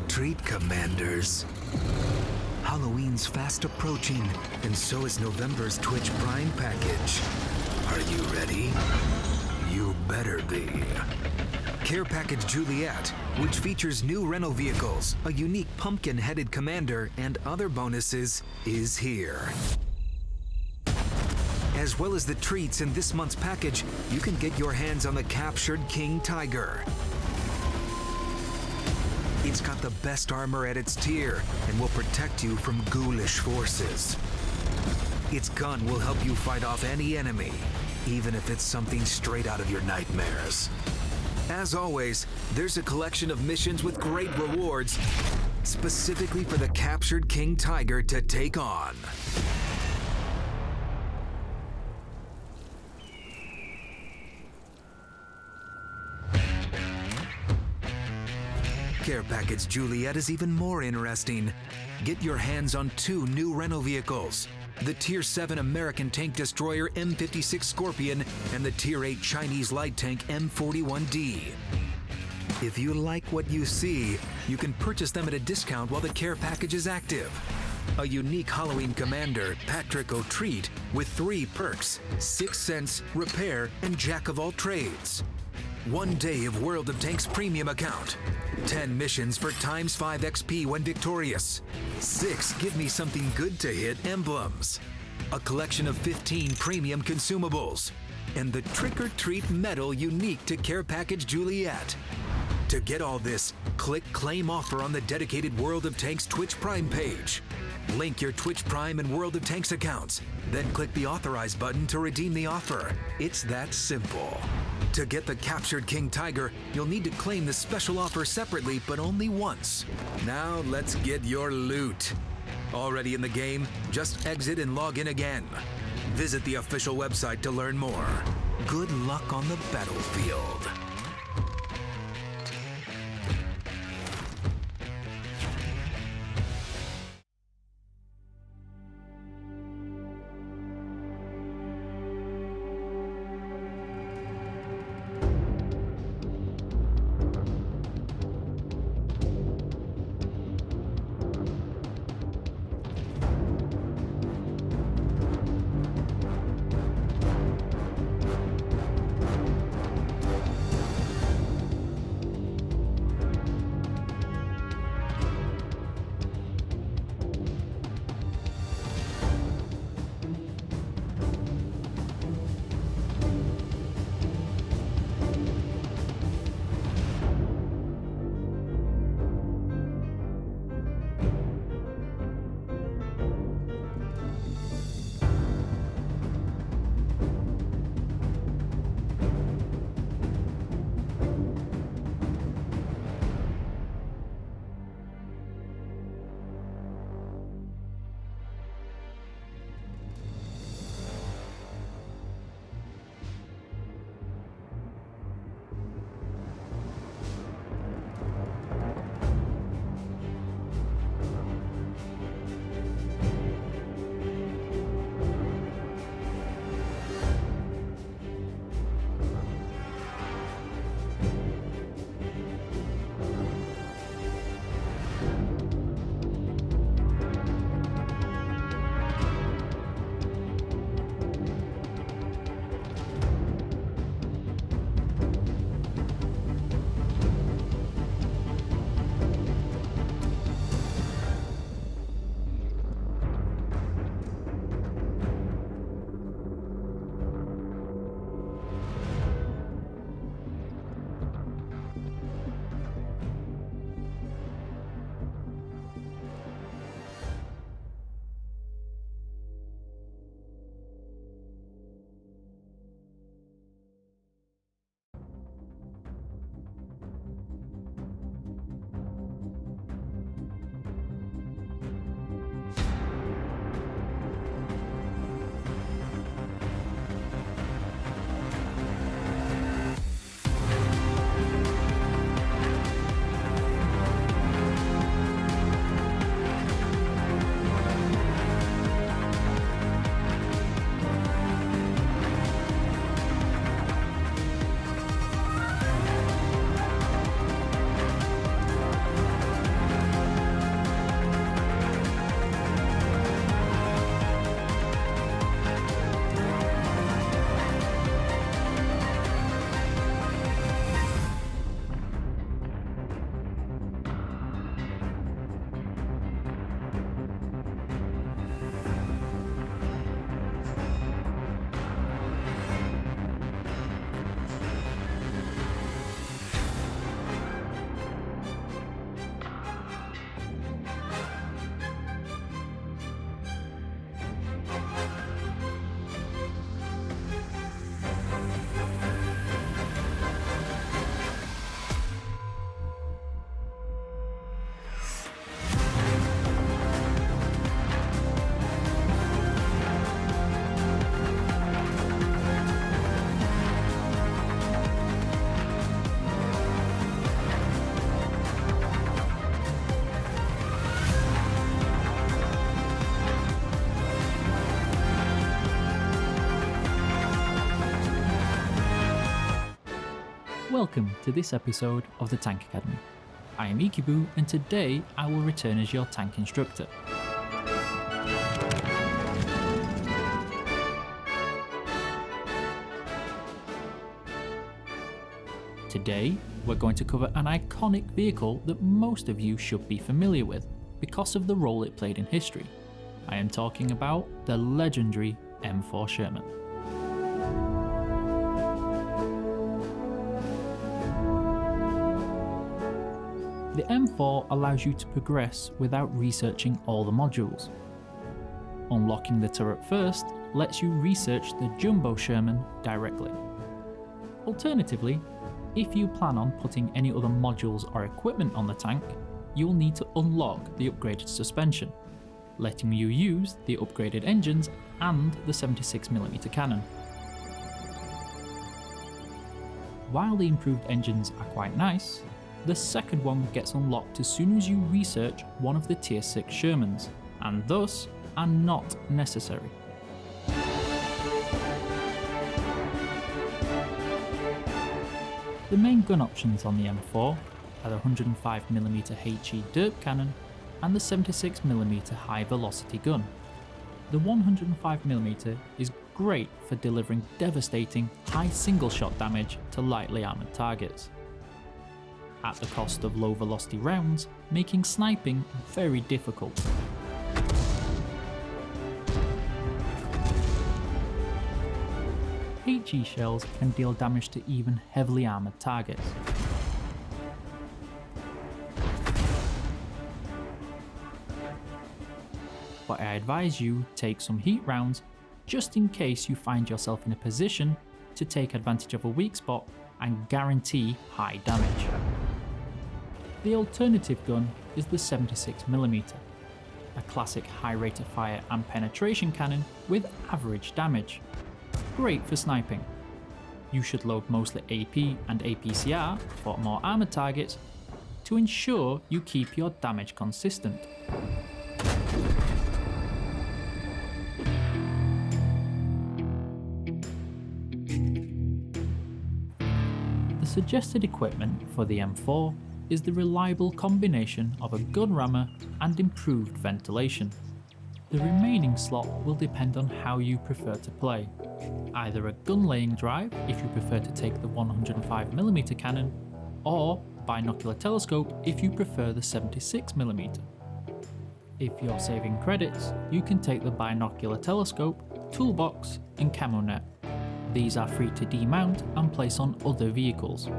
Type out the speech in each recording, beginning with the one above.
treat, Commanders. Halloween's fast approaching, and so is November's Twitch Prime package. Are you ready? You better be. Care Package Juliet, which features new rental vehicles, a unique pumpkin-headed commander, and other bonuses, is here. As well as the treats in this month's package, you can get your hands on the captured King Tiger. It's got the best armor at its tier and will protect you from ghoulish forces. Its gun will help you fight off any enemy, even if it's something straight out of your nightmares. As always, there's a collection of missions with great rewards, specifically for the captured King Tiger to take on. Care Package Juliet is even more interesting. Get your hands on 2 new rental vehicles, the Tier 7 American Tank Destroyer M56 Scorpion and the Tier 8 Chinese Light Tank M41D. If you like what you see, you can purchase them at a discount while the Care Package is active. A unique Halloween commander, Patrick O'Treat, with 3 perks: 6 Sense, Repair, and Jack of all trades. 1 day of World of Tanks premium account. 10 missions for ×5 XP when victorious. 6 give me something good to hit emblems. A collection of 15 premium consumables. And the Trick or Treat medal unique to Care Package Juliet. To get all this, click Claim Offer on the dedicated World of Tanks Twitch Prime page. Link your Twitch Prime and World of Tanks accounts, then click the Authorize button to redeem the offer. It's that simple. To get the captured King Tiger, you'll need to claim the special offer separately, but only once. Now let's get your loot. Already in the game? Just exit and log in again. Visit the official website to learn more. Good luck on the battlefield. Welcome to this episode of the Tank Academy. I am Ikibu and today I will return as your tank instructor. Today we're going to cover an iconic vehicle that most of you should be familiar with because of the role it played in history. I am talking about the legendary M4 Sherman. The M4 allows you to progress without researching all the modules. Unlocking the turret first lets you research the Jumbo Sherman directly. Alternatively, if you plan on putting any other modules or equipment on the tank, you'll need to unlock the upgraded suspension, letting you use the upgraded engines and the 76mm cannon. While the improved engines are quite nice, the second one gets unlocked as soon as you research one of the Tier 6 Shermans, and thus are not necessary. The main gun options on the M4 are the 105mm HE derp cannon and the 76mm high velocity gun. The 105mm is great for delivering devastating high single shot damage to lightly armoured targets, at the cost of low velocity rounds, making sniping very difficult. HE shells can deal damage to even heavily armoured targets. But I advise you take some heat rounds just in case you find yourself in a position to take advantage of a weak spot and guarantee high damage. The alternative gun is the 76mm, a classic high rate of fire and penetration cannon with average damage. Great for sniping. You should load mostly AP and APCR for more armoured targets to ensure you keep your damage consistent. The suggested equipment for the M4 is the reliable combination of a gun rammer and improved ventilation. The remaining slot will depend on how you prefer to play. Either a gun laying drive if you prefer to take the 105mm cannon, or binocular telescope if you prefer the 76mm. If you're saving credits, you can take the binocular telescope, toolbox and camo net. These are free to demount and place on other vehicles.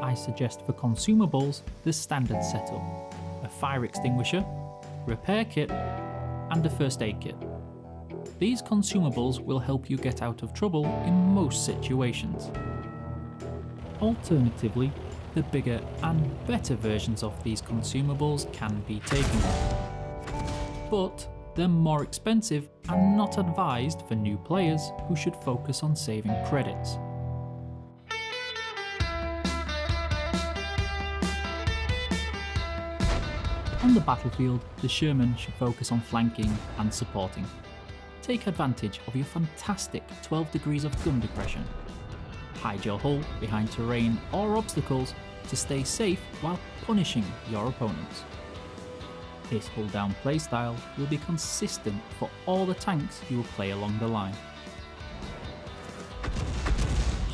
I suggest for consumables the standard setup: a fire extinguisher, repair kit, and a first aid kit. These consumables will help you get out of trouble in most situations. Alternatively, the bigger and better versions of these consumables can be taken, but they're more expensive and not advised for new players who should focus on saving credits. On the battlefield, the Sherman should focus on flanking and supporting. Take advantage of your fantastic 12 degrees of gun depression. Hide your hull behind terrain or obstacles to stay safe while punishing your opponents. This hull down playstyle will be consistent for all the tanks you will play along the line.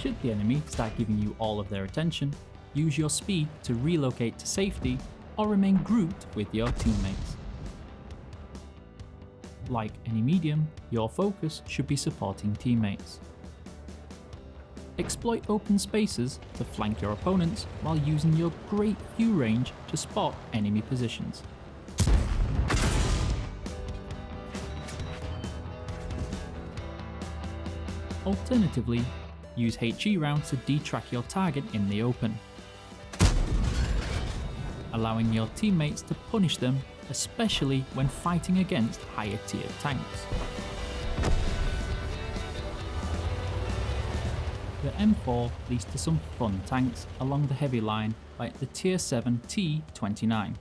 Should the enemy start giving you all of their attention, use your speed to relocate to safety or remain grouped with your teammates. Like any medium, your focus should be supporting teammates. Exploit open spaces to flank your opponents while using your great view range to spot enemy positions. Alternatively, use HE rounds to detrack your target in the open, allowing your teammates to punish them, especially when fighting against higher tier tanks. The M4 leads to some fun tanks along the heavy line like the Tier 7 T29.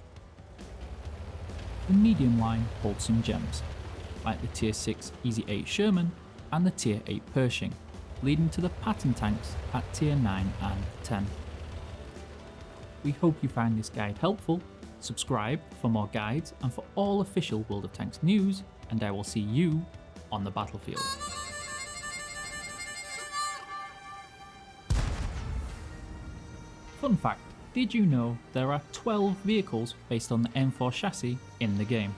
The medium line holds some gems, like the Tier 6 Easy 8 Sherman and the Tier 8 Pershing, leading to the pattern tanks at Tier 9 and 10. We hope you find this guide helpful. Subscribe for more guides and for all official World of Tanks news, and I will see you on the battlefield. Fun fact, did you know there are 12 vehicles based on the M4 chassis in the game?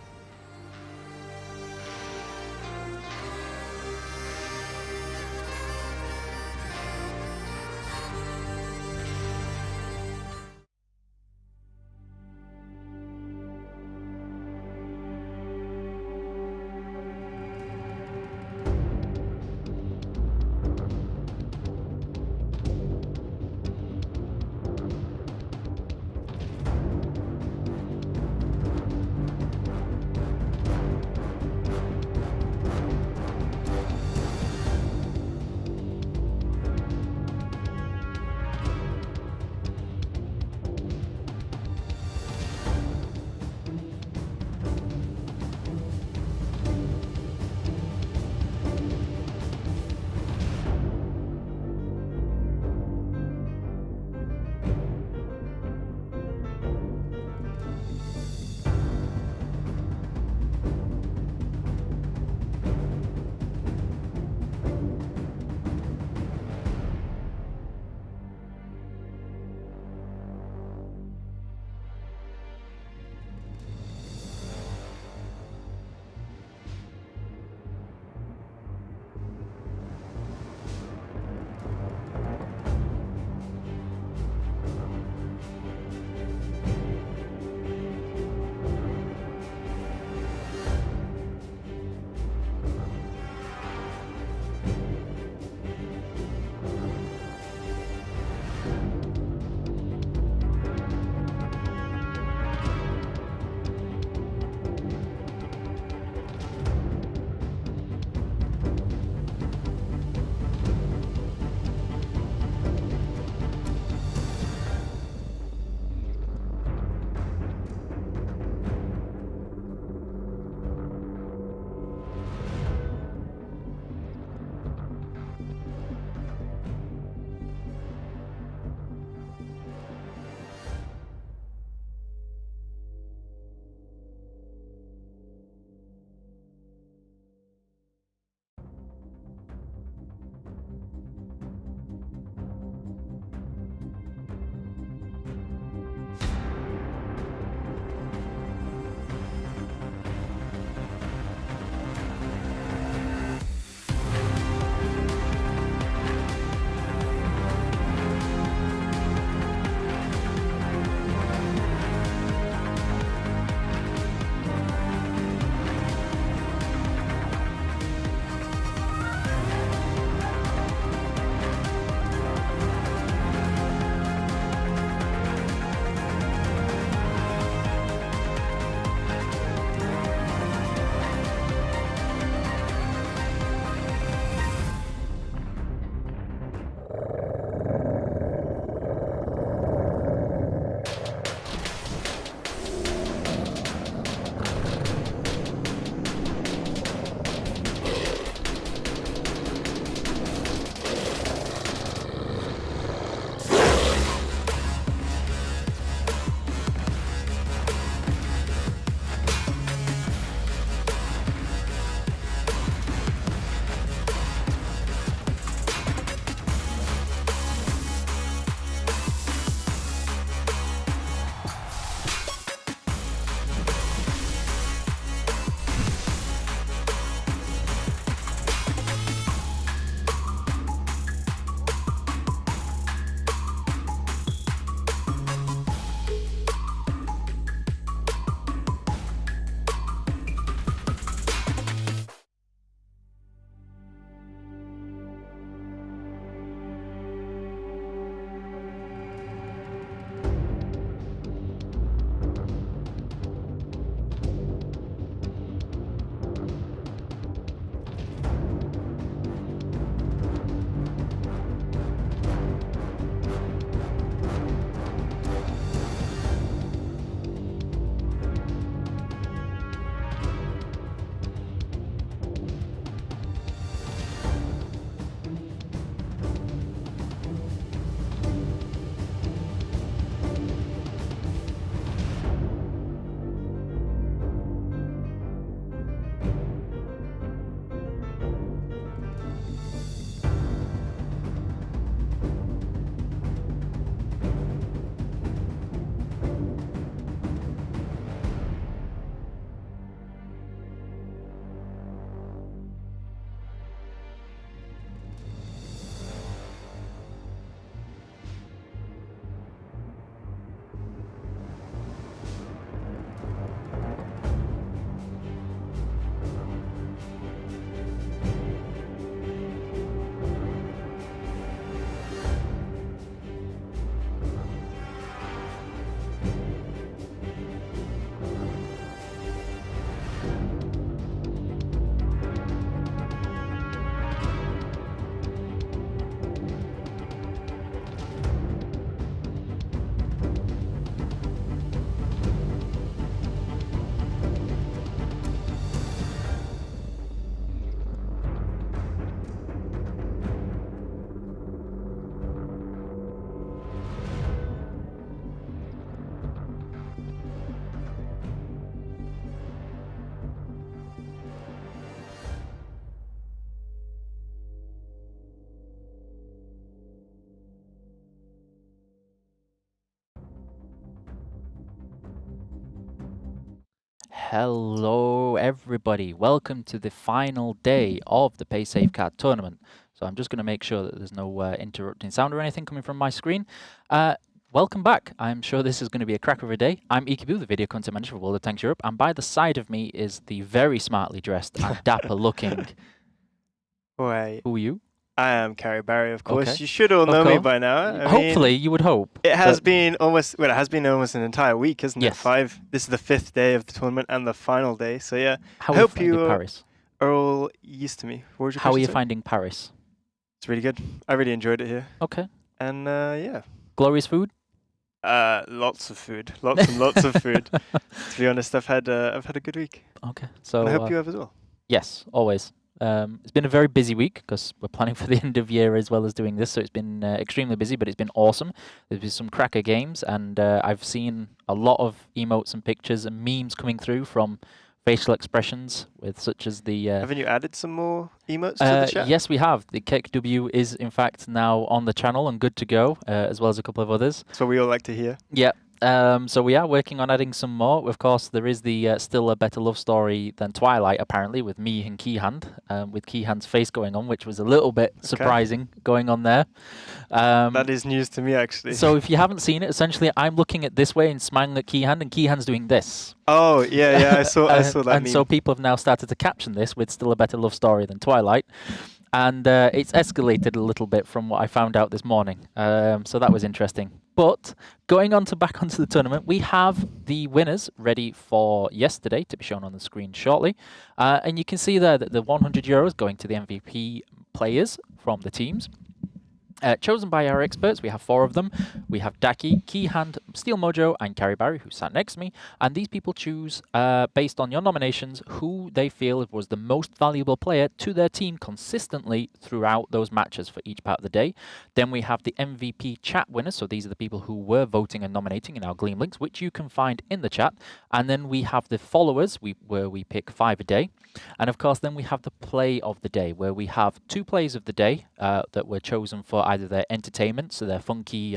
Hello, everybody. Welcome to the final day of the Paysafecard tournament. So I'm just going to make sure that there's no interrupting sound or anything coming from my screen. Welcome back. I'm sure this is going to be a cracker of a day. I'm Ikibu, the video content manager for World of Tanks Europe, and by the side of me is the very smartly dressed and dapper-looking. Wait. Who are you? I am Carrie Barry, of course. Okay. You should all know me by now. Hopefully, you would hope. It has been almost an entire week, isn't Yes. it? This is the 5th day of the tournament and the final day. So yeah, How I are you hope finding you Paris? are all used to me. What was your How are question, you sir? finding Paris? It's really good. I really enjoyed it here. Okay. And yeah, Glorious food? lots of food, lots and lots of food. To be honest, I've had a good week. Okay. So And I hope you have as well. yes, always. It's been a very busy week because we're planning for the end of year as well as doing this, so it's been extremely busy, but it's been awesome. There's been some cracker games, and I've seen a lot of emotes and pictures and memes coming through from facial expressions, with such as the... Haven't you added some more emotes to the chat? Yes, we have. The KEKW is, in fact, now on the channel and good to go, as well as a couple of others. That's what we all like to hear. Yeah. So we are working on adding some more. Of course, there is the Still a Better Love Story Than Twilight, apparently, with me and Keyhand, with Keyhand's face going on, which was a little bit surprising going on there. That is news to me, actually. So if you haven't seen it, essentially, I'm looking at this way and smiling at Keyhand, and Keyhand's doing this. Oh, yeah, I saw that And meme. so people have now started to caption this with Still a Better Love Story Than Twilight. And it's escalated a little bit from what I found out this morning. So that was interesting. But going on to back onto the tournament, we have the winners ready for yesterday to be shown on the screen shortly. And you can see there that the €100 going to the MVP players from the teams. Chosen by our experts, we have 4 of them. We have Daki, Keyhand, Steel Mojo, and Carrie Barry, who sat next to me. And these people choose, based on your nominations, who they feel was the most valuable player to their team consistently throughout those matches for each part of the day. Then we have the MVP chat winners. So these are the people who were voting and nominating in our Gleam links, which you can find in the chat. And then we have the followers, where we pick 5 a day. And of course, then we have the play of the day, where we have 2 plays of the day that were chosen for either their entertainment, so their funky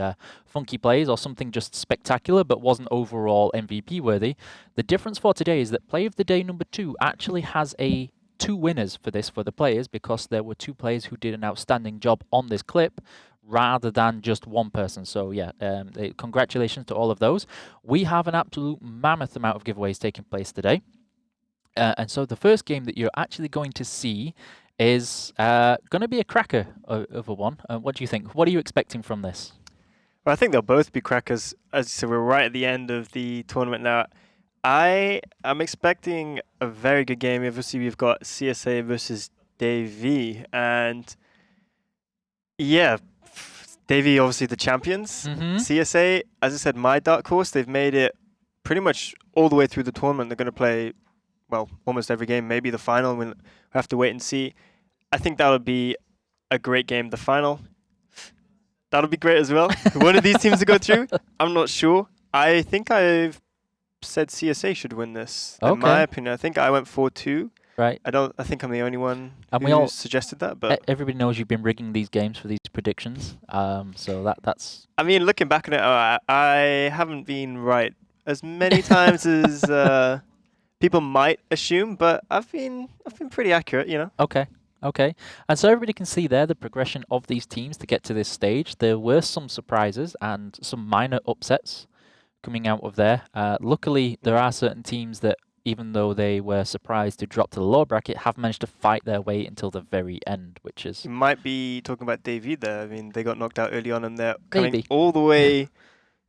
plays, or something just spectacular but wasn't overall MVP worthy. The difference for today is that play of the day number 2 actually has 2 winners for the players, because there were 2 players who did an outstanding job on this clip rather than just one person. So yeah, congratulations to all of those. We have an absolute mammoth amount of giveaways taking place today. And so the first game that you're actually going to see is going to be a cracker of a one. What do you think? What are you expecting from this? Well, I think they'll both be crackers. As you said, we're right at the end of the tournament now. I am expecting a very good game. Obviously, we've got CSA versus Davey. And yeah, Davey, obviously the champions. CSA, as I said, my dark horse, they've made it pretty much all the way through the tournament. They're going to play, well, almost every game, maybe the final. We'll have to wait and see. I think that'll be a great game. The final, that'll be great as well. One of these teams to go through, I'm not sure. I think I've said CSA should win this. In my opinion, I think I went 4-2. Right. I think I'm the only one and who suggested that. But everybody knows you've been rigging these games for these predictions. So that's. I mean, looking back on it, I haven't been right as many times as people might assume, but I've been pretty accurate, you know. Okay. And so everybody can see there the progression of these teams to get to this stage. There were some surprises and some minor upsets coming out of there. Luckily, there are certain teams that, even though they were surprised to drop to the lower bracket, have managed to fight their way until the very end, which is... You might be talking about Davey there. I mean, they got knocked out early on and they're coming all the way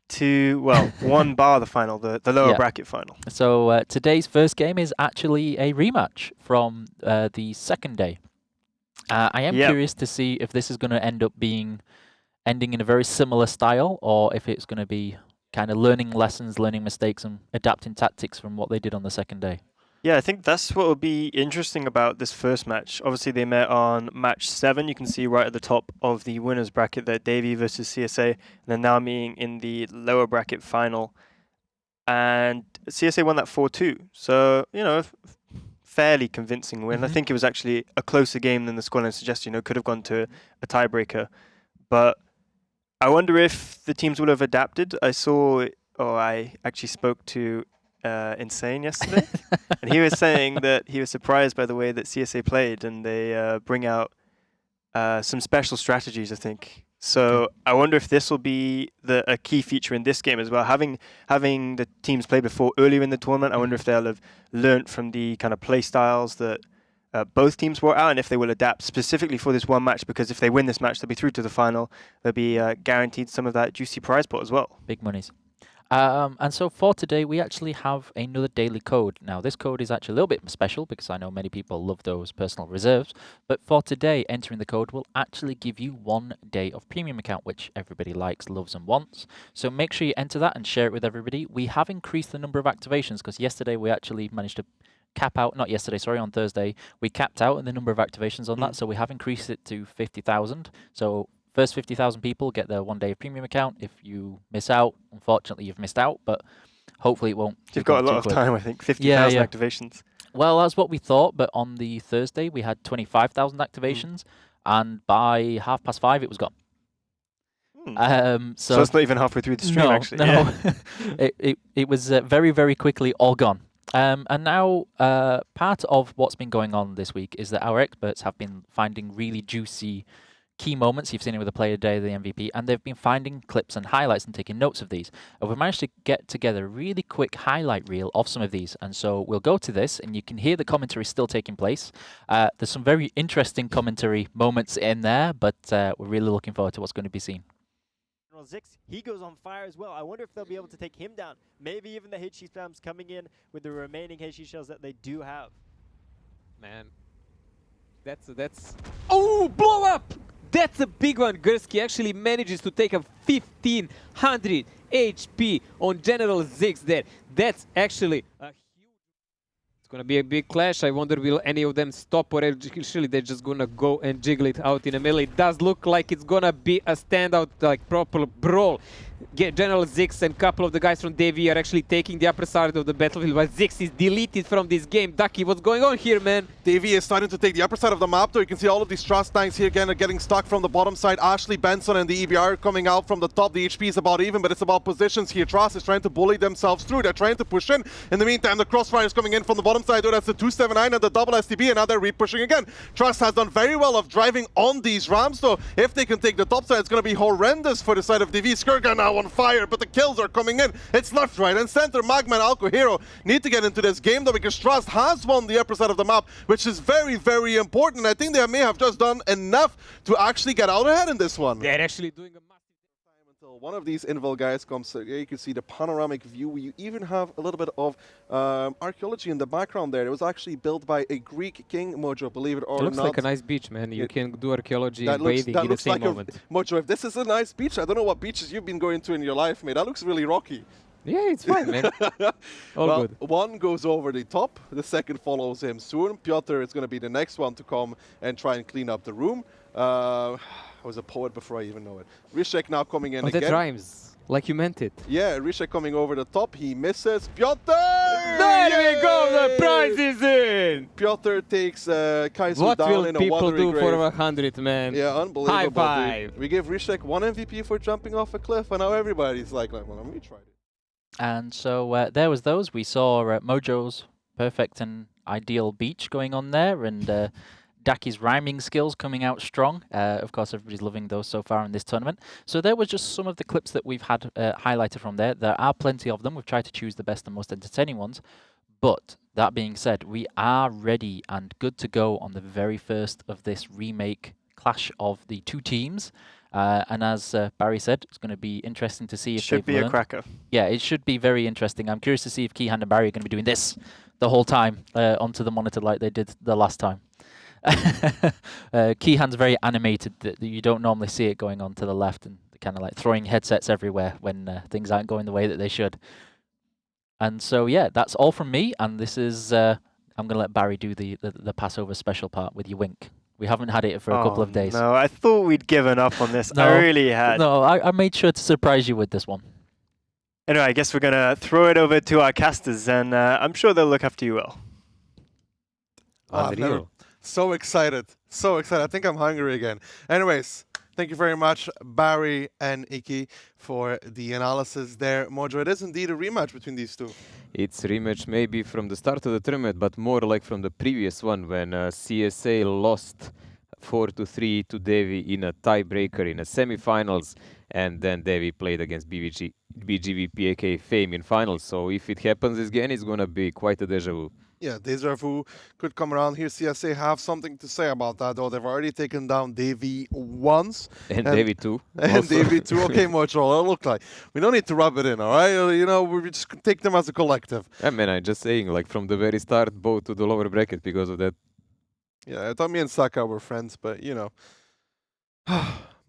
to, well, one bar the final, the lower bracket final. So today's first game is actually a rematch from the second day. I am curious to see if this is going to end up ending in a very similar style, or if it's going to be kind of learning lessons, learning mistakes, and adapting tactics from what they did on the second day. Yeah, I think that's what will be interesting about this first match. Obviously, they met on match 7. You can see right at the top of the winners bracket there, Davey versus CSA, and they're now meeting in the lower bracket final. And CSA won that 4-2. So, you know, fairly convincing win. I think it was actually a closer game than the scoreline suggests. You know, could have gone to a tiebreaker. But I wonder if the teams will have adapted. I actually spoke to insane yesterday. And he was saying that he was surprised by the way that CSA played, and they bring out some special strategies, I think. So I wonder if this will be a key feature in this game as well. Having the teams play before earlier in the tournament, I wonder if they'll have learnt from the kind of play styles that both teams brought out, and if they will adapt specifically for this one match, because if they win this match, they'll be through to the final. They'll be guaranteed some of that juicy prize pot as well. Big monies. And so for today, we actually have another daily code. Now, this code is actually a little bit special because I know many people love those personal reserves. But for today, entering the code will actually give you 1 day of premium account, which everybody likes, loves, and wants. So make sure you enter that and share it with everybody. We have increased the number of activations because yesterday we actually managed to cap out, not yesterday, sorry, on Thursday, we capped out in the number of activations on that. So we have increased it to 50,000. So first 50,000 people get their 1 day of premium account. If you miss out, unfortunately, you've missed out, but hopefully it won't. You've got a lot of time, I think. 50,000 activations. Well, that's what we thought, but on the Thursday, we had 25,000 activations, and by 5:30, it was gone. So it's not even halfway through the stream, actually. No, it was very, very quickly all gone. And now part of what's been going on this week is that our experts have been finding really juicy key moments. You've seen it with the player day, the MVP, and they've been finding clips and highlights and taking notes of these. And we've managed to get together a really quick highlight reel of some of these. And so we'll go to this, and you can hear the commentary still taking place. There's some very interesting commentary moments in there, but we're really looking forward to what's going to be seen. Zix, he goes on fire as well. I wonder if they'll be able to take him down. Maybe even the HE spams coming in with the remaining HE shells that they do have. Man, that's oh, blow up! That's a big one. Gursky actually manages to take a 1500 HP on General Zix there. That's actually a huge... It's gonna be a big clash. I wonder will any of them stop, or actually they're just gonna go and jiggle it out in a melee. It does look like it's gonna be a standout, like proper brawl. General Zix and a couple of the guys from Devi are actually taking the upper side of the battlefield, while Zix is deleted from this game. Ducky, what's going on here, man? Devi is starting to take the upper side of the map, though. You can see all of these Trust tanks here again are getting stuck from the bottom side. Ashley, Benson, and the EBR coming out from the top. The HP is about even, but it's about positions here. Trust is trying to bully themselves through. They're trying to push in. In the meantime, the Crossfire is coming in from the bottom side. Though that's the 279 and the double STB, and now they're re-pushing again. Trust has done very well of driving on these ramps, though. If they can take the top side, it's going to be horrendous for the side of Devi. Skirga now on fire, but the kills are coming in. It's left, right, and center. Magma and Alco Hero need to get into this game, though, because Trust has won the upper side of the map, which is very, very important. I think they may have just done enough to actually get out ahead in this one. They're actually doing a massive time until one of these Invul guys comes. You can see the panoramic view. You even have a little bit of archaeology in the background there. It was actually built by a Greek king, Mojo, believe it or not. It looks like a nice beach, man. You can do archaeology that and looks, bathing that in the looks same like moment. Mojo, if this is a nice beach, I don't know what beaches you've been going to in your life, mate. That looks really rocky. Yeah, it's fine, man. All well, good. One goes over the top, the second follows him soon. Piotr is going to be the next one to come and try and clean up the room. I was a poet before I even know it. Rishek now coming in again. That rhymes. Like you meant it. Yeah, Rishek coming over the top. He misses. Piotr! There we go! The prize is in! Piotr takes Kaizu what down in a watery grave. What will people do for 100, man? Yeah, unbelievable. High five! Dude. We gave Rishek 1 MVP for jumping off a cliff, and now everybody's like, well, let me try it. And so there was those. We saw Mojo's perfect and ideal beach going on there, and Daki's rhyming skills coming out strong. Of course, everybody's loving those so far in this tournament. So there was just some of the clips that we've had highlighted from there. There are plenty of them. We've tried to choose the best and most entertaining ones. But that being said, we are ready and good to go on the very first of this remake clash of the two teams. And as Barry said, it's going to be interesting to see if should be learned. A cracker. Yeah, it should be very interesting. I'm curious to see if Keyhand and Barry are going to be doing this the whole time onto the monitor like they did the last time. Keyhand's very animated. That you don't normally see it going on to the left and kind of like throwing headsets everywhere when things aren't going the way that they should. And so, yeah, that's all from me. And this is, I'm going to let Barry do the Passover special part with your wink. We haven't had it for a couple of days. No, I thought we'd given up on this. No, I really had. No, I made sure to surprise you with this one. Anyway, I guess we're going to throw it over to our casters, and I'm sure they'll look after you well. So excited. So excited. I think I'm hungry again. Anyways, Thank you very much, Barry and Iki, for the analysis there. Mojo, it is indeed a rematch between these two. It's a rematch maybe from the start of the tournament, but more like from the previous one when CSA lost 4-3 to Devi in a tiebreaker in a semifinals, and then Devi played against BGV PAK Fame in finals. So if it happens again, it's going to be quite a deja vu. Yeah, deja vu could come around here. CSA have something to say about that, though. They've already taken down Devi once. And Devi too. And Devi too. Okay, Mojo, it looked like. We don't need to rub it in, all right? You know, we just take them as a collective. I mean, I'm just saying, like, from the very start, both to the lower bracket because of that. Yeah, I thought me and Saka were friends, but, you know.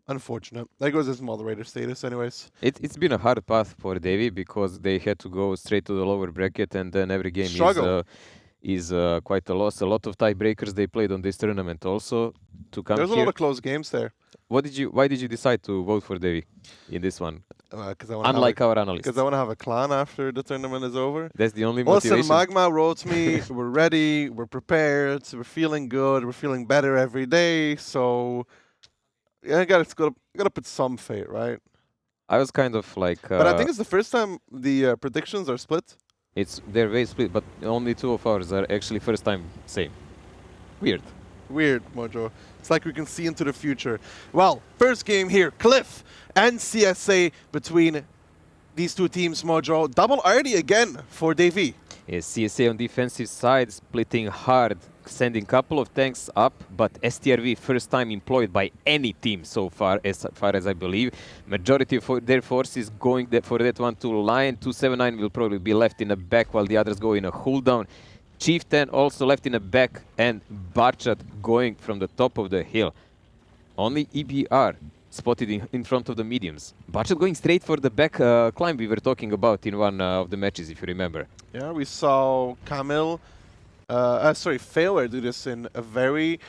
Unfortunate. There goes his moderator status anyways. It's been a hard path for Devi because they had to go straight to the lower bracket, and then every game is quite a loss. A lot of tiebreakers they played on this tournament also to come There's here. a lot of close games there. Why did you decide to vote for Devi in this one? Unlike our analysts. Because I want to have a clan after the tournament is over. That's the only motivation. Listen, Magma wrote me, we're ready, we're prepared, we're feeling good, we're feeling better every day, so yeah, I gotta put some fate, right? I was kind of like... but I think it's the first time the predictions are split. They're very split, but only two of ours are actually first time same. Weird. Weird, Mojo. It's like we can see into the future. Well, first game here, Cliff and CSA between these two teams, Mojo. Double RD again for Devi. Yes, CSA on defensive side, splitting hard, sending couple of tanks up, but STRV first time employed by any team so far as I believe. Majority of their forces going for that 1-2 line. 279 will probably be left in the back while the others go in a hold down. Chieftain also left in the back, and Barchat going from the top of the hill. Only EBR spotted in front of the mediums. Barchat going straight for the back climb we were talking about in one of the matches, if you remember. Yeah, we saw Failware do this in a very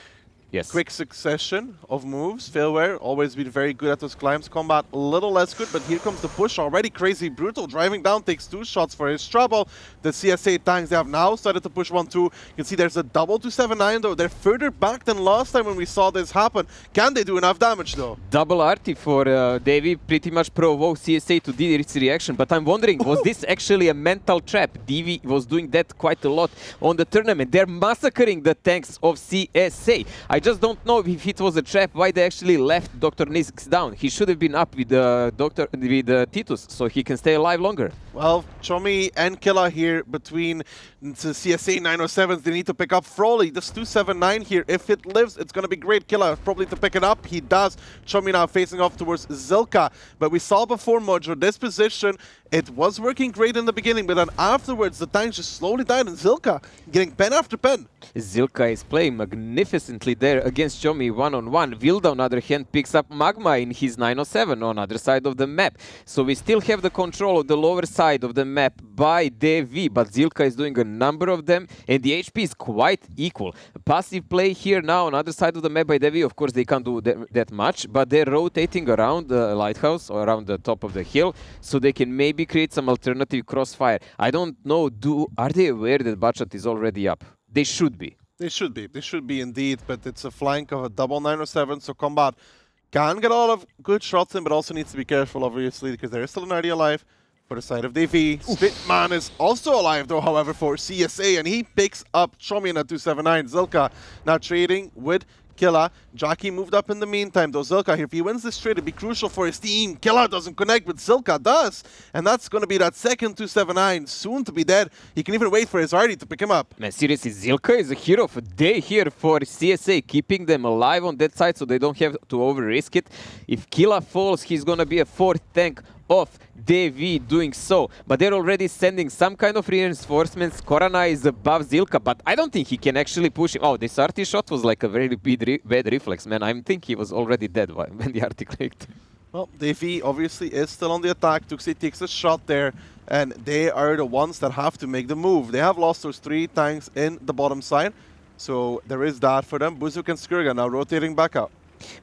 quick succession of moves. Failware always been very good at those climbs. Combat a little less good, but here comes the push already. Crazy Brutal driving down, takes 2 shots for his trouble. The CSA tanks, they have now started to push 1-2. You can see there's a double 279 though. They're further back than last time when we saw this happen. Can they do enough damage though? Double arty for Devi pretty much provoked CSA to do its reaction, but I'm wondering, was this actually a mental trap? Devi was doing that quite a lot on the tournament. They're massacring the tanks of CSA. I just don't know if it was a trap, why they actually left Dr. Nix down. He should have been up with Titus, so he can stay alive longer. Well, Chomi and Killa here between the CSA 907s. They need to pick up Froley. This 279 here, if it lives, it's going to be great. Killa probably to pick it up. He does. Chomi now facing off towards Zilka. But we saw before, Mojo, this position, it was working great in the beginning, but then afterwards, the tanks just slowly died, and Zilka getting pen after pen. Zilka is playing magnificently there against Chomi one-on-one. Vilda, on the other hand, picks up Magma in his 907 on the other side of the map. So we still have the control of the lower side of the map by Devi, but Zilka is doing a number of them, and the HP is quite equal. Passive play here now on the other side of the map by Devi. Of course, they can't do that much, but they're rotating around the lighthouse or around the top of the hill, so they can maybe create some alternative crossfire. I don't know, are they aware that Bachat is already up? They should be. They should be. They should be indeed, but it's a flank of a double 907, so Combat can get a lot of good shots in, but also needs to be careful, obviously, because there is still an RD alive for the side of Devi. Spitman is also alive, though, however, for CSA, and he picks up Chomi in at 279. Zilka now trading with Killa. Jockey moved up in the meantime, though. Zilka here, if he wins this trade, it'd be crucial for his team. Killa doesn't connect, but Zilka does. And that's going to be that second 279, soon to be dead. He can even wait for his Artie to pick him up. Man, seriously, Zilka is a hero of a day here for CSA, keeping them alive on that side so they don't have to over-risk it. If Killa falls, he's going to be a 4th tank of Devi doing so, but they're already sending some kind of reinforcements. Korana is above Zilka, but I don't think he can actually push him. Oh, this RT shot was like a very bad reflex, man. I think he was already dead when the RT clicked. Well, Devi obviously is still on the attack. Tuxi takes a shot there, and they are the ones that have to make the move. They have lost those 3 tanks in the bottom side, so there is that for them. Buzuk and Skurga now rotating back up.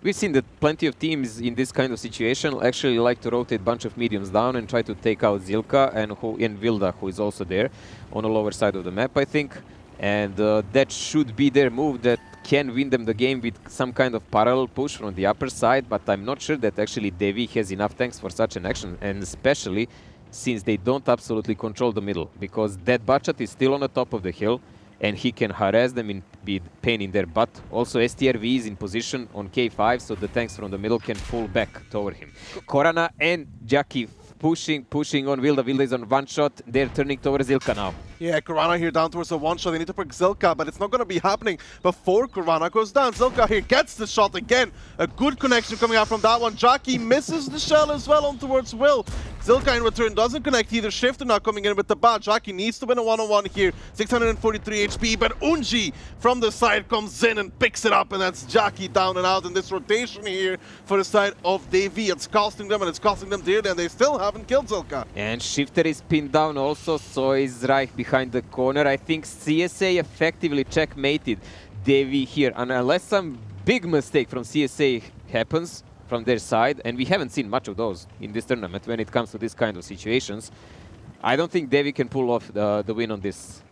We've seen that plenty of teams in this kind of situation actually like to rotate a bunch of mediums down and try to take out Zilka and Vilda, who is also there on the lower side of the map, I think. And that should be their move that can win them the game with some kind of parallel push from the upper side, but I'm not sure that actually Devi has enough tanks for such an action, and especially since they don't absolutely control the middle, because that Bachat is still on the top of the hill, and he can harass them with pain in their butt. Also, STRV is in position on K5, so the tanks from the middle can pull back toward him. Korana and Jackie pushing on Wilda. Wilda is on one shot. They're turning towards Zilka now. Yeah, Korana here down towards a one-shot. They need to pick Zilka, but it's not going to be happening before Korana goes down. Zilka here gets the shot again. A good connection coming out from that one. Jackie misses the shell as well on towards Will. Zilka in return doesn't connect either. Shifter now coming in with the bat. Jackie needs to win a one-on-one here. 643 HP, but Unji from the side comes in and picks it up, and that's Jackie down and out in this rotation here for the side of Devi. It's costing them, and it's costing them dearly, and they still haven't killed Zilka. And Shifter is pinned down also, so is Reich behind the corner. I think CSA effectively checkmated Devi here, and unless some big mistake from CSA happens from their side, and we haven't seen much of those in this tournament when it comes to this kind of situations, I don't think Devi can pull off the win on this.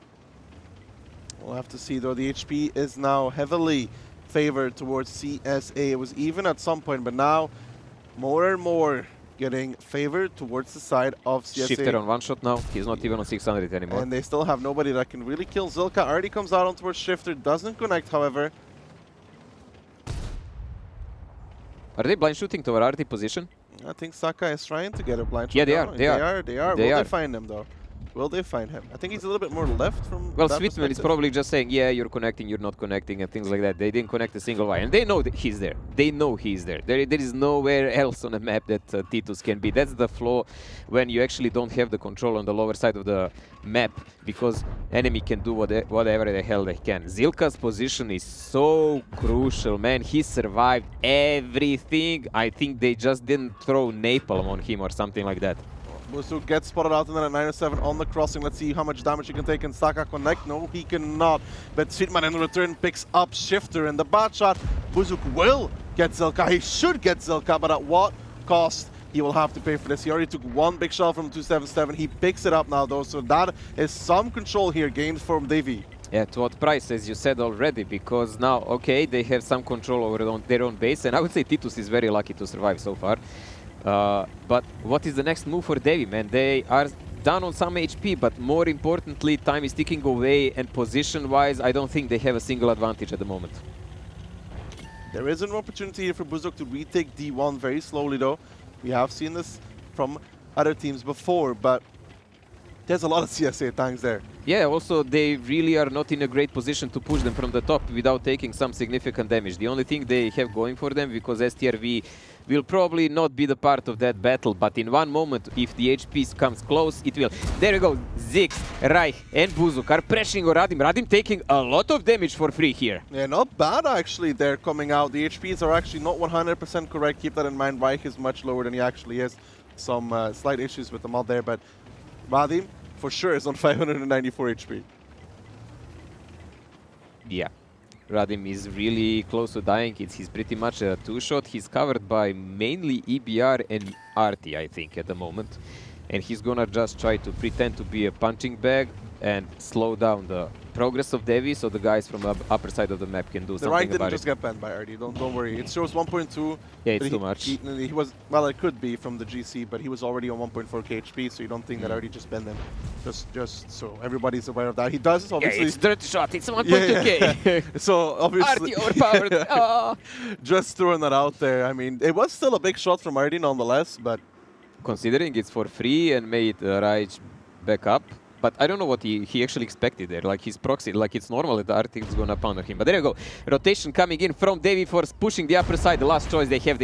We'll have to see, though. The HP is now heavily favored towards CSA. It was even at some point, but now more and more getting favored towards the side of CSA. Shifter on one shot now. He's not even on 600 anymore. And they still have nobody that can really kill Zilka. Already comes out on towards Shifter. Doesn't connect, however. Are they blind shooting toward RT position? I think Saka is trying to get a blind shot. Yeah, they are. They are. Will they find him, though? Will they find him? I think he's a little bit more left from Well, that Sweetman is perspective. probably just saying, yeah, you're connecting, you're not connecting, and things like that. They didn't connect a single wire. And they know that he's there. They know he's there. There is nowhere else on the map that Titus can be. That's the flaw when you actually don't have the control on the lower side of the map, because enemy can do whatever the hell they can. Zilka's position is so crucial, man. He survived everything. I think they just didn't throw napalm on him or something like that. Busu gets spotted out and then at 907 on the crossing. Let's see how much damage he can take. Can Saka connect? No, he cannot. But Sweetman in return picks up Shifter in the bad shot. Buzuk will get Zilka. He should get Zilka, but at what cost? He will have to pay for this. He already took one big shot from 277. He picks it up now, though, so that is some control here gained from Devi. Yeah, to what price, as you said already, because now, okay, they have some control over their own base, and I would say Titus is very lucky to survive so far. But what is the next move for Devi, man? They are down on some HP, but more importantly, time is ticking away, and position-wise, I don't think they have a single advantage at the moment. There is an opportunity here for Buzuk to retake D1 very slowly, though. We have seen this from other teams before, but there's a lot of CSA tanks there. Yeah, also they really are not in a great position to push them from the top without taking some significant damage. The only thing they have going for them, because STRV will probably not be the part of that battle, but in one moment, if the HP comes close, it will. There you go, Ziggs, Reich and Buzuk are pressuring on Radim. Radim taking a lot of damage for free here. Yeah, not bad actually. They're coming out. The HPs are actually not 100% correct. Keep that in mind. Reich is much lower than he actually is. Some slight issues with the mod there, but Radim for sure is on 594 HP. Yeah, Radim is really close to dying. He's pretty much a two-shot. He's covered by mainly EBR and RT, I think, at the moment. And he's gonna just try to pretend to be a punching bag and slow down the progress of Devi, so the guys from the upper side of the map can do something Reich about didn't it. just get banned by RD, don't worry. It shows 1.2. Yeah, it's too much. He was, well, it could be from the GC, but he was already on 1.4 KHP, so you don't think that RD just banned him. Just so everybody's aware of that. He does, obviously. Yeah, it's dirty shot. It's 1.2k. So obviously, RT overpowered. Oh. Just throwing that out there. I mean, it was still a big shot from RD nonetheless, but Considering it's for free and made Raj back up. But I don't know what he actually expected there. Like his proxy, like it's normal that the Arctic is gonna pounder him. But there you go. Rotation coming in from Devi Force, pushing the upper side. The last choice they have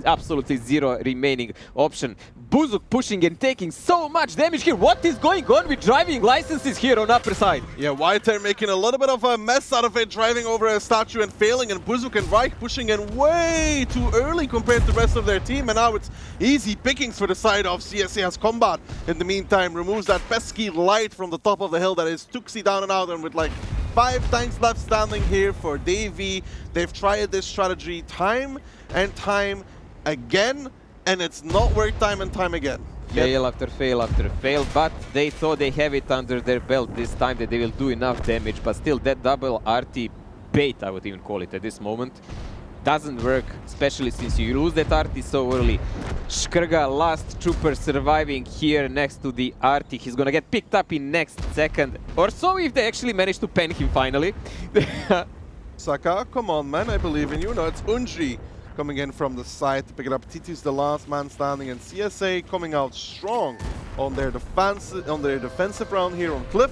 absolutely zero remaining option. Buzuk pushing and taking so much damage here. What is going on with driving licenses here on upper side? yeah, Whitehair making a little bit of a mess out of it, driving over a statue and failing, and Buzuk and Reich pushing in way too early compared to the rest of their team, and now it's easy pickings for the side of CSA as Combat. In the meantime, removes that pesky light from the top of the hill that is Tuxi down and out, and with like 5 tanks left standing here for Davy. They've tried this strategy time and time again, and it's not worked time and time again. Fail after fail after fail, but they thought they have it under their belt this time, that they will do enough damage, but still that double RT bait, I would even call it at this moment. Doesn't work, especially since you lose that arty so early. Shkrga, last trooper surviving here next to the arty. He's gonna get picked up in next second or so if they actually manage to pen him finally. Saka, come on, man, I believe in you. No, it's Unji coming in from the side to pick it up. Titu's the last man standing, and CSA coming out strong on their defensive round here on Cliff.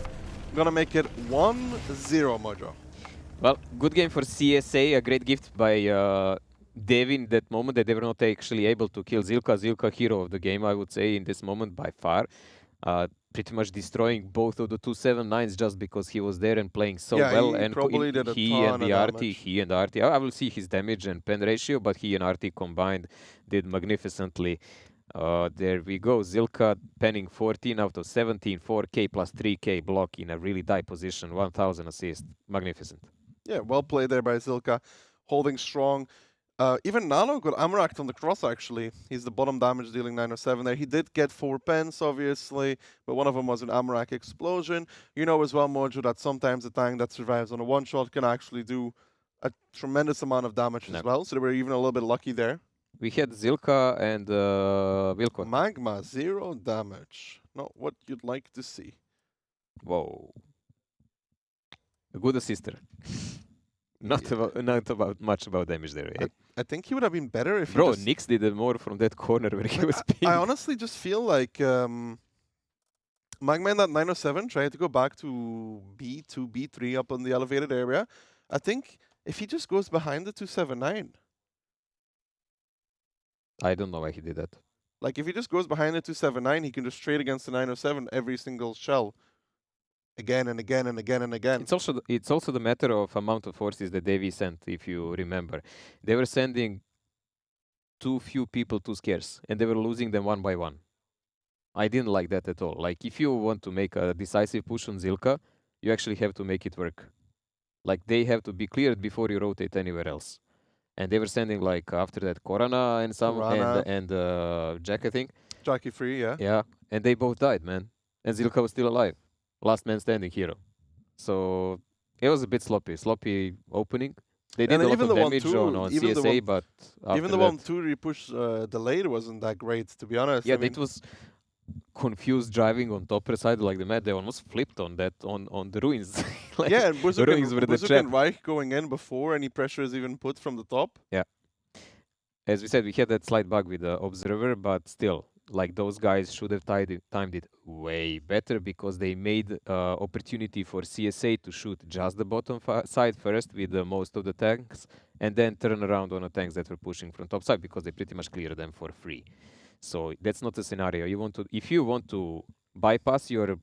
Gonna make it 1-0, Mojo. Well, good game for CSA, a great gift by Devi in that moment that they were not actually able to kill Zilka. Zilka, hero of the game, I would say, in this moment by far. Pretty much destroying both of the 279s just because he was there and playing so well. He and probably did a ton of damage. He and RT, I will see his damage and pen ratio, but he and RT combined did magnificently. There we go, Zilka penning 14 out of 17, 4k plus 3k block in a really die position, 1000 assist, magnificent. Yeah, well played there by Zilka, holding strong. Even Nano got Amracked on the cross, actually. He's the bottom damage dealing 907 there. He did get 4 pens, obviously, but one of them was an Amrack explosion. You know as well, Mojo, that sometimes a tank that survives on a one-shot can actually do a tremendous amount of damage as well, so they were even a little bit lucky there. We had Zilka and Wilco. Magma, 0 damage. Not what you'd like to see. Whoa. A good assister. Not about much about damage there. Eh? I think he would have been better if Bro, he just... Nix did more from that corner where he was pinged. I honestly just feel like Magma in that 907 tried to go back to B2, B3 up on the elevated area. I think if he just goes behind the 279... I don't know why he did that. Like, if he just goes behind the 279, he can just trade against the 907 every single shell. Again and again and again and again. It's also the matter of amount of forces that Devi sent, if you remember. They were sending too few people too scarce, and they were losing them one by one. I didn't like that at all. Like, if you want to make a decisive push on Zilka, you actually have to make it work. Like, they have to be cleared before you rotate anywhere else. And they were sending, like, after that, Corona and some, and Jack, I think. Jackie free, yeah. Yeah, and they both died, man. And Zilka was still alive. Last man standing hero. So it was a bit sloppy opening. They did a lot of damage on CSA, but even the 1-2 repush delayed wasn't that great, to be honest. Yeah, it was confused driving on topper side like the map. They almost flipped on that on the ruins. Like, yeah, and Buzuk and Reich going in before any pressure is even put from the top. Yeah. As we said, we had that slight bug with the observer, but still, like, those guys should have timed it way better because they made opportunity for CSA to shoot just the bottom side first with most of the tanks and then turn around on the tanks that were pushing from top side because they pretty much cleared them for free. So that's not a scenario. If you want to bypass your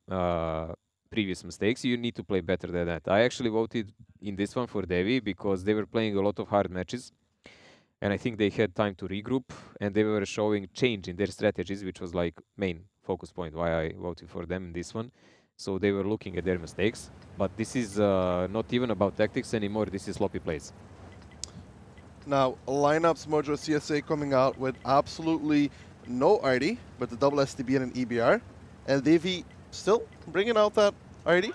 previous mistakes, you need to play better than that. I actually voted in this one for Devi because they were playing a lot of hard matches. And I think they had time to regroup, and they were showing change in their strategies, which was like main focus point why I voted for them in this one. So they were looking at their mistakes, but this is not even about tactics anymore. This is sloppy plays. Now, lineups, Mojo CSA coming out with absolutely no RD, but the double STB and an EBR. And Devi still bringing out that RD.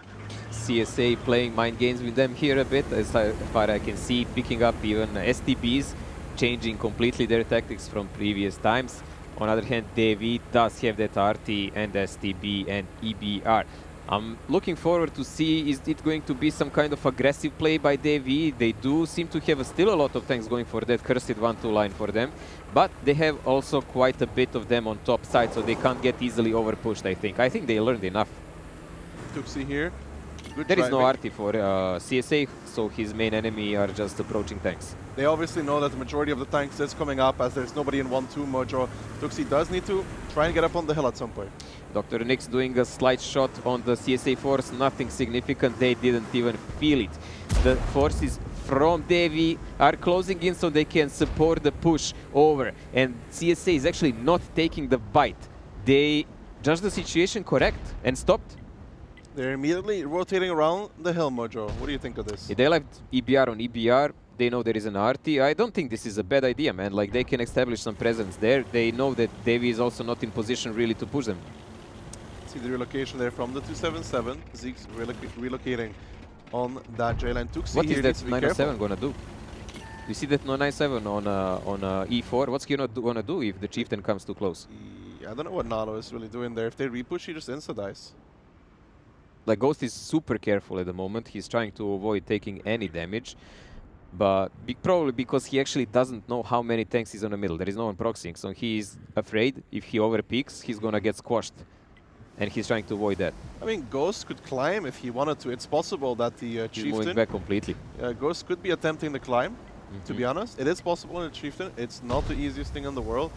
CSA playing mind games with them here a bit, as far as I can see, picking up even STBs, changing completely their tactics from previous times. On the other hand, Devi does have that RT and STB and EBR. I'm looking forward to see, is it going to be some kind of aggressive play by Devi? They do seem to have still a lot of tanks going for that cursed 1-2 line for them, but they have also quite a bit of them on top side, so they can't get easily overpushed, I think. I think they learned enough. Tuxi here. Good there is no driving. RT for CSA, so his main enemy are just approaching tanks. They obviously know that the majority of the tanks is coming up as there's nobody in 1-2 Mojo. Tuxi does need to try and get up on the hill at some point. Dr. Nix doing a slight shot on the CSA force, nothing significant, they didn't even feel it. The forces from Devi are closing in so they can support the push over, and CSA is actually not taking the bite. They judged the situation correct and stopped. They're immediately rotating around the hill, Mojo. What do you think of this? They left EBR on EBR. They know there is an RT. I don't think this is a bad idea, man. Like, they can establish some presence there. They know that Devi is also not in position really to push them. See the relocation there from the 277. Zeke's relocating on that J line. What is that 907 gonna do? You see that 997 on E4? What's he gonna do if the Chieftain comes too close? I don't know what Nalo is really doing there. If they repush, he just insta-dies. Like, Ghost is super careful at the moment. He's trying to avoid taking any damage. But probably because he actually doesn't know how many tanks is on the middle. There is no one proxying, so he is afraid if he overpeaks, he's gonna get squashed. And he's trying to avoid that. I mean, Ghost could climb if he wanted to. It's possible that the He's moving Chieftain... back completely. Ghost could be attempting to climb, to be honest. It is possible in a Chieftain. It's not the easiest thing in the world,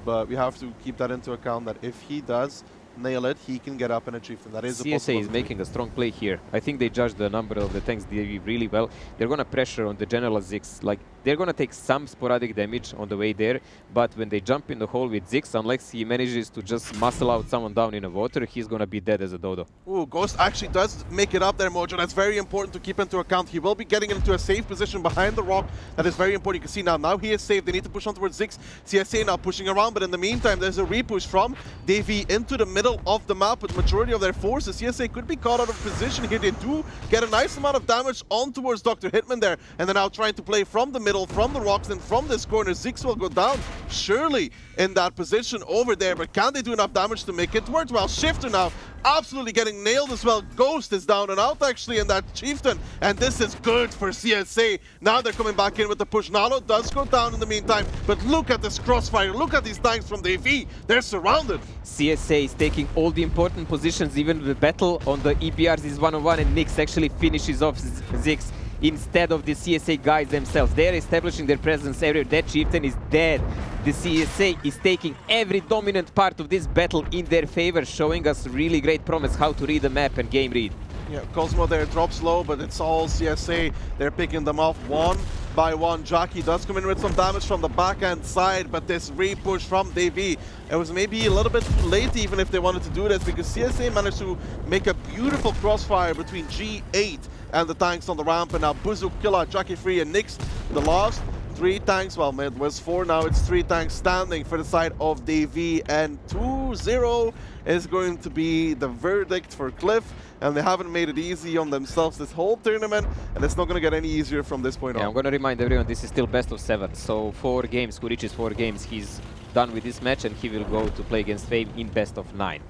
but we have to keep that into account that if he does nail it, he can get up in a Chieftain. That is a possibility. CSA is making a strong play here. I think they judge the number of the tanks really well. They're gonna pressure on the General Ziggs. Like, they're gonna take some sporadic damage on the way there, but when they jump in the hole with Ziggs, unless he manages to just muscle out someone down in the water, he's gonna be dead as a dodo. Ooh, Ghost actually does make it up there, Mojo. That's very important to keep into account. He will be getting into a safe position behind the rock. That is very important. You can see now he is safe. They need to push on towards Ziggs. CSA now pushing around, but in the meantime, there's a repush from Davy into the middle of the map with majority of their forces. CSA could be caught out of position here. They do get a nice amount of damage on towards Dr. Hitman there, and they're now trying to play from the middle, from the rocks, and from this corner. Ziggs will go down, surely in that position over there, but can they do enough damage to make it work? Well, Shifter now absolutely getting nailed as well. Ghost is down and out actually in that Chieftain, and this is good for CSA. Now they're coming back in with the push. Nalo does go down in the meantime, but look at this crossfire. Look at these tanks from the AV. They're surrounded. CSA is taking all the important positions. Even the battle on the EBRs is 1-on-1, and Nyx actually finishes off Ziggs instead of the CSA guys themselves. They're establishing their presence everywhere. That Chieftain is dead. The CSA is taking every dominant part of this battle in their favor, showing us really great promise how to read the map and game read. Yeah, Cosmo there drops low, but it's all CSA. They're picking them off one by one. Jockey does come in with some damage from the backhand side, but this repush from Davy, it was maybe a little bit too late even if they wanted to do this, because CSA managed to make a beautiful crossfire between G8 and the tanks on the ramp, and now Buzuk, Killa, Jockey Free, and Nyx, the last 3 tanks, well, it was 4, now it's 3 tanks standing for the side of Davy, and 2-0 is going to be the verdict for Cliff, and they haven't made it easy on themselves this whole tournament, and it's not going to get any easier from this point on. I'm going to remind everyone, this is still best of 7, so 4 games, who reaches 4 games, he's done with this match, and he will go to play against Fame in best of 9.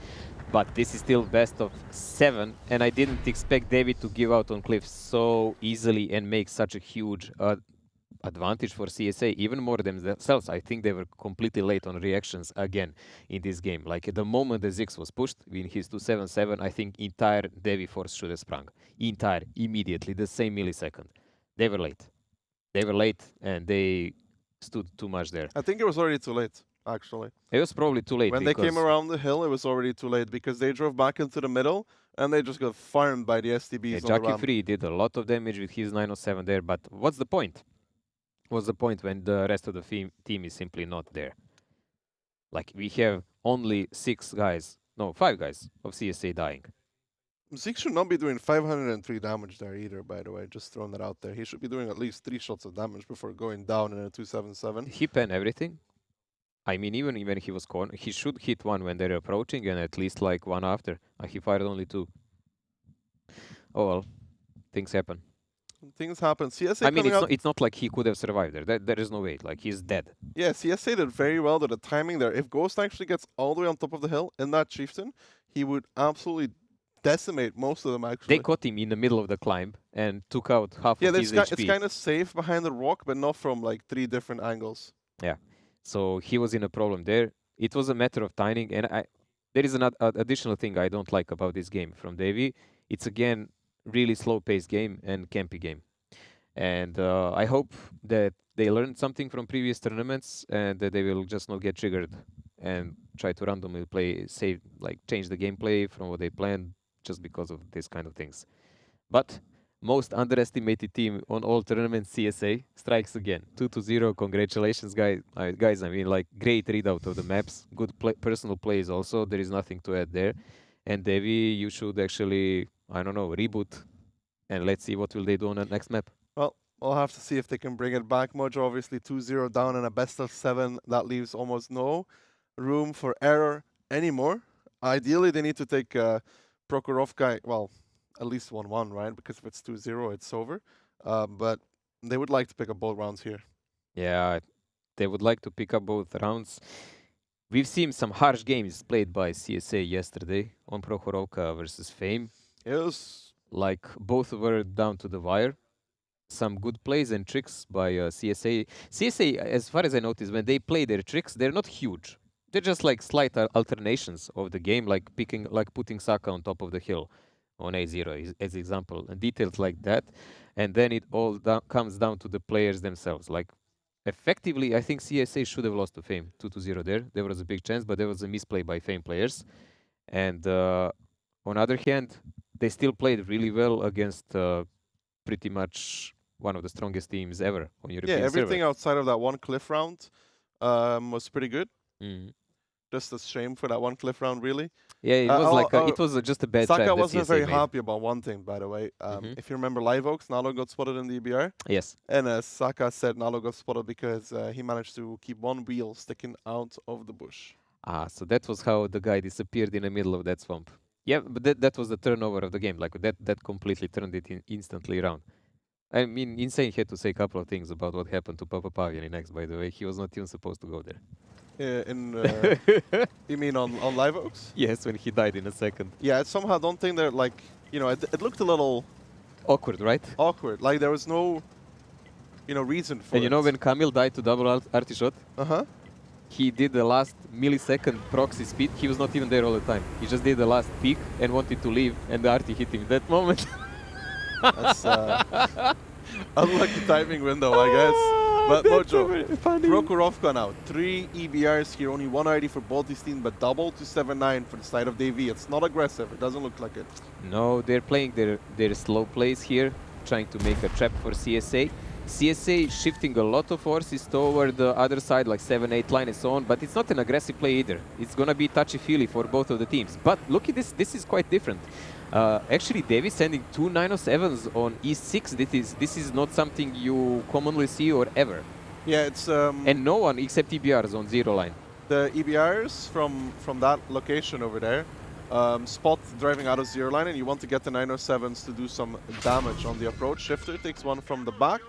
But this is still best of 7, and I didn't expect David to give out on Cliff so easily and make such a huge advantage for CSA, even more than themselves. I think they were completely late on reactions again in this game. Like, at the moment the Ziggs was pushed in his 277, I think entire Devi force should have sprung. Entire, immediately, the same millisecond. They were late. They were late, and they stood too much there. I think it was already too late, actually. It was probably too late. When they came around the hill, it was already too late, because they drove back into the middle, and they just got farmed by the STBs on the ramp. Jockey Free did a lot of damage with his 907 there, but what's the point? What's the point when the rest of the team is simply not there? Like, we have only 5 guys of CSA dying. Zeke should not be doing 503 damage there either, by the way, just throwing that out there. He should be doing at least 3 shots of damage before going down in a 277. He penned everything. I mean, even when he was cornered, he should hit 1 when they're approaching, and at least like 1 after. He fired only 2. Oh well, things happen. Things happen. CSA, I mean, it's not like he could have survived there. There is no way. Like, he's dead. Yeah, CSA did very well to the timing there. If Ghost actually gets all the way on top of the hill in that Chieftain, he would absolutely decimate most of them, actually. They caught him in the middle of the climb and took out half of his HP. It's kind of safe behind the rock, but not from like 3 different angles. Yeah. So he was in a problem there. It was a matter of timing, and there is an additional thing I don't like about this game from Davy. It's again really slow-paced game and campy game. And I hope that they learned something from previous tournaments and that they will just not get triggered and try to randomly change the gameplay from what they planned just because of this kind of things. But most underestimated team on all tournaments, CSA, strikes again. 2-0, congratulations, guys. I mean, like, great readout of the maps. Good personal plays also. There is nothing to add there. And Devi, you should actually, I don't know, reboot. And let's see what will they do on the next map. Well, we'll have to see if they can bring it back. Mojo, obviously 2-0 down in a best of 7. That leaves almost no room for error anymore. Ideally, they need to take Prokhorovka, well, at least 1-1, right? Because if it's 2-0, it's over. But they would like to pick up both rounds here. Yeah, they would like to pick up both rounds. We've seen some harsh games played by CSA yesterday on Prohorovka versus Fame. It was... Like, both were down to the wire. Some good plays and tricks by CSA. CSA, as far as I noticed, when they play their tricks, they're not huge. They're just like slight alternations of the game, like putting Saka on top of the hill on A0 as example, and details like that. And then it all comes down to the players themselves. Like, effectively, I think CSA should have lost to Fame 2-0 there. There was a big chance, but there was a misplay by Fame players. And on the other hand, they still played really well against pretty much one of the strongest teams ever on European everything server. outside of that one cliff round was pretty good. Mm. Just a shame for that one cliff round, really. Yeah, it was it was just a bad trap Saka that wasn't CSA very made. happy about one thing, by the way. If you remember Live Oaks, Nalo got spotted in the EBR. Yes. And Saka said Nalo got spotted because he managed to keep one wheel sticking out of the bush. Ah, so that was how the guy disappeared in the middle of that swamp. Yeah, but that was the turnover of the game. Like, that completely turned it instantly around. I mean, Insane had to say a couple of things about what happened to Papa Paviani next, by the way. He was not even supposed to go there. You mean on Live Oaks? Yes, when he died in a second. Yeah, I somehow don't think that, like, you know, it looked a little... Awkward, right? Awkward. Like, there was no, reason for it. And you know when Kamil died to double arty shot? Uh-huh. He did the last millisecond proxy speed. He was not even there all the time. He just did the last peak and wanted to leave, and the arty hit him that moment. That's unlucky timing window, I guess. But Mojo, Prokhorovka now. 3 EBRs here, only 1 ID for both these teams, but double to 7-9 for the side of DV. It's not aggressive. It doesn't look like it. No, they're playing their slow plays here, trying to make a trap for CSA. CSA shifting a lot of forces toward the other side, like 7-8 line and so on, but it's not an aggressive play either. It's gonna be touchy-feely for both of the teams. But look at this, this is quite different. Actually, Davis sending 2 907s on E6. This is not something you commonly see or ever. Yeah, it's... and no one except EBRs on 0 line. The EBRs from that location over there spot driving out of 0 line, and you want to get the 907s to do some damage on the approach. Shifter takes one from the back.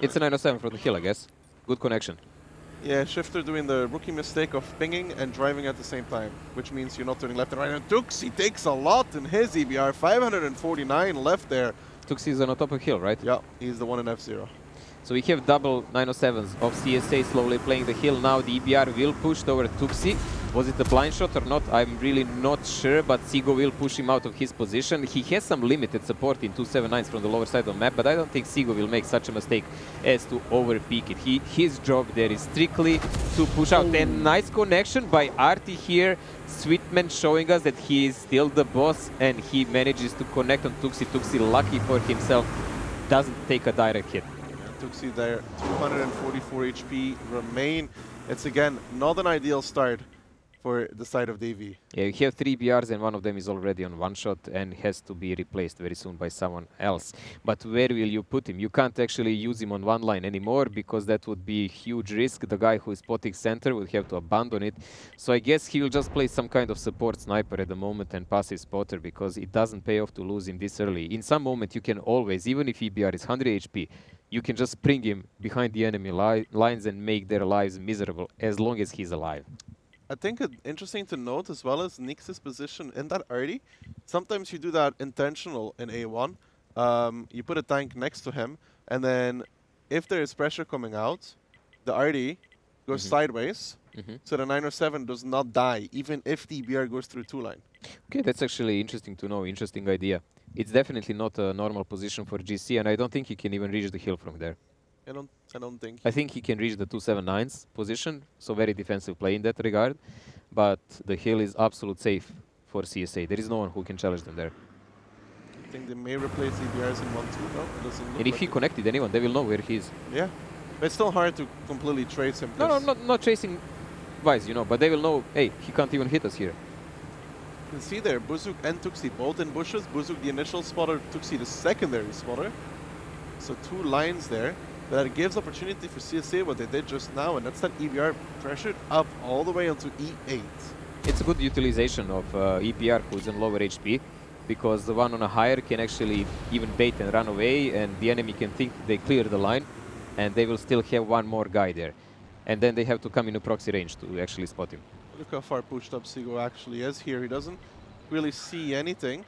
It's a 907 from the hill, I guess. Good connection. Yeah, Shifter doing the rookie mistake of pinging and driving at the same time, which means you're not turning left and right. And Tuxi takes a lot in his EBR, 549 left there. Tuxi is on the top of hill, right? Yeah, he's the one in F0. So we have double 907s of CSA slowly playing the hill. Now the EBR will push toward Tuxi. Was it a blind shot or not? I'm really not sure, but Sigo will push him out of his position. He has some limited support in 279s from the lower side of the map, but I don't think Sigo will make such a mistake as to overpeak it. His job there is strictly to push out. And nice connection by Artie here. Sweetman showing us that he is still the boss, and he manages to connect on Tuxi. Tuxi, lucky for himself, doesn't take a direct hit. Tuxi there, 244 HP remain. It's again not an ideal start for the side of DV. Yeah, you have 3 BRs and one of them is already on 1 shot and has to be replaced very soon by someone else. But where will you put him? You can't actually use him on 1 line anymore because that would be a huge risk. The guy who is spotting center will have to abandon it. So I guess he will just play some kind of support sniper at the moment and passive spotter because it doesn't pay off to lose him this early. In some moment you can always, even if EBR is 100 HP, you can just spring him behind the enemy lines and make their lives miserable as long as he's alive. I think it's interesting to note as well as Nyx's position in that early. Sometimes you do that intentional in A1. You put a tank next to him, and then if there is pressure coming out, the RD goes sideways, so the 907 does not die, even if the EBR goes through 2 line. Okay, that's actually interesting to know, interesting idea. It's definitely not a normal position for GC, and I don't think he can even reach the hill from there. I don't think. I think he can reach the 279's position, so very defensive play in that regard. But the hill is absolute safe for CSA. There is no one who can challenge them there. I think they may replace EBRs in 1-2, no? It doesn't look And if like he connected anyone, they will know where he is. Yeah, but it's still hard to completely trace him. No, not chasing wise, you know, but they will know, hey, he can't even hit us here. You can see there, Buzuk and Tuxi both in bushes. Buzuk the initial spotter, Tuxi the secondary spotter. So 2 lines there. That gives opportunity for CSA what they did just now, and that's that EBR pressured up all the way onto E8. It's a good utilization of EPR, who is on lower HP. because the one on a higher can actually even bait and run away, and the enemy can think they clear the line, and they will still have one more guy there. And then they have to come in a proxy range to actually spot him. Look how far pushed up Sigo actually is here. He doesn't really see anything.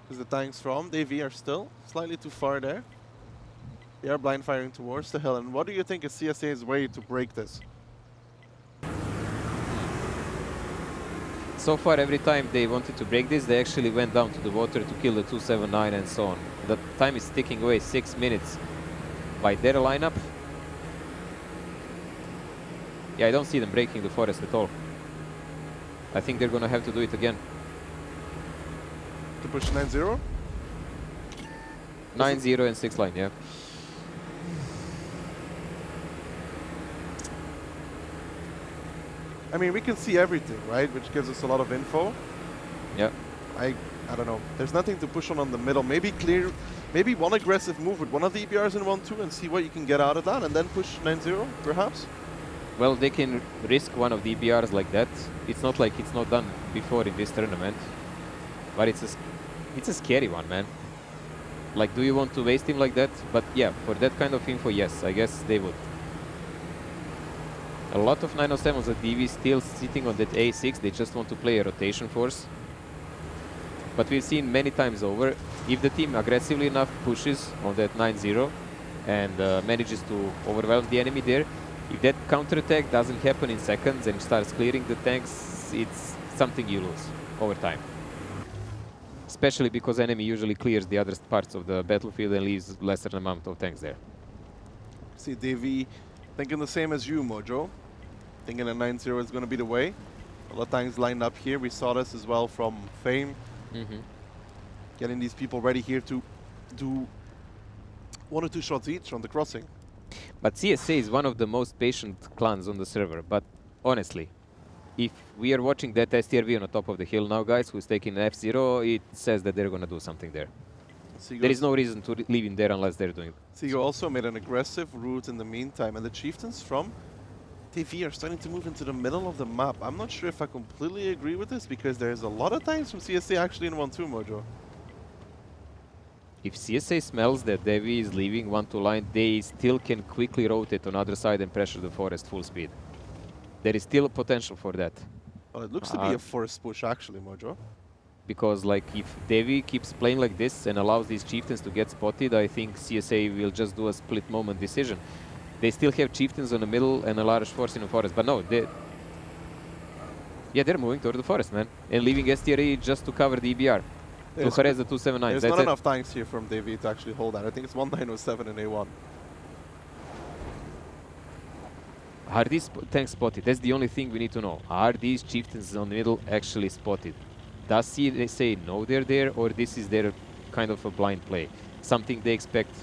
Because the tanks from Davy are still slightly too far there. They are blind firing towards the hill. And what do you think is CSA's way to break this? So far, every time they wanted to break this, they actually went down to the water to kill the 279 and so on. The time is ticking away, 6 minutes by their lineup. Yeah, I don't see them breaking the forest at all. I think they're gonna have to do it again. To push 9-0? 9-0 and 6 line, yeah. I mean, we can see everything, right? Which gives us a lot of info. Yeah. I don't know. There's nothing to push on the middle. Maybe clear, maybe one aggressive move with one of the EBRs in 1-2 and see what you can get out of that, and then push 9-0, perhaps? Well, they can risk one of the EBRs like that. It's not like it's not done before in this tournament. But it's a scary one, man. Like, do you want to waste him like that? But yeah, for that kind of info, yes, I guess they would. A lot of 907s at DV still sitting on that A6. They just want to play a rotation force. But we've seen many times over, if the team aggressively enough pushes on that 9-0 and manages to overwhelm the enemy there, if that counterattack doesn't happen in seconds and starts clearing the tanks, it's something you lose over time. Especially because enemy usually clears the other parts of the battlefield and leaves lesser amount of tanks there. See, Davy thinking the same as you, Mojo. Thinking a 9-0 is going to be the way. A lot of tanks lined up here. We saw this as well from Fame. Getting these people ready here to do 1 or 2 shots each on the crossing. But CSA is one of the most patient clans on the server. But honestly, if we are watching that STRV on the top of the hill now, guys, who's taking F0, it says that they're going to do something there. There is no reason to leave him there unless they're doing it. Sigo also made an aggressive route in the meantime, and the chieftains from TV are starting to move into the middle of the map. I'm not sure if I completely agree with this, because there's a lot of times from CSA actually in 1-2, Mojo. If CSA smells that Devi is leaving 1-2 line, they still can quickly rotate on other side and pressure the forest full speed. There is still a potential for that. Well, it looks to be a forced push actually, Mojo. Because like if Devi keeps playing like this and allows these chieftains to get spotted, I think CSA will just do a split moment decision. They still have chieftains on the middle and a large force in the forest, but no, they're moving toward the forest, man, and leaving STRE just to cover the EBR, to harass the 279. There's not enough tanks here from Davy to actually hold that. I think it's 1907 in A1. Are these tanks spotted? That's the only thing we need to know. Are these chieftains on the middle actually spotted? Does CSA know they're there, or this is their kind of a blind play? Something they expect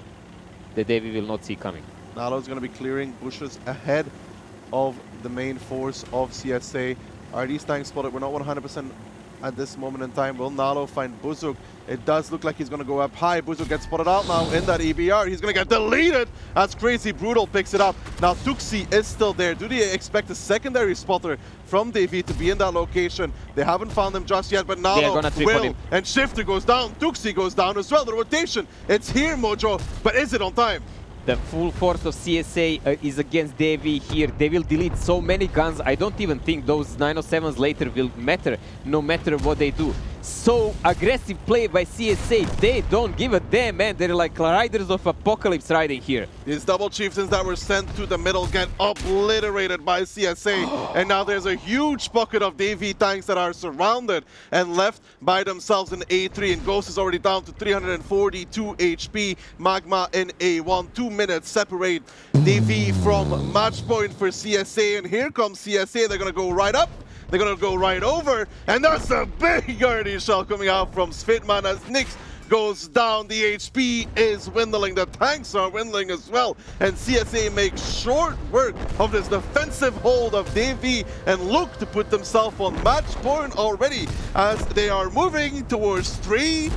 that Davy will not see coming. Nalo's going to be clearing bushes ahead of the main force of CSA. Are these tanks spotted? We're not 100% at this moment in time. Will Nalo find Buzuk? It does look like he's going to go up high. Buzuk gets spotted out now in that EBR. He's going to get deleted as Crazy Brutal picks it up. Now Tuxi is still there. Do they expect a secondary spotter from Davy to be in that location? They haven't found him just yet, but Nalo will. And Shifter goes down. Tuxi goes down as well. The rotation, it's here, Mojo, but is it on time? The full force of CSA is against Devi here. They will delete so many guns. I don't even think those 907s later will matter, no matter what they do. So aggressive play by CSA. They don't give a damn, man. They're like riders of apocalypse riding here. These double chieftains that were sent to the middle get obliterated by CSA. And now there's a huge pocket of Davy tanks that are surrounded and left by themselves in A3. And Ghost is already down to 342 HP. Magma in A1. 2 minutes separate Davy from match point for CSA. And here comes CSA. They're going to go right up. They're going to go right over, and that's a big guardian shell coming out from Svitman as Nyx goes down. The HP is dwindling, the tanks are dwindling as well, and CSA makes short work of this defensive hold of Davy and look to put themselves on match point already as they are moving towards 3-0.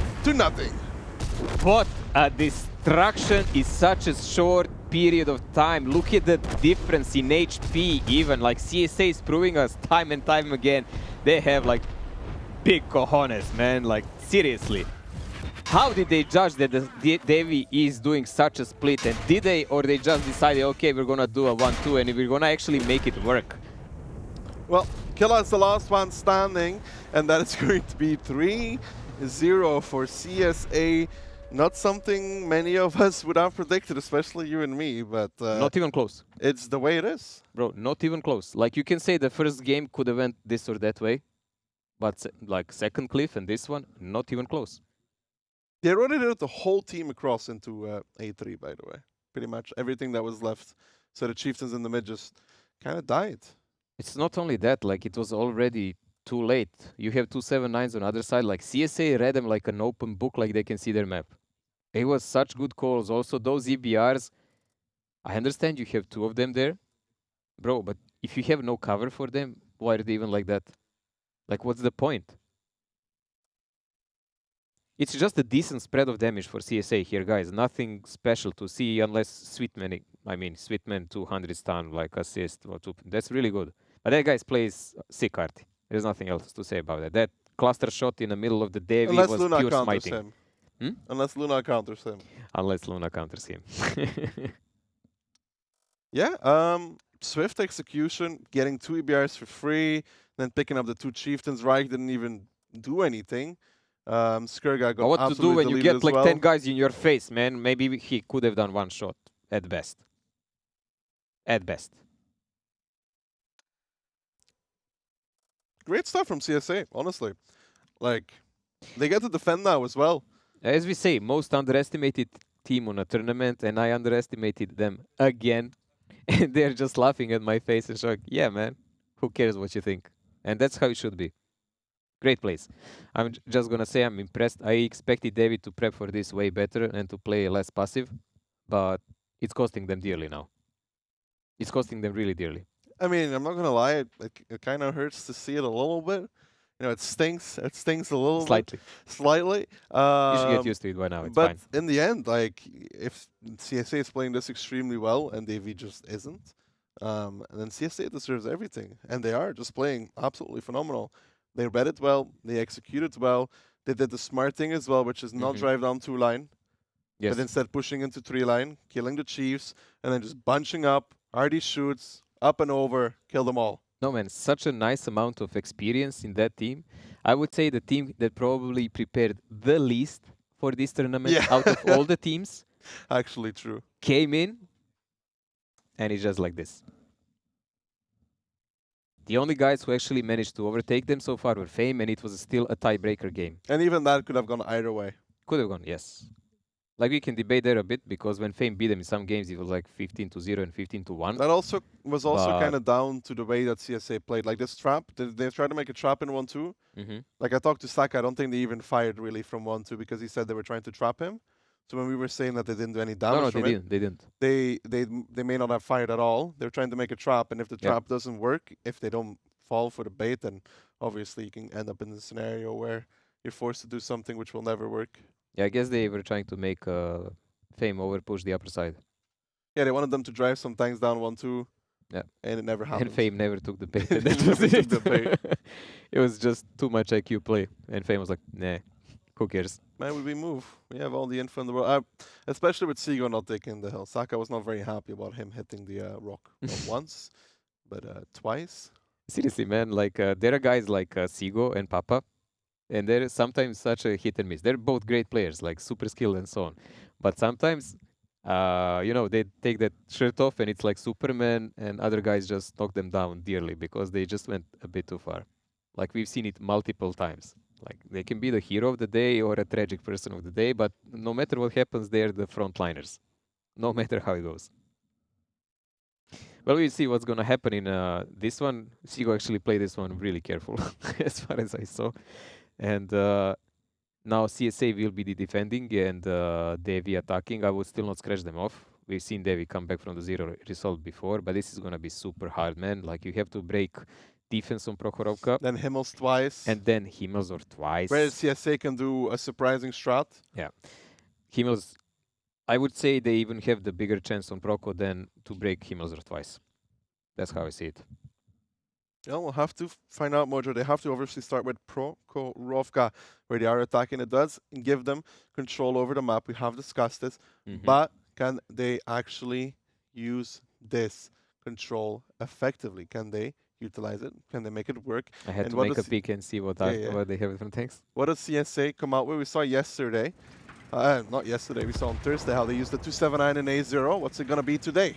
What a destruction is such a short period of time. Look at the difference in HP even. Like CSA is proving us time and time again. They have like big cojones, man. Like, seriously. How did they judge that the Devi is doing such a split? And did they, or they just decided, okay, we're gonna do a 1-2 and we're gonna actually make it work? Well, Killa is the last one standing, and that is going to be 3-0 for CSA. Not something many of us would have predicted, especially you and me, but Not even close. it's the way it is. Bro, not even close. Like, you can say the first game could have went this or that way, but like second cliff and this one, not even close. They rotated the whole team across into A3, by the way. Pretty much everything that was left. So the Chieftains in the mid just kind of died. It's not only that, like, it was already too late. You have 279s on the other side. Like, CSA read them like an open book, like they can see their map. It was such good calls. Also, those EBRs, I understand you have 2 of them there. Bro, but if you have no cover for them, why are they even like that? Like, what's the point? It's just a decent spread of damage for CSA here, guys. Nothing special to see unless Sweetman 200 stun, like assist. Or 2. That's really good. But that guy plays sick art. There's nothing else to say about that. That cluster shot in the middle of the Devi Unless was Luna pure counters smiting. him. Unless Luna counters him. Unless Luna counters him. Yeah, swift execution, getting 2 EBRs for free, then picking up the 2 Chieftains. Reich didn't even do anything. Skurga got But what to do absolutely when you deleted get as like well. 10 guys in your face, man? Maybe he could have done 1 shot at best. At best. Great stuff from CSA, honestly. Like, they get to defend now as well. As we say, most underestimated team on a tournament, and I underestimated them again. And they're just laughing at my face and showing, yeah, man, who cares what you think? And that's how it should be. Great plays. I'm just going to say I'm impressed. I expected David to prep for this way better and to play less passive, but it's costing them dearly now. It's costing them really dearly. I mean, I'm not going to lie, it kind of hurts to see it a little bit. You know, it stings. It stings a little Slightly. bit. Slightly. You should get used to it by now. It's but fine. in the end, like, if CSA is playing this extremely well and Davy just isn't, then CSA deserves everything. And they are just playing absolutely phenomenal. They read it well. They executed well. They did the smart thing as well, which is not drive down 2 line, Yes. but instead pushing into 3 line, killing the Chiefs, and then just bunching up, RD shoots, up and over, kill them all. No, man, such a nice amount of experience in that team. I would say the team that probably prepared the least for this tournament out of all the teams Actually true. came in, and it's just like this. The only guys who actually managed to overtake them so far were Fame, and it was still a tiebreaker game. And even that could have gone either way. Could have gone, yes. Like, we can debate there a bit, because when Fame beat them in some games, it was like 15-0 and 15-1. That also was also But- kind of down to the way that CSA played. Like this trap, they tried to make a trap in 1-2. Like I talked to Saka, I don't think they even fired really from 1-2 because he said they were trying to trap him. So when we were saying that they didn't do any damage No, from they it, didn't. They didn't. they may not have fired at all. They're trying to make a trap, and if the trap doesn't work, if they don't fall for the bait, then obviously you can end up in a scenario where you're forced to do something which will never work. Yeah, I guess they were trying to make Fame over push the upper side. Yeah, they wanted them to drive some tanks down 1-2. Yeah. And it never happened. And Fame never took the bait. They and that never was took it. the bait. It was just too much IQ play. And Fame was like, nah, who cares? Man, we move. We have all the info in the world. Especially with Seago not taking the hill. Saka was not very happy about him hitting the rock. Not once, but twice. Seriously, man, like there are guys like Seago and Papa, and they're sometimes such a hit and miss. They're both great players, like super skilled and so on. But sometimes, you know, they take that shirt off and it's like Superman, and other guys just knock them down dearly because they just went a bit too far. Like, we've seen it multiple times. Like, they can be the hero of the day or a tragic person of the day, but no matter what happens, they're the frontliners. No matter how it goes. Well, we'll see what's going to happen in this one. Seago actually played this one really careful, as far as I saw. And now CSA will be the defending and Devi attacking. I would still not scratch them off. We've seen Devi come back from the 0 result before, but this is going to be super hard, man. Like, you have to break defense on Prokhorovka. Then Himmels twice. And then Himmels or twice. Whereas CSA can do a surprising strat. Yeah. Himmels, I would say they even have the bigger chance on Proco than to break Himmels or twice. That's how I see it. Yeah, we'll have to find out, Mojo. They have to obviously start with Prokhorovka, where they are attacking. It does give them control over the map. We have discussed this. But can they actually use this control effectively? Can they utilize it? Can they make it work? I had And to what make a does peek and see what they have from tanks. What does CSA come out with? We saw yesterday. Not yesterday, we saw on Thursday how they used the 279 and A0. What's it going to be today?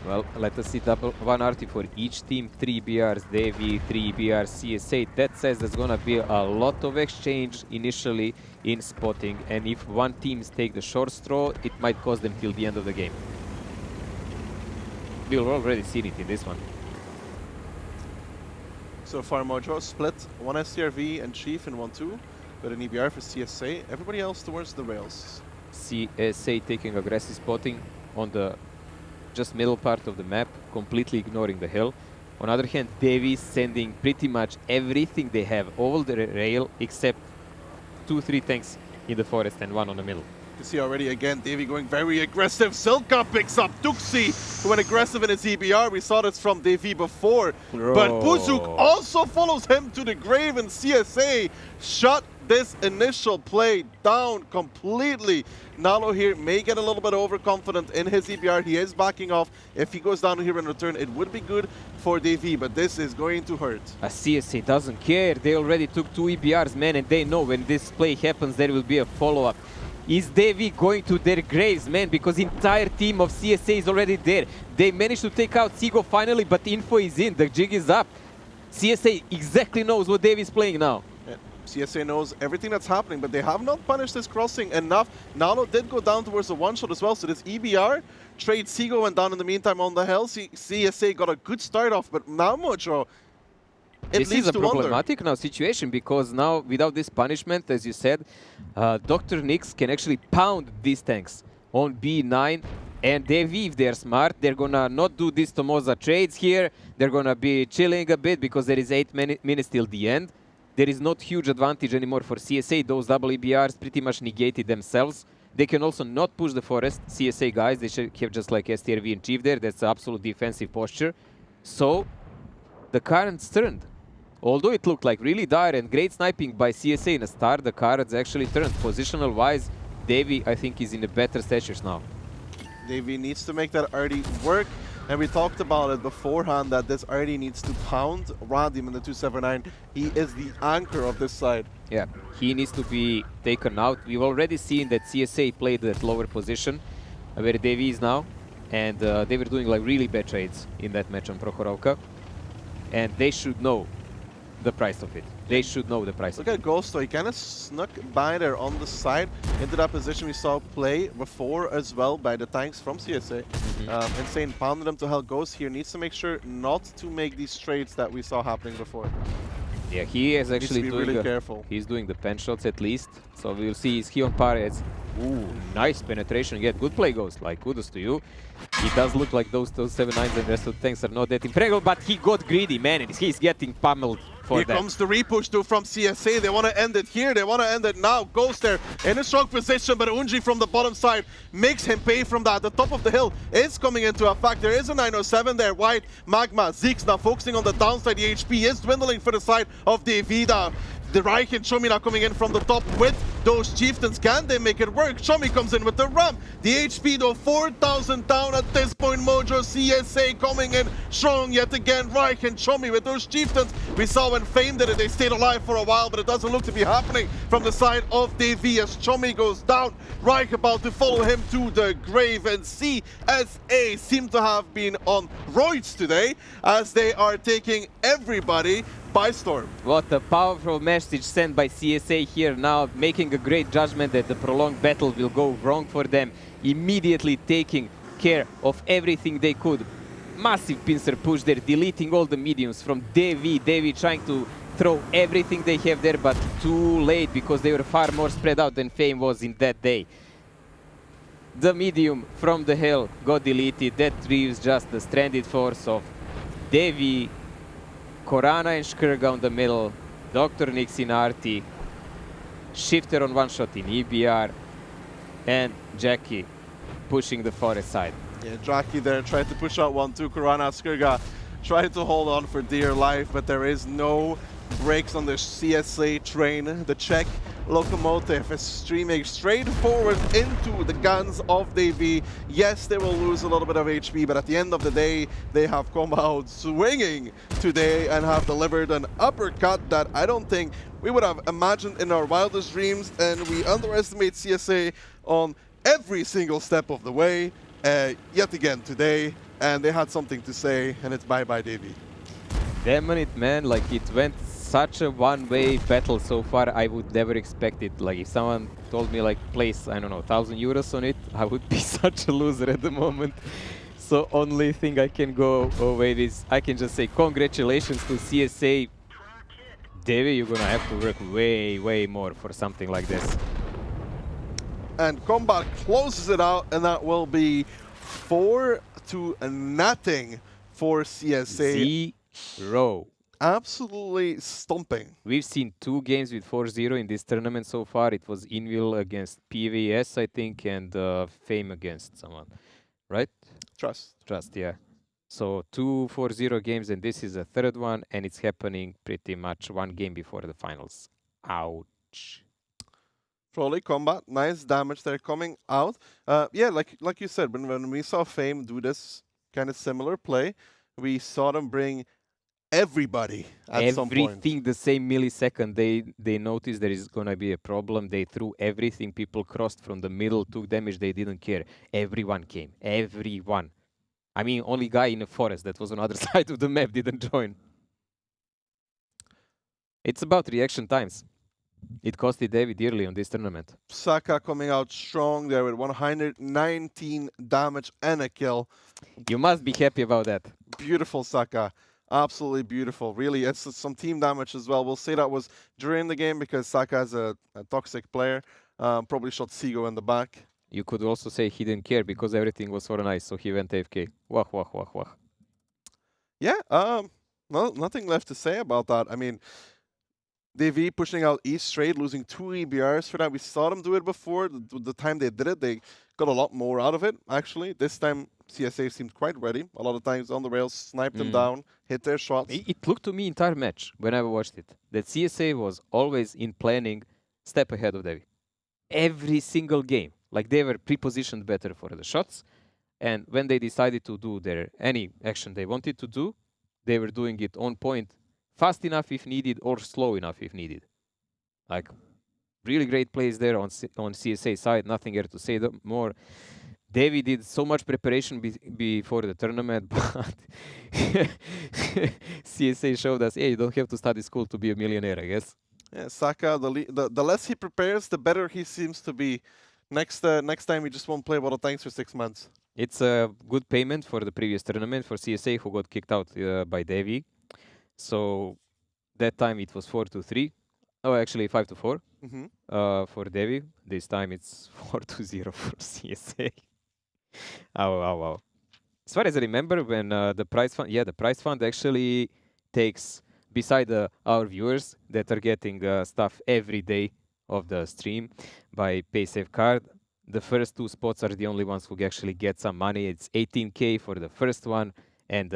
Well, let us see double 1 RT for each team, 3 BRs, Devi, 3 BRs, CSA. That says there's gonna be a lot of exchange initially in spotting, and if one teams take the short straw, it might cost them till the end of the game. We've already seen it in this one. So far, Mojo split 1 STRV and Chief in 1-2, with an EBR for CSA. Everybody else towards the rails. CSA taking aggressive spotting on the just middle part of the map, completely ignoring the hill. On the other hand, Devi sending pretty much everything they have, all the rail except 2-3 tanks in the forest and 1 on the middle. You see already again, Davey going very aggressive. Silka picks up Duxi, who went aggressive in his EBR. We saw this from Davey before. But Buzuk also follows him to the grave, and CSA shut this initial play down completely. Nalo here may get a little bit overconfident in his EBR. He is backing off. If he goes down here in return, it would be good for Davey, but this is going to hurt. CSA doesn't care. They already took 2 EBRs, man, and they know when this play happens, there will be a follow-up. Is Devi going to their graves, man? Because entire team of CSA is already there. They managed to take out Sigo finally, but info is in. The jig is up. CSA exactly knows what Devi is playing now. Yeah. CSA knows everything that's happening, but they have not punished this crossing enough. Nalo did go down towards the one-shot as well, so this EBR trade Sigo went down in the meantime on the hill. CSA got a good start off, but now Mojo, this is a problematic now situation, because now without this punishment, as you said, Dr. Nix can actually pound these tanks on B9, and Devi, if they're smart, they're gonna not do these Tomoza trades here. They're gonna be chilling a bit because there is 8 minutes till the end. There is not huge advantage anymore for CSA. Those double EBRs pretty much negated themselves. They can also not push the forest. CSA guys, they should have just like STRV and Chief there. That's absolute defensive posture. So the cards turned. Although it looked like really dire and great sniping by CSA in a start, the cards actually turned. Positional-wise, Devi, I think, is in a better status now. Devi needs to make that RD work, and we talked about it beforehand that this RD needs to pound Radim in the 279. He is the anchor of this side. Yeah, he needs to be taken out. We've already seen that CSA played at lower position, where Devi is now, and they were doing like really bad trades in that match on Prokhorovka, and they should know the price of it. They should know the price Look at Ghosto, he kind of snuck by there on the side into that position we saw play before as well by the tanks from CSA. Insane pounded him to hell. Ghost here needs to make sure not to make these trades that we saw happening before. Yeah, he is actually doing really careful. He's doing the pen shots at least. So we'll see, is he on par? Ooh, nice penetration again. Good play, Ghost. Like, kudos to you. He does look like those 7-9s and the rest of the tanks are not that impregnable, but he got greedy, man, and he's getting pummeled for Here that. comes the repush too from CSA. They want to end it here. They want to end it now. Ghost there in a strong position, but Unji from the bottom side makes him pay from that. The top of the hill is coming into effect. There is a 907 there. White, Magma, Zeke's now focusing on the downside. The HP is dwindling for the side of Davida. The Reich and Chomi now coming in from the top with those chieftains. Can they make it work? Chomi comes in with the ramp. The HP though, 4,000 down at this point. Mojo, CSA coming in strong yet again. Reich and Chomi with those chieftains. We saw when Fame did it, they stayed alive for a while, but it doesn't look to be happening from the side of Davy as Chomi goes down. Reich about to follow him to the grave, and CSA seem to have been on roids today as they are taking everybody by storm. What a powerful message sent by CSA here now, making a great judgment that the prolonged battle will go wrong for them, immediately taking care of everything they could. Massive pincer push there, deleting all the mediums from Devi trying to throw everything they have there, but too late because they were far more spread out than Fame was in that day. The medium from the hill got deleted. That leaves just the stranded force of Devi, Korana and Shkurga on the middle, Dr. Nix in RT, Shifter on one shot in EBR, and Jackie pushing the forest side. Yeah, Jackie there tried to push out 1-2. Korana, Skirga trying to hold on for dear life, but there is no brakes on the CSA train. The Czech locomotive is streaming straight forward into the guns of Davy. Yes, they will lose a little bit of HP, but at the end of the day, they have come out swinging today and have delivered an uppercut that I don't think we would have imagined in our wildest dreams, and we underestimate CSA on every single step of the way, yet again today, and they had something to say, and it's bye-bye Davy. Damn it, man, like it went such a one-way battle so far. I would never expect it. Like if someone told me like place, I don't know, 1,000 euros on it, I would be such a loser at the moment. So only thing I can go away with, I can just say congratulations to CSA. Davy, you're gonna have to work way more for something like this. And Combat closes it out, and that will be 4-0 for CSA. 0. Absolutely stomping. We've seen 2 games with 4-0 in this tournament so far. It was Invil against PVS, I think, and Fame against someone, right? Trust, yeah. So 2 4-0 games, and this is a third one, and it's happening pretty much 1 game before the finals. Ouch. Trolley Combat, nice damage there coming out. Yeah, like you said, when we saw Fame do this kind of similar play, we saw them bring everybody at some point. Everything the same millisecond. They noticed there is gonna be a problem. They threw everything. People crossed from the middle, took damage. They didn't care. Everyone came. Everyone. I mean, only guy in the forest that was on the other side of the map didn't join. It's about reaction times. It costed David dearly on this tournament. Saka coming out strong there with 119 damage and a kill. You must be happy about that. Beautiful Saka. Absolutely beautiful. Really, it's some team damage as well. We'll say that was during the game because Saka is a toxic player. Probably shot Seago in the back. You could also say he didn't care because everything was so nice, so he went AFK. Wah, wah, wah, wah. Yeah, no, nothing left to say about that. I mean, DV pushing out East straight, losing 2 EBRs for that. We saw them do it before. The time they did it, they got a lot more out of it, actually. This time, CSA seemed quite ready. A lot of times on the rails, sniped them down, hit their shots. It looked to me entire match, when I watched it, that CSA was always in planning step ahead of Devi. Every single game. Like they were pre-positioned better for the shots. And when they decided to do any action they wanted to do, they were doing it on point, fast enough if needed or slow enough if needed. Like, really great plays there on CSA side, nothing here to say more. Davy did so much preparation before the tournament, but CSA showed us, hey, you don't have to study school to be a millionaire, I guess. Yeah, Saka, the less he prepares, the better he seems to be. Next time, we just won't play World of Tanks for 6 months. It's a good payment for the previous tournament for CSA, who got kicked out by Davy. So that time it was 4-3. Oh, actually 5-4 for Davy. This time it's 4-0 for CSA. Wow. As far as I remember, when the prize fund actually takes, beside our viewers that are getting stuff every day of the stream by Paysafecard, the first 2 spots are the only ones who actually get some money. It's 18K for the first one and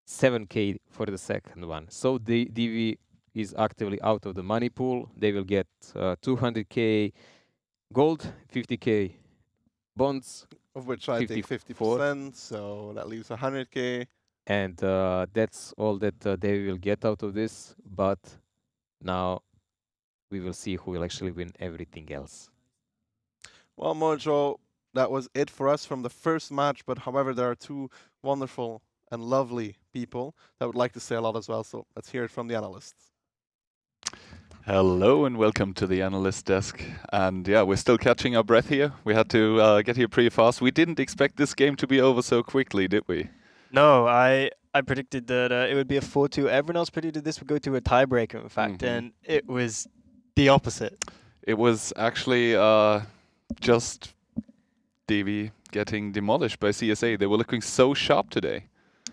7K for the second one. So the DV is actively out of the money pool. They will get 200K gold, 50K bonds, of which I think 50%, so that leaves 100K. And that's all that they will get out of this. But now we will see who will actually win everything else. Well, Mojo, that was it for us from the first match. But however, there are 2 wonderful and lovely people that would like to say a lot as well. So let's hear it from the analysts. Hello and welcome to the analyst desk. And yeah, we're still catching our breath here. We had to get here pretty fast. We didn't expect this game to be over so quickly, did we? No, I predicted that it would be a 4-2. Everyone else predicted this would go to a tiebreaker, in fact, and it was the opposite. It was actually just DV getting demolished by CSA. They were looking so sharp today.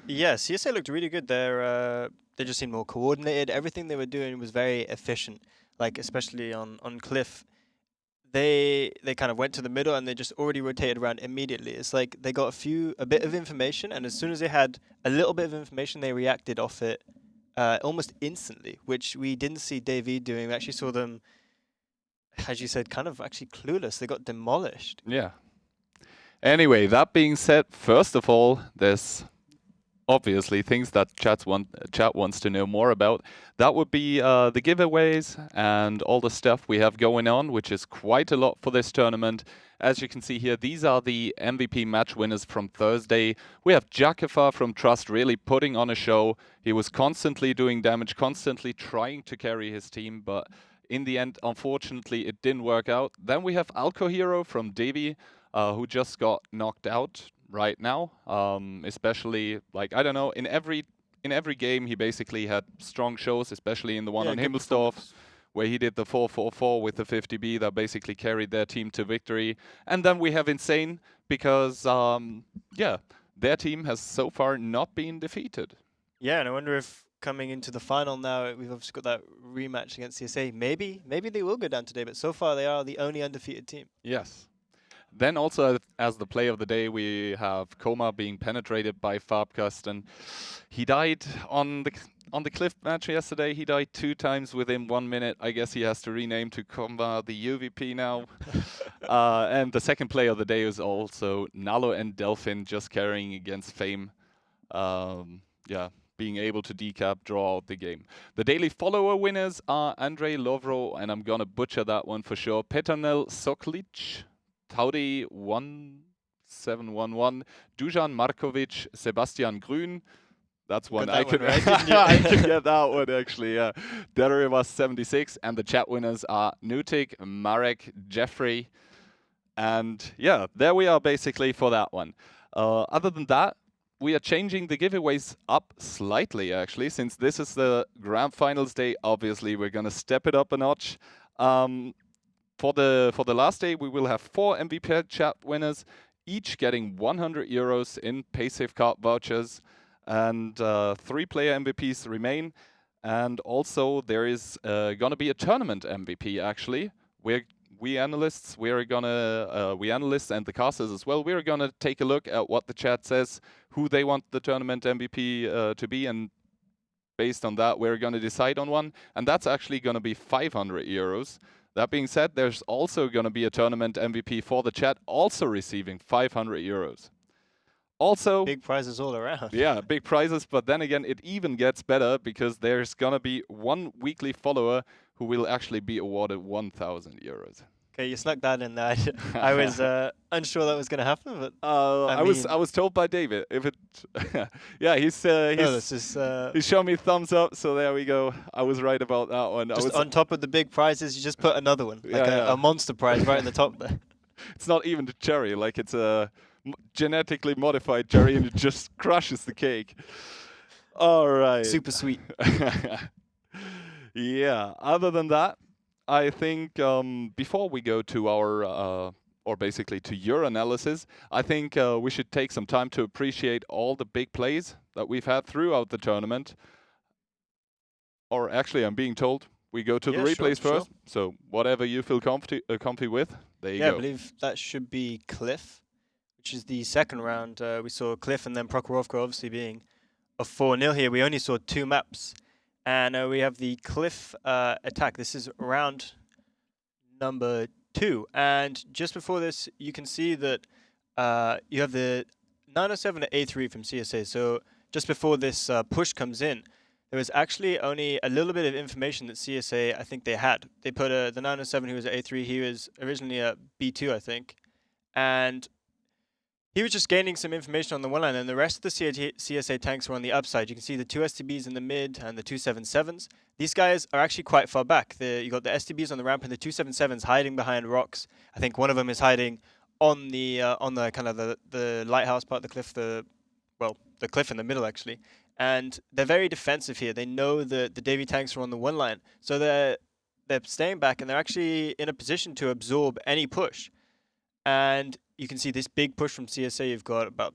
Yeah, CSA looked really good. They just seemed more coordinated. Everything they were doing was very efficient. Like, especially on Cliff, they kind of went to the middle and they just already rotated around immediately. It's like they got a bit of information, and as soon as they had a little bit of information, they reacted off it almost instantly, which we didn't see Davey doing. We actually saw them, as you said, kind of actually clueless. They got demolished. Yeah. Anyway, that being said, first of all, there's obviously things that chat wants to know more about. That would be the giveaways and all the stuff we have going on, which is quite a lot for this tournament. As you can see here, these are the MVP match winners from Thursday. We have Jakafar from Trust really putting on a show. He was constantly doing damage, constantly trying to carry his team, but in the end, unfortunately, it didn't work out. Then we have Alco Hero from Davey, who just got knocked out right now. Especially, like, I don't know, in every game he basically had strong shows, especially in the one on Himmelsdorf, where he did the 4-4-4 with the 50B that basically carried their team to victory. And then we have Insane, because, yeah, their team has so far not been defeated. Yeah, and I wonder if coming into the final now, we've obviously got that rematch against CSA. Maybe they will go down today, but so far they are the only undefeated team. Yes. Then also as the play of the day, we have Koma being penetrated by Farbcast, and he died on the Cliff match yesterday. He died 2 times within 1 minute. I guess he has to rename to Koma the UVP now. And the second play of the day is also Nalo and Delphin just carrying against Fame. Yeah, being able to decap, draw out the game. The daily follower winners are Andrei Lovro, and I'm gonna butcher that one for sure, Peternel Soklic, Taudi 1711, Dujan Markovic, Sebastian Grün. That's one I can right? I can get that one actually. Yeah, Derivas 76, and the chat winners are Nutik, Marek, Jeffrey, and yeah, there we are basically for that one. Other than that, we are changing the giveaways up slightly actually, since this is the grand finals day. Obviously, we're gonna step it up a notch. For the last day, we will have 4 MVP chat winners, each getting 100 euros in Paysafecard vouchers, and 3 player MVPs remain. And also, there is gonna be a tournament MVP actually. We analysts and the casters as well, we're gonna take a look at what the chat says, who they want the tournament MVP to be, and based on that, we're gonna decide on one, and that's actually gonna be 500 euros. That being said, there's also going to be a tournament MVP for the chat, also receiving 500 euros. Also, big prizes all around. Yeah, big prizes, but then again, it even gets better, because there's going to be 1 weekly follower who will actually be awarded 1,000 euros. Okay, you snuck that in there. I was unsure that was going to happen, but I was told by David if it. Yeah, he's shown me thumbs up, so there we go. I was right about that one. Just on top of the big prizes, you just put another one, like a monster prize right in the top there. It's not even the cherry, like it's a genetically modified cherry, and it just crushes the cake. All right. Super sweet. Yeah. Other than that, I think before we go to our, or basically to your analysis, I think we should take some time to appreciate all the big plays that we've had throughout the tournament. Or actually, I'm being told we go to the replays first. Sure. So whatever you feel comfy with, there you go. Yeah, I believe that should be Cliff, which is the second round. We saw Cliff and then Prokhorovka obviously being a 4-0 here. We only saw 2 maps. And we have the Cliff attack. This is round number 2. And just before this, you can see that you have the 907 to A3 from CSA. So just before this push comes in, there was actually only a little bit of information that CSA, I think they had. They put the 907 who was at A3. He was originally at B2, I think. And he was just gaining some information on the one line, and the rest of the CSA tanks were on the upside. You can see the 2 STBs in the mid and the 277s. These guys are actually quite far back. You got the STBs on the ramp and the 277s hiding behind rocks. I think one of them is hiding on the kind of the lighthouse part of the cliff, the cliff in the middle actually. And they're very defensive here. They know that the Davy tanks are on the one line, so they're staying back, and they're actually in a position to absorb any push. And you can see this big push from CSA. You've got about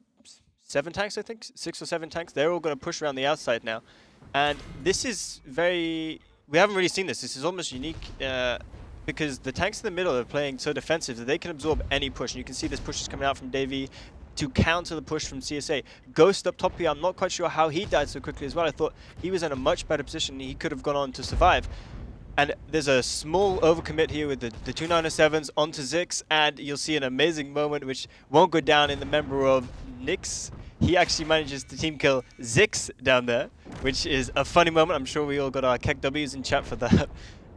7 tanks, I think, 6 or 7 tanks. They're all going to push around the outside now. And this is we haven't really seen this. This is almost unique because the tanks in the middle are playing so defensive that they can absorb any push. And you can see this push is coming out from Davey to counter the push from CSA. Ghost up top here, I'm not quite sure how he died so quickly as well. I thought he was in a much better position. He could have gone on to survive. And there's a small overcommit here with the 297s onto Zix, and you'll see an amazing moment which won't go down in the member of Nyx. He actually manages to team kill Zix down there, which is a funny moment. I'm sure we all got our Keck W's in chat for that.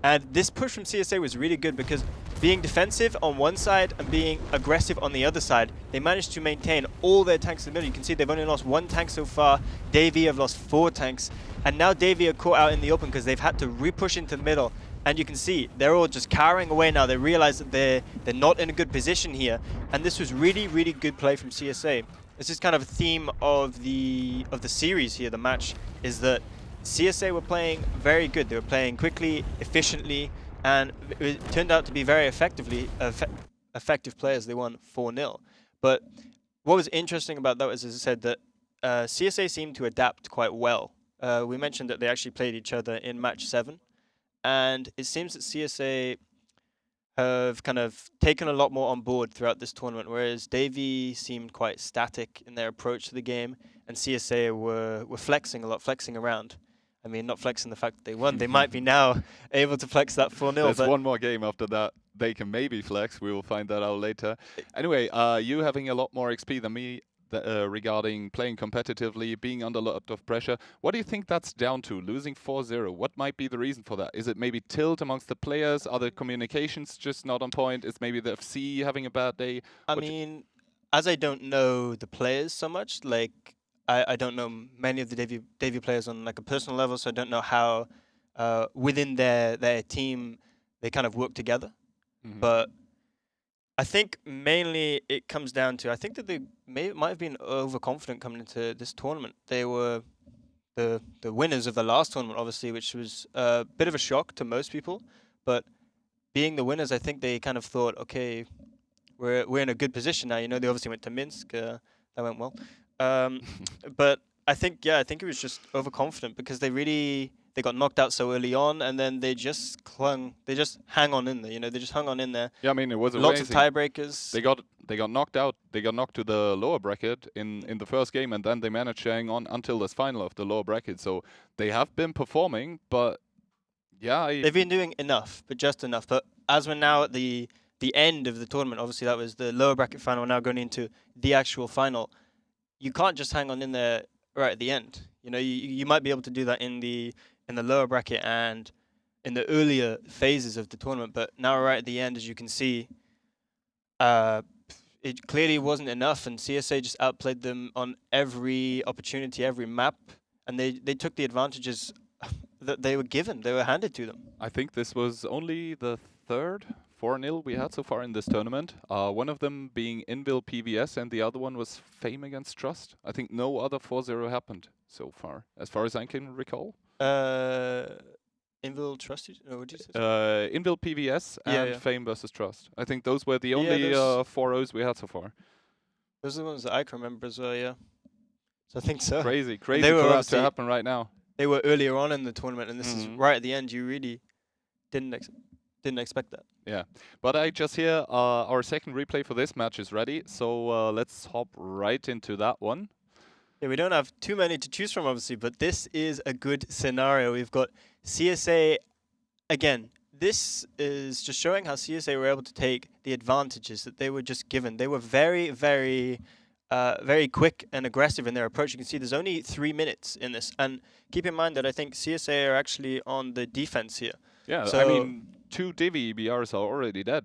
And this push from CSA was really good because being defensive on one side and being aggressive on the other side, they managed to maintain all their tanks in the middle. You can see they've only lost 1 tank so far. Davey have lost 4 tanks. And now Davey are caught out in the open because they've had to re-push into the middle. And you can see they're all just cowering away now. They realize that they're not in a good position here. And this was really, really good play from CSA. This is kind of a theme of the series here, the match, is that CSA were playing very good. They were playing quickly, efficiently, and it turned out to be very effective players. They won 4-0. But what was interesting about that was, as I said, that CSA seemed to adapt quite well. We mentioned that they actually played each other in match 7, and it seems that CSA have kind of taken a lot more on board throughout this tournament, whereas Davey seemed quite static in their approach to the game, and CSA were flexing a lot, flexing around. I mean, not flexing the fact that they won. They might be now able to flex that 4-0. There's one more game after that. They can maybe flex. We will find that out later. Anyway, you having a lot more XP than me regarding playing competitively, being under a lot of pressure. What do you think that's down to, losing 4-0? What might be the reason for that? Is it maybe tilt amongst the players? Are the communications just not on point? Is maybe the FC having a bad day? I mean, as I don't know the players so much, like, I don't know many of the Davey players on like a personal level, so I don't know how within their team they kind of work together. Mm-hmm. But I think mainly it comes down to, I think that they might have been overconfident coming into this tournament. They were the winners of the last tournament, obviously, which was a bit of a shock to most people. But being the winners, I think they kind of thought, okay, we're in a good position now. You know, they obviously went to Minsk. That went well. But I think it was just overconfident because they got knocked out so early on, and then they just hang on in there. You know, they just hung on in there. Yeah, I mean, it was lots of tiebreakers. They got knocked out. They got knocked to the lower bracket in the first game, and then they managed to hang on until this final of the lower bracket. So they have been performing, but yeah, they've been doing enough, but just enough. But as we're now at the end of the tournament, obviously that was the lower bracket final. We're now going into the actual final. You can't just hang on in there right at the end. You know, you might be able to do that in the lower bracket and in the earlier phases of the tournament, but now right at the end, as you can see, it clearly wasn't enough, and CSA just outplayed them on every opportunity, every map, and they took the advantages that they were given, they were handed to them. I think this was only the third 4-0 we had so far in this tournament. One of them being Invil PVS, and the other one was Fame against Trust. I think no other 4-0 happened so far as I can recall. Invil Trust? No, what did you say? Invil PVS and Fame versus Trust. I think those were the only 4-0s we had so far. Those are the ones that I can remember as well, yeah. So I think so. Crazy for that to happen right now. They were earlier on in the tournament, and this is right at the end. You really didn't expect that. Yeah, but I just hear our second replay for this match is ready, so let's hop right into that one. Yeah, we don't have too many to choose from, obviously, but this is a good scenario. We've got CSA, again, this is just showing how CSA were able to take the advantages that they were just given. They were very, very, very quick and aggressive in their approach. You can see there's only 3 minutes in this, and keep in mind that I think CSA are actually on the defense here. Yeah, so, I mean, 2 Divi EBRs are already dead.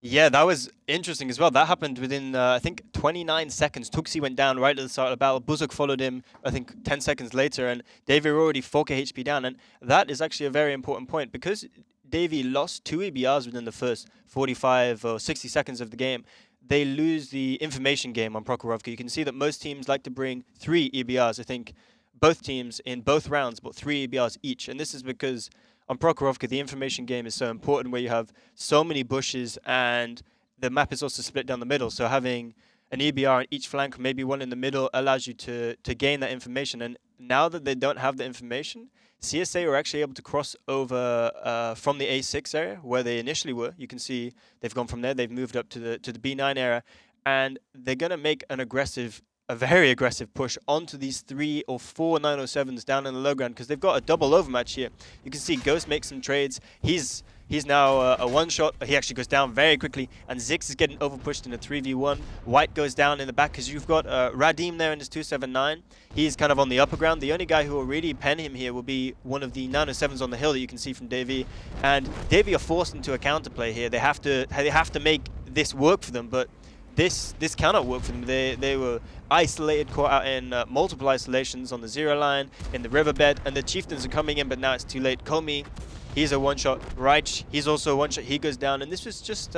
Yeah, that was interesting as well. That happened within, I think, 29 seconds. Tuxi went down right at the start of the battle. Buzuk followed him, I think, 10 seconds later, and Davey were already 4k HP down. And that is actually a very important point. Because Davey lost 2 EBRs within the first 45 or 60 seconds of the game, they lose the information game on Prokhorovka. You can see that most teams like to bring 3 EBRs. I think both teams in both rounds bought 3 EBRs each. And this is because on Prokhorovka, the information game is so important, where you have so many bushes and the map is also split down the middle. So having an EBR on each flank, maybe one in the middle, allows you to gain that information. And now that they don't have the information, CSA were actually able to cross over from the A6 area where they initially were. You can see they've gone from there. They've moved up to the B9 area, and they're going to make a very aggressive push onto these 3 or 4 907s down in the low ground because they've got a double overmatch here. You can see Ghost make some trades. He's now a one-shot. He actually goes down very quickly, and Zix is getting overpushed in a 3v1. White goes down in the back because you've got Radim there in his 279. He's kind of on the upper ground. The only guy who will really pen him here will be one of the 907s on the hill that you can see from Davey. And Davey are forced into a counterplay here. They have to make this work for them, but this cannot work for them. They were isolated, caught out in multiple isolations on the 0 line, in the riverbed, and the Chieftains are coming in, but now it's too late. Komi, he's a one-shot. Reich, he's also a one-shot. He goes down, and this was just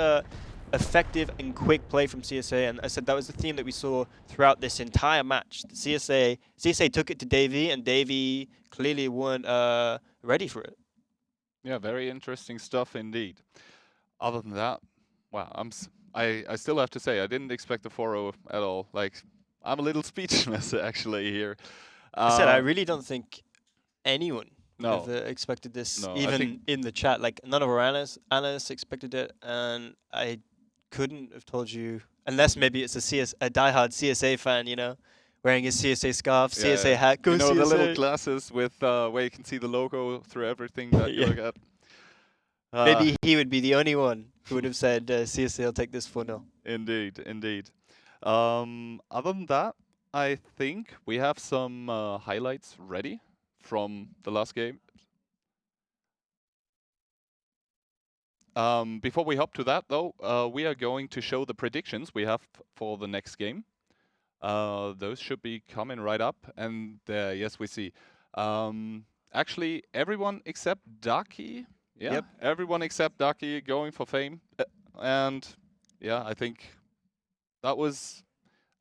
effective and quick play from CSA, and I said that was the theme that we saw throughout this entire match. CSA took it to Davey, and Davey clearly weren't ready for it. Yeah, very interesting stuff indeed. Other than that, wow, I still have to say I didn't expect the 4-0 at all. Like, I'm a little speechless actually here. I said I really don't think anyone No. have expected this, No, even in the chat. Like, none of our analysts expected it, and I couldn't have told you, unless maybe it's a diehard CSA fan, you know, wearing his CSA scarf, Yeah, CSA hat, go you know, CSA. the little glasses with where you can see the logo through everything that you look at. Maybe he would be the only one who would have said CSA will take this 4-0. Indeed, indeed. Other than that, I think we have some highlights ready from the last game. Before we hop to that, though, we are going to show the predictions we have for the next game. Those should be coming right up, and yes, we see. Actually, everyone except Ducky. Yeah, Yep. everyone except Ducky going for fame. And yeah, I think that was...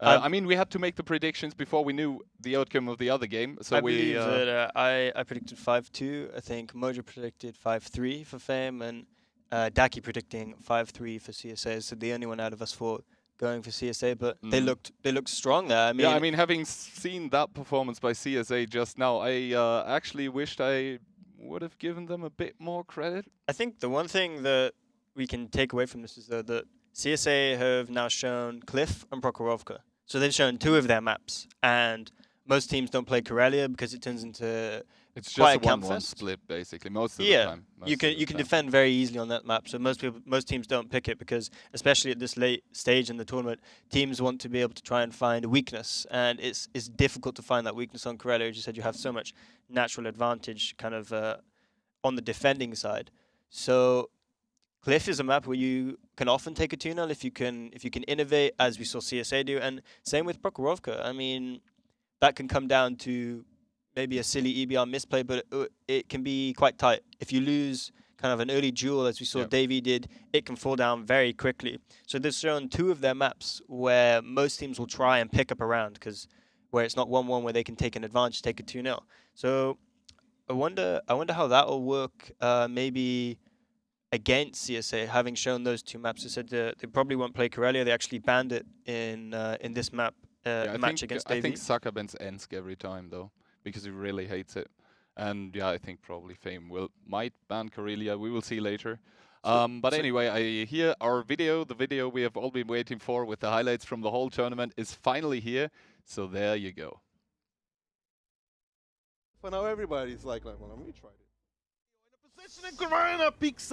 I mean, we had to make the predictions before we knew the outcome of the other game. So I believe that I predicted 5-2. I think Mojo predicted 5-3 for Fame, and Daki predicting 5-3 for CSA. So the only one out of us four going for CSA, but they looked strong there. I mean, yeah, I mean, having seen that performance by CSA just now, I actually wished I would have given them a bit more credit. I think the one thing that we can take away from this is that CSA have now shown Cliff and Prokhorovka. So they've shown 2 of their maps, and most teams don't play Karelia because it turns into It's quite just a a camp 1-1 fest. split, basically, most of Yeah, the time. you can defend very easily on that map. So most teams don't pick it because, especially at this late stage in the tournament, teams want to be able to try and find a weakness, and it's difficult to find that weakness on Karelia. As you said, you have so much natural advantage, kind of on the defending side. So Cliff is a map where you can often take a 2-0 if you can innovate, as we saw CSA do, and same with Prokhorovka. I mean, that can come down to maybe a silly EBR misplay, but it can be quite tight. If you lose kind of an early duel, as we saw Davey did, it can fall down very quickly. So they've shown 2 of their maps where most teams will try and pick up around, because where it's not 1-1 where they can take an advantage, take a 2-0. So I wonder how that will work maybe against CSA, having shown those 2 maps. They said they probably won't play Karelia. They actually banned it in this map match against Davey. I think Saka bans Ensk every time, though, because he really hates it. And yeah, I think probably Fame might ban Karelia. We will see later. But anyway, I hear our video, the video we have all been waiting for with the highlights from the whole tournament, is finally here. So there you go. For now, everybody's like, well, let me try it. In a position, and Corona peeks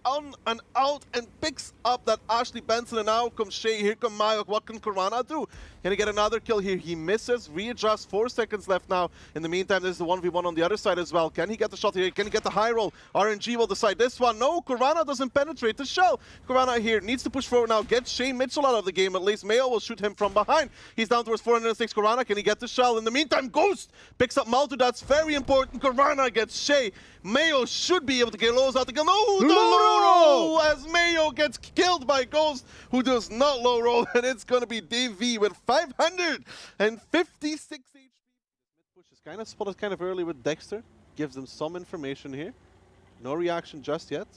on and out and picks up that Ashley Benson, and now comes Shay, here come Mayok. What can Corona do? Can he get another kill here? He misses, readjusts, 4 seconds left now. In the meantime, there's the 1v1 on the other side as well. Can he get the shot here? Can he get the high roll? RNG will decide this one. No, Corona doesn't penetrate the shell. Corona here needs to push forward now, get Shay Mitchell out of the game at least. Mayo will shoot him from behind. He's down towards 406. Corona, can he get the shell? In the meantime, Ghost picks up Maltu. That's very important. Corona gets Shay. Mayo should be able to get Lowe's out the kill. No, the low roll as Mayo gets killed by Ghost, who does not low roll, and it's going to be DV with 556 HP. Mid push is kind of spotted kind of early with Dexter. Gives them some information here. No reaction just yet.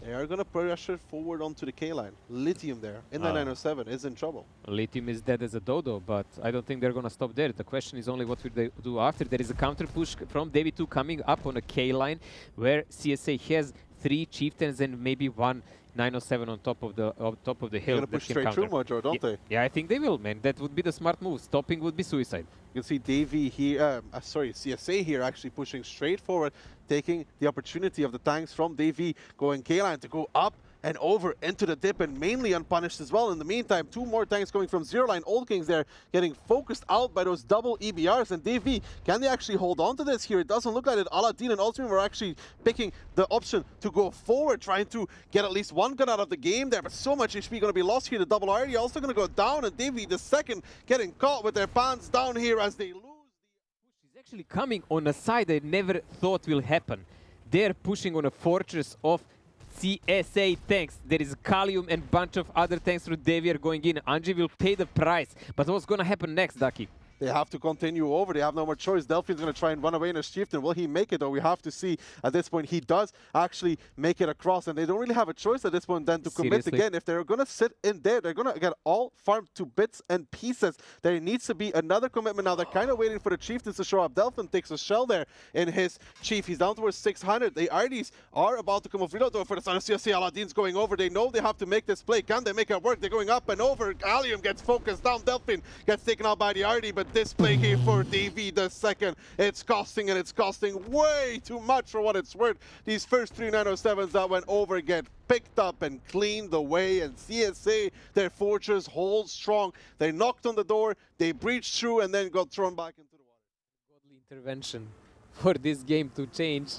They are going to pressure forward onto the K line. Lithium there in the 907 is in trouble. Lithium is dead as a dodo, but I don't think they're going to stop there. The question is only what will they do after. There is a counter push from Davy 2 coming up on a K line, where CSA has 3 chieftains and maybe 1 907 on top of the hill. They're going to push straight through, Mojo, don't they? Yeah, I think they will, man. That would be the smart move. Stopping would be suicide. You can see Davy here, CSA here actually pushing straight forward, taking the opportunity of the tanks from Davy going K-line to go up and over into the dip and mainly unpunished as well. In the meantime, 2 more tanks going from Zero Line. Old Kings there getting focused out by those double EBRs. And Davy, can they actually hold on to this here? It doesn't look like it. Aladdin and Ultimate were actually picking the option to go forward, trying to get at least 1 gun out of the game there. But so much HP going to be lost here. The double RD also going to go down. And Davy, the second, getting caught with their pants down here as they lose. He's actually coming on a side I never thought will happen. They're pushing on a fortress of CSA tanks. There is Kalium and bunch of other tanks through Davy are going in. Anji will pay the price. But what's going to happen next, Ducky? They have to continue over. They have no more choice. Delphine's going to try and run away in a chieftain. Will he make it, though? We have to see at this point. He does actually make it across, and they don't really have a choice at this point then to commit again. If they're going to sit in there, they're going to get all farmed to bits and pieces. There needs to be another commitment now. They're kind of waiting for the chieftains to show up. Delphine takes a shell there in his chief. He's down towards 600. The RDs are about to come off reload, though, for the side of CSC. Aladdin's going over. They know they have to make this play. Can they make it work? They're going up and over. Allium gets focused down. Delphine gets taken out by the RD, but this play here for Davy the second. It's costing, and it's costing way too much for what it's worth. These first 3 907s that went over get picked up and cleaned away, and CSA, their fortress, holds strong. They knocked on the door, they breached through, and then got thrown back into the water. Godly intervention for this game to change.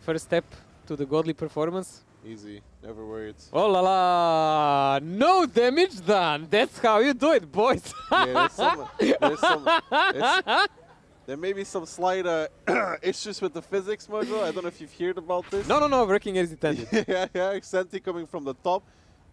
First step to the godly performance. Easy, never worried. Oh la la! No damage done! That's how you do it, boys! Yeah, there may be some slight issues with the physics, Mojo. I don't know if you've heard about this. No, working as intended. yeah, Xenti coming from the top.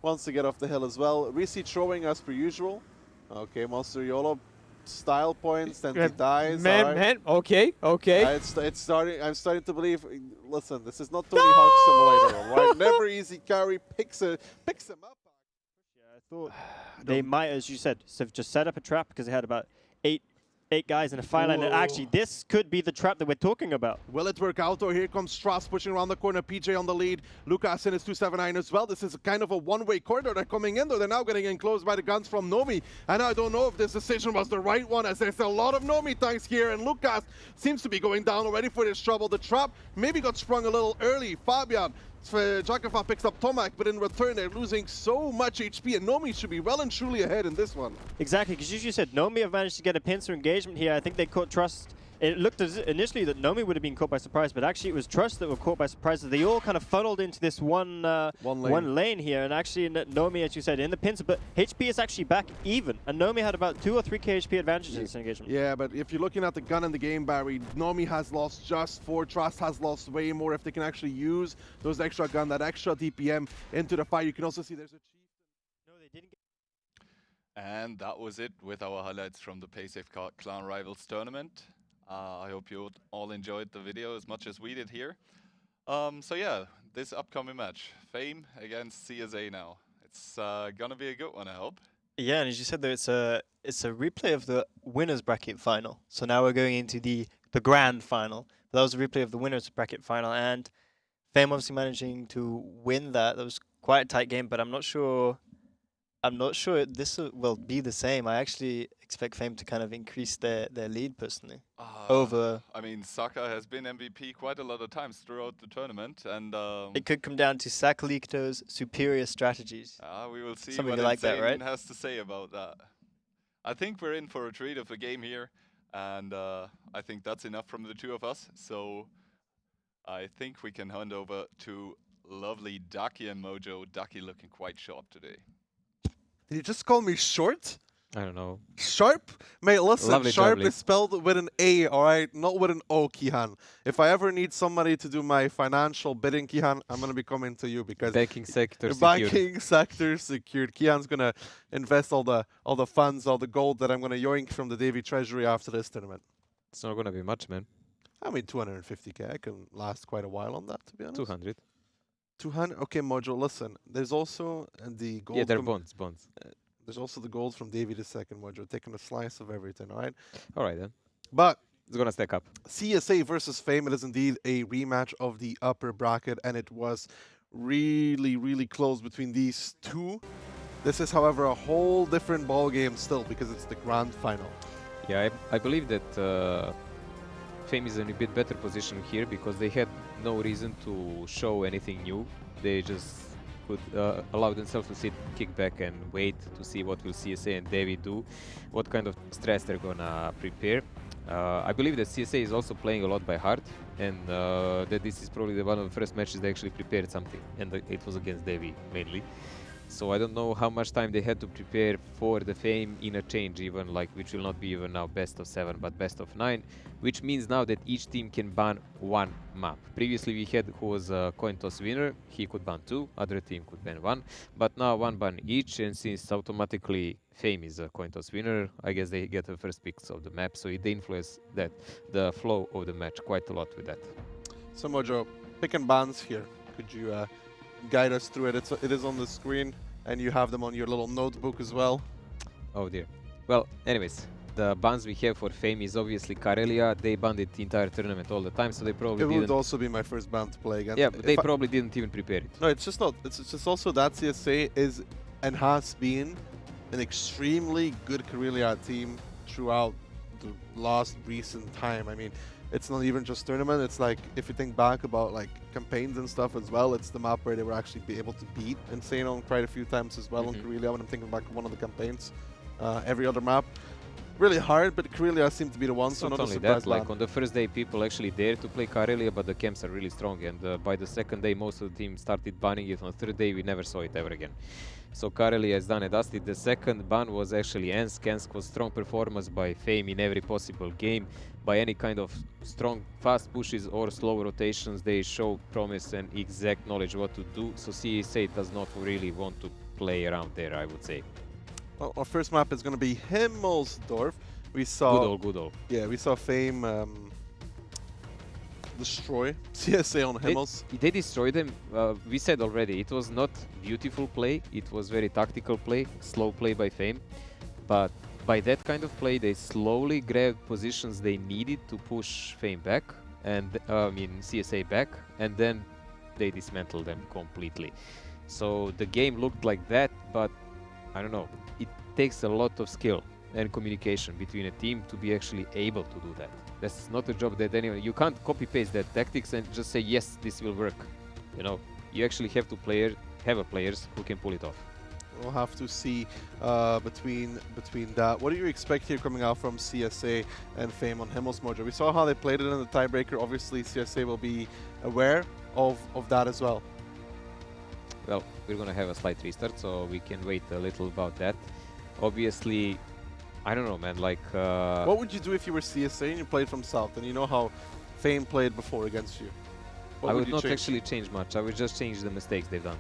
Wants to get off the hill as well. Risi throwing as per usual. Okay, Monster YOLO style points, and he dies. Man, okay. It's starting. I'm starting to believe. Listen, this is not Tony Hawk Simulator, right? Never easy carry picks him up. Yeah, I thought they might, as you said, just set up a trap because they had about eight guys in a fire line. And actually, this could be the trap that we're talking about. Will it work out? Or here comes Strauss pushing around the corner. PJ on the lead. Lucas in his 279 as well. This is kind of a one-way corridor. They're coming in, though. They're now getting enclosed by the guns from Nomi. And I don't know if this decision was the right one, as there's a lot of Nomi tanks here. And Lucas seems to be going down already for this trouble. The trap maybe got sprung a little early. Fabian. Jakafa picks up Tomac, but in return they're losing so much HP, and Nomi should be well and truly ahead in this one. Exactly, because as you said, Nomi have managed to get a pincer engagement here. I think they caught Trust. It looked as initially that Nomi would have been caught by surprise, but actually it was Trust that were caught by surprise. They all kind of funneled into this one lane here, and actually Nomi, as you said, in the pincer, but HP is actually back even, and Nomi had about 2 or 3 HP advantage in this engagement. Yeah, but if you're looking at the gun in the game, Barry, Nomi has lost just 4, Trust has lost way more. If they can actually use those extra gun, that extra DPM into the fight, you can also see there's a chief. No, they didn't get. And that was it with our highlights from the Paysafecard Clan Rivals tournament. I hope you all enjoyed the video as much as we did here. So yeah, this upcoming match, Fame against CSA now. It's gonna be a good one, I hope. Yeah, and as you said, though, it's a replay of the winners bracket final. So now we're going into the grand final. That was a replay of the winners bracket final, and Fame obviously managing to win that. That was quite a tight game, but I'm not sure this will be the same. I actually expect Fame to kind of increase their lead personally. Over. I mean, Saka has been MVP quite a lot of times throughout the tournament, and it could come down to Sakalito's superior strategies. We will see Something what like that, right? has to say about that. I think we're in for a treat of a game here, and I think that's enough from the two of us. So I think we can hand over to lovely Ducky and Mojo. Ducky looking quite sharp today. Did you just call me short? I don't know. Sharp? Mate, listen, Lovely, sharp lovely. is spelled with an A, alright? Not with an O, Kihan. If I ever need somebody to do my financial bidding, Kihan, I'm going to be coming to you because Banking sector the secured. banking sector secured. Kihan's going to invest all the funds, all the gold that I'm going to yoink from the Davy Treasury after this tournament. It's not gonna be much, man. I mean, 250k. I can last quite a while on that, to be honest. 200. 200. Okay, Mojo. Listen, there's also the gold. Yeah, they're bonds. There's also the gold from Davey II, Mojo, taking a slice of everything. All right. All right then. But It's gonna stack up. CSA versus Fame. It is indeed a rematch of the upper bracket, and it was really, really close between these two. This is, however, a whole different ball game still because it's the grand final. Yeah, I believe that Fame is in a bit better position here because they had no reason to show anything new. They just could allow themselves to sit, kick back and wait to see what will CSA and Davey do, what kind of stress they're gonna prepare. I believe that CSA is also playing a lot by heart, and that this is probably one of the first matches they actually prepared something, and it was against Davey mainly. So I don't know how much time they had to prepare for the Fame in a change, even like which will not be even now best of 7 but best of 9, which means now that each team can ban one map. Previously we had who was a coin toss winner, he could ban 2, other team could ban 1, but now 1 ban each, and since automatically Fame is a coin toss winner, I guess they get the first picks of the map, so they influence that the flow of the match quite a lot with that. So Mojo, pick and bans here. Could you guide us through it? It is on the screen, and you have them on your little notebook as well. Oh dear. Well, anyways, the bans we have for Fame is obviously Karelia. They banned it the entire tournament all the time, so they probably It didn't. would also be my first ban to play against. Yeah, but they probably didn't even prepare it. No, it's just not. It's just also that CSA is and has been an extremely good Karelia team throughout the last recent time. I mean, it's not even just tournament. It's like, if you think back about like campaigns and stuff as well, it's the map where they were actually be able to beat Insane on quite a few times as well on Karelia. When I'm thinking back one of the campaigns, every other map, really hard, but Karelia seemed to be the one. It's so not not a only surprise that, like ban. on the first day people actually dared to play Karelia, but the camps are really strong, and by the second day most of the team started banning it. On the third day we never saw it ever again. So Karelia is done and dusted. The second ban was actually Ensk. Ensk was strong performance by Fame in every possible game. By any kind of strong fast pushes or slow rotations, they show promise and exact knowledge what to do. So CSA does not really want to play around there, I would say. Well, our first map is going to be Himmelsdorf. We saw Good old. Yeah, we saw Fame destroy CSA on Himmels. They destroyed them. We said already, it was not beautiful play. It was very tactical play, slow play by Fame. But by that kind of play, they slowly grabbed positions they needed to push Fame back, and CSA back, and then they dismantled them completely. So the game looked like that, but I don't know. It takes a lot of skill and communication between a team to be actually able to do that. That's not a job that anyone. You can't copy paste that tactics and just say yes, this will work. You know, you actually have to have players who can pull it off. We'll have to see between that. What do you expect here coming out from CSA and Fame on Himmels Mojo? We saw how they played it in the tiebreaker. Obviously, CSA will be aware of that as well. Well, we're gonna have a slight restart, so we can wait a little about that. Obviously, I don't know, man. Like, what would you do if you were CSA and you played from South, and you know how Fame played before against you? What I would you not change? actually change much. I would just change the mistakes they've done,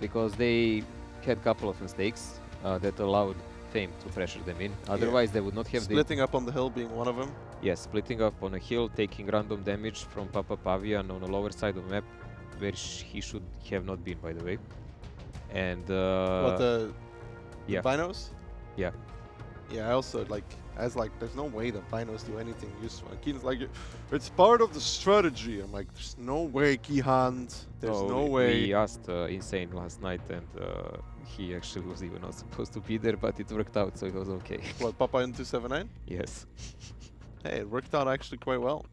because they had a couple of mistakes that allowed Fame to pressure them in. Otherwise, they would not have splitting up on the hill being one of them. Yes, splitting up on a hill, taking random damage from Papa Pavian on the lower side of the map, where he should have not been, by the way. And What, the yeah. Binos? Yeah. Yeah, I also there's no way the Binos do anything useful. And Keen's like, it's part of the strategy. I'm like, there's no way, Keyhand. There's no way. We asked Insane last night, and he actually was even not supposed to be there, but it worked out, so it was okay. What, Papa in 279? Yes. Hey, it worked out actually quite well.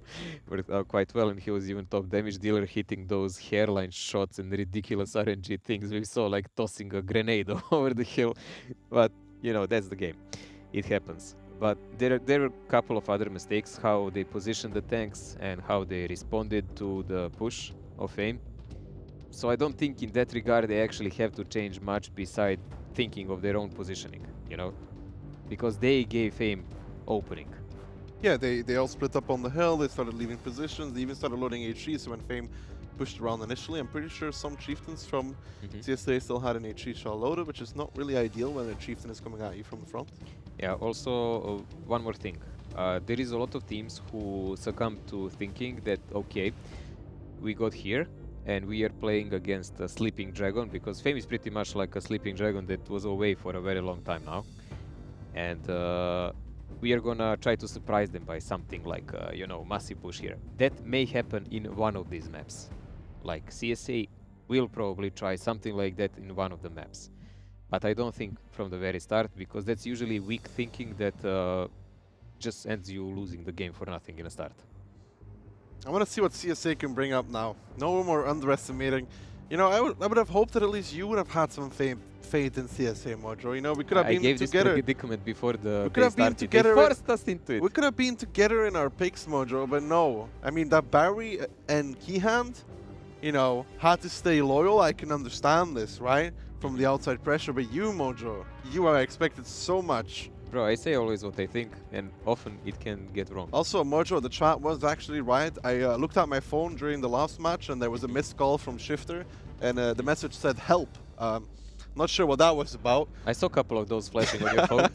Worked out quite well, and he was even top damage dealer, hitting those hairline shots and ridiculous RNG things. We saw like tossing a grenade over the hill, but you know, that's the game. It happens. But there were a couple of other mistakes, how they positioned the tanks and how they responded to the push of Fame. So I don't think in that regard they actually have to change much beside thinking of their own positioning, you know, because they gave Fame opening. Yeah, they all split up on the hill. They started leaving positions. They even started loading HE. So when Fame pushed around initially, I'm pretty sure some chieftains from CSA still had an HE shell loaded, which is not really ideal when a chieftain is coming at you from the front. Yeah, also one more thing. There is a lot of teams who succumb to thinking that, okay, we got here and we are playing against a sleeping dragon, because Fame is pretty much like a sleeping dragon that was away for a very long time now. And we are gonna try to surprise them by something like, you know, massive push here. That may happen in one of these maps. Like CSA will probably try something like that in one of the maps. But I don't think from the very start, because that's usually weak thinking that just ends you losing the game for nothing in a start. I want to see what CSA can bring up now. No more underestimating. You know, I would have hoped that at least you would have had some faith in CSA, Mojo. You know, we could have been together. I gave this predicament before the we could have been together. They forced us into it. We could have been together in our picks, Mojo, but no. I mean, that Barry and Keyhand, you know, had to stay loyal. I can understand this, right? From the outside pressure, but you, Mojo, you are expected so much. Bro, I say always what I think, and often it can get wrong. Also, Mojo, the chat was actually right. I looked at my phone during the last match, and there was a missed call from Shifter, and the message said help. Not sure what that was about. I saw a couple of those flashing on your phone.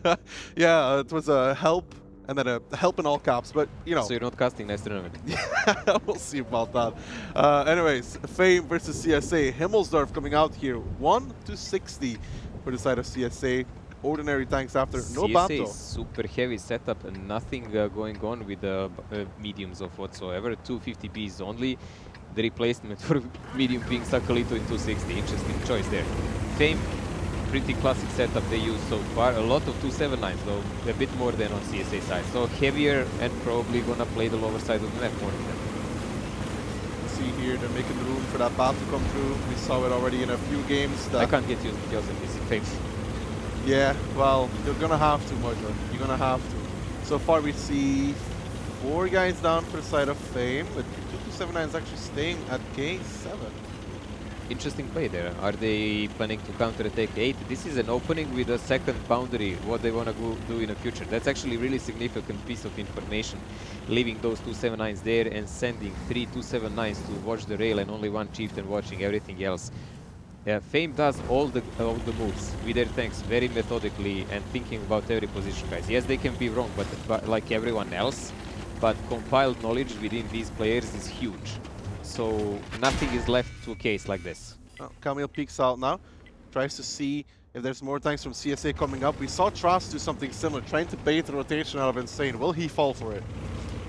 Yeah, it was a help, and then a help in all caps, but you know. So you're not casting next tournament. Yeah, we'll see about that. Anyways, Fame versus CSA. Himmelsdorf coming out here, 1-60 for the side of CSA. Ordinary tanks after no CSA battle. is super heavy setup and nothing going on with the mediums of whatsoever. 250Bs only. The replacement for medium being Sakalito in 260. Interesting choice there. Fame, pretty classic setup they use so far. A lot of 279s though, a bit more than on CSA side. So heavier and probably gonna play the lower side of the map more than them. See here, they're making room for that bat to come through. We saw it already in a few games. I can't get used to kills in this Fame. Yeah, well, you're gonna have to, Mojo. You're gonna have to. So far we see 4 guys down for the side of Fame, with 279 is actually staying at K7. Interesting play there. Are they planning to counter-attack 8? This is an opening with a second boundary, what they want to do in the future. That's actually a really significant piece of information. Leaving those 279s there and sending 3 279s to watch the rail and only 1 chieftain watching everything else. Fame does all the moves with their tanks very methodically and thinking about every position, guys. Yes, they can be wrong, but like everyone else, but compiled knowledge within these players is huge. So nothing is left to a case like this. Oh, Camille peeks out now, tries to see if there's more tanks from CSA coming up. We saw Tras do something similar, trying to bait the rotation out of Insane. Will he fall for it?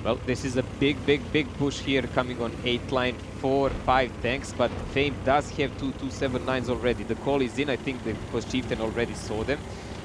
Well, this is a big push here coming on 8 line, 4, 5 tanks, but Fame does have 2 279s already. The call is in, I think, because Chieftain already saw them.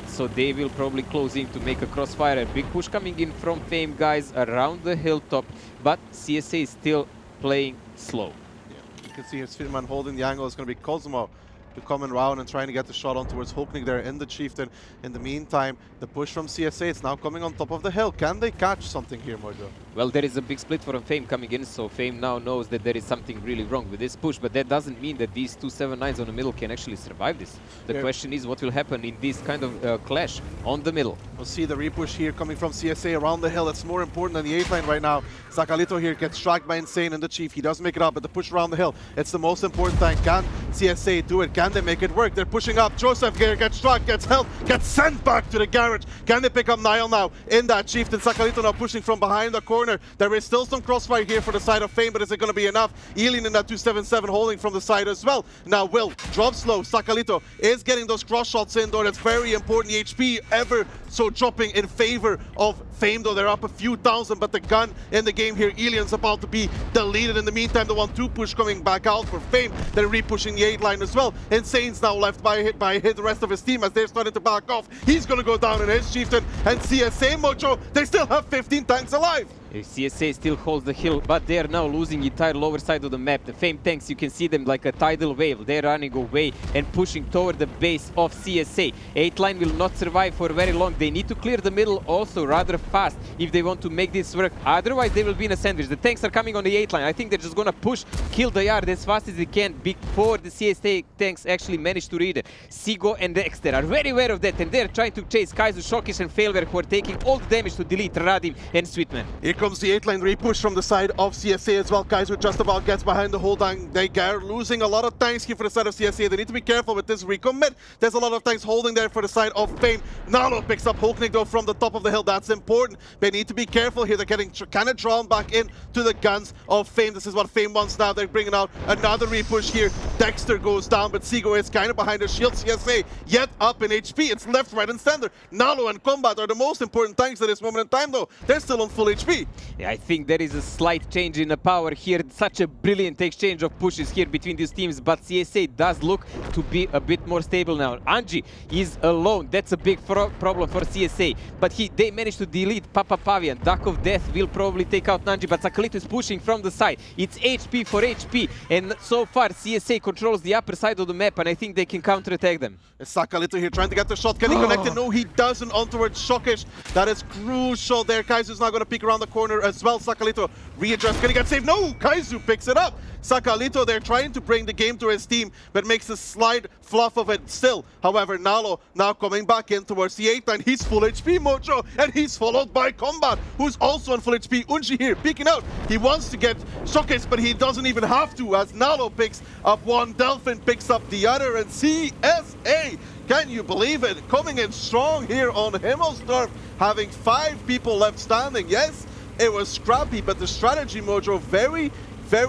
So they will probably close in to make a crossfire. A big push coming in from Fame, guys, around the hilltop, but CSA is still playing slow. Yeah, you can see here Svidman holding the angle. It's going to be Cosmo to come in round and trying to get the shot on towards Hulknig there in the Chieftain. In the meantime, the push from CSA, it's now coming on top of the hill. Can they catch something here, Mojo? Well, there is a big split from Fame coming in, so Fame now knows that there is something really wrong with this push, but that doesn't mean that these 279s on the middle can actually survive this. The question is what will happen in this kind of clash on the middle. We'll see the repush here coming from CSA around the hill. That's more important than the 8 line right now. Sakalito here gets struck by Insane and the Chief. He does make it up, but the push around the hill, it's the most important thing. Can CSA do it? Can they make it work? They're pushing up. Joseph here gets struck, gets held, gets sent back to the garage. Can they pick up Niall now in that Chieftain? Sakalito now pushing from behind the corner. There is still some crossfire here for the side of Fame, but is it going to be enough? Alien in that 277 holding from the side as well. Now Will drops low. Sakalito is getting those cross shots in though. That's very important. The HP ever so dropping in favor of Fame though. They're up a few thousand, but the gun in the game here, Alien's about to be deleted. In the meantime, the 1-2 push coming back out for Fame. They're re-pushing the 8 line as well. Insane's now left by the rest of his team as they're starting to back off. He's going to go down in his Chieftain, and CSA, Mojo, they still have 15 tanks alive. CSA still holds the hill, but they are now losing the entire lower side of the map. The Fame tanks, you can see them like a tidal wave. They're running away and pushing toward the base of CSA. 8 line will not survive for very long. They need to clear the middle also rather fast if they want to make this work. Otherwise, they will be in a sandwich. The tanks are coming on the 8 line. I think they're just gonna push, kill the yard as fast as they can before the CSA tanks actually manage to read it. Sigo and Dexter are very aware of that, and they're trying to chase Kaizu, Shokish, and Failware, who are taking all the damage to delete Radim and Sweetman. Here comes the 8-line repush from the side of CSA as well. Kaiser just about gets behind the whole tank. They are losing a lot of tanks here for the side of CSA. They need to be careful with this recommit. There's a lot of tanks holding there for the side of Fame. Nalo picks up Hulknig though from the top of the hill. That's important. They need to be careful here. They're getting kind of drawn back in to the guns of Fame. This is what Fame wants now. They're bringing out another repush here. Dexter goes down, but Seago is kind of behind the shield. CSA yet up in HP. It's left, right, and center. Nalo and Combat are the most important tanks at this moment in time though. They're still on full HP. Yeah, I think there is a slight change in the power here. Such a brilliant exchange of pushes here between these teams, but CSA does look to be a bit more stable now. Anji is alone. That's a big problem for CSA, but they managed to delete Papa Pavian. Duck of Death will probably take out Nanji, but Sakalito is pushing from the side. It's HP for HP, and so far CSA controls the upper side of the map, and I think they can counterattack them. Sakalito here trying to get the shot. Can he connect it? No, he doesn't. On towards Shockish. That is crucial there. Kaiser's now going to peek around the corner as well. Sakalito readjust. Can he get saved? No! Kaizu picks it up. Sakalito, they're trying to bring the game to his team, but makes a slight fluff of it still. However, Nalo now coming back in towards the 8-line. He's full HP, Mojo, and he's followed by Combat, who's also on full HP. Unji here, peeking out. He wants to get Shockish, but he doesn't even have to, as Nalo picks up one, Delphin picks up the other, and CSA, can you believe it? Coming in strong here on Himmelsdorf, having 5 people left standing. Yes, it was scrappy, but the strategy, Mojo, very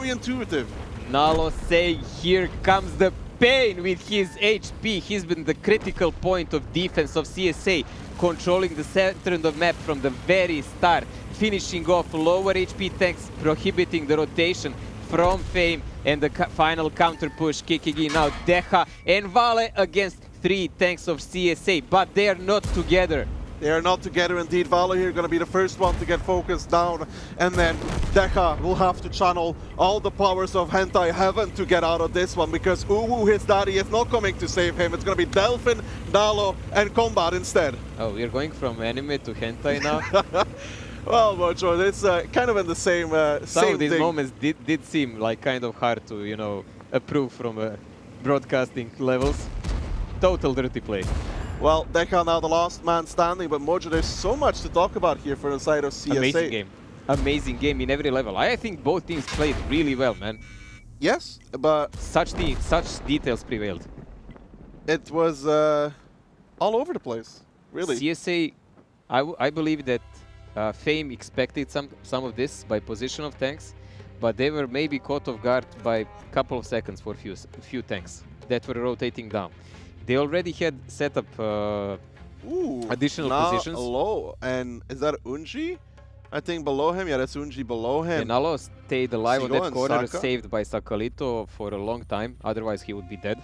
intuitive. Nalo say, here comes the pain with his HP. He's been the critical point of defense of CSA, controlling the center of the map from the very start, finishing off lower HP tanks, prohibiting the rotation from Fame, and the final counter push kicking in now. Deha and Vale against 3 tanks of CSA, but they are not together. They are not together indeed. Valo here going to be the first one to get focused down, and then Deha will have to channel all the powers of Hentai Heaven to get out of this one, because Uwu, his daddy, is not coming to save him. It's going to be Delphin, Nalo, and Combat instead. Oh, we're going from anime to Hentai now? Well, Mojo, it's kind of in the same Some of these thing. moments did seem like kind of hard to, you know, approve from broadcasting levels. Total dirty play. Well, Deha now the last man standing, but Mojo, there's so much to talk about here for the side of CSA. Amazing game. Amazing game in every level. I think both teams played really well, man. Yes, but Such details prevailed. it was all over the place, really. CSA, I believe that Fame expected some of this by position of tanks, but they were maybe caught off guard by a couple of seconds for a few tanks that were rotating down. They already had set up additional positions. Low, and is that Unji? I think below him. Yeah, that's Unji below him. And Nalo stayed alive on Sigo that and corner, Saka. saved by Sakalito for a long time. Otherwise, he would be dead.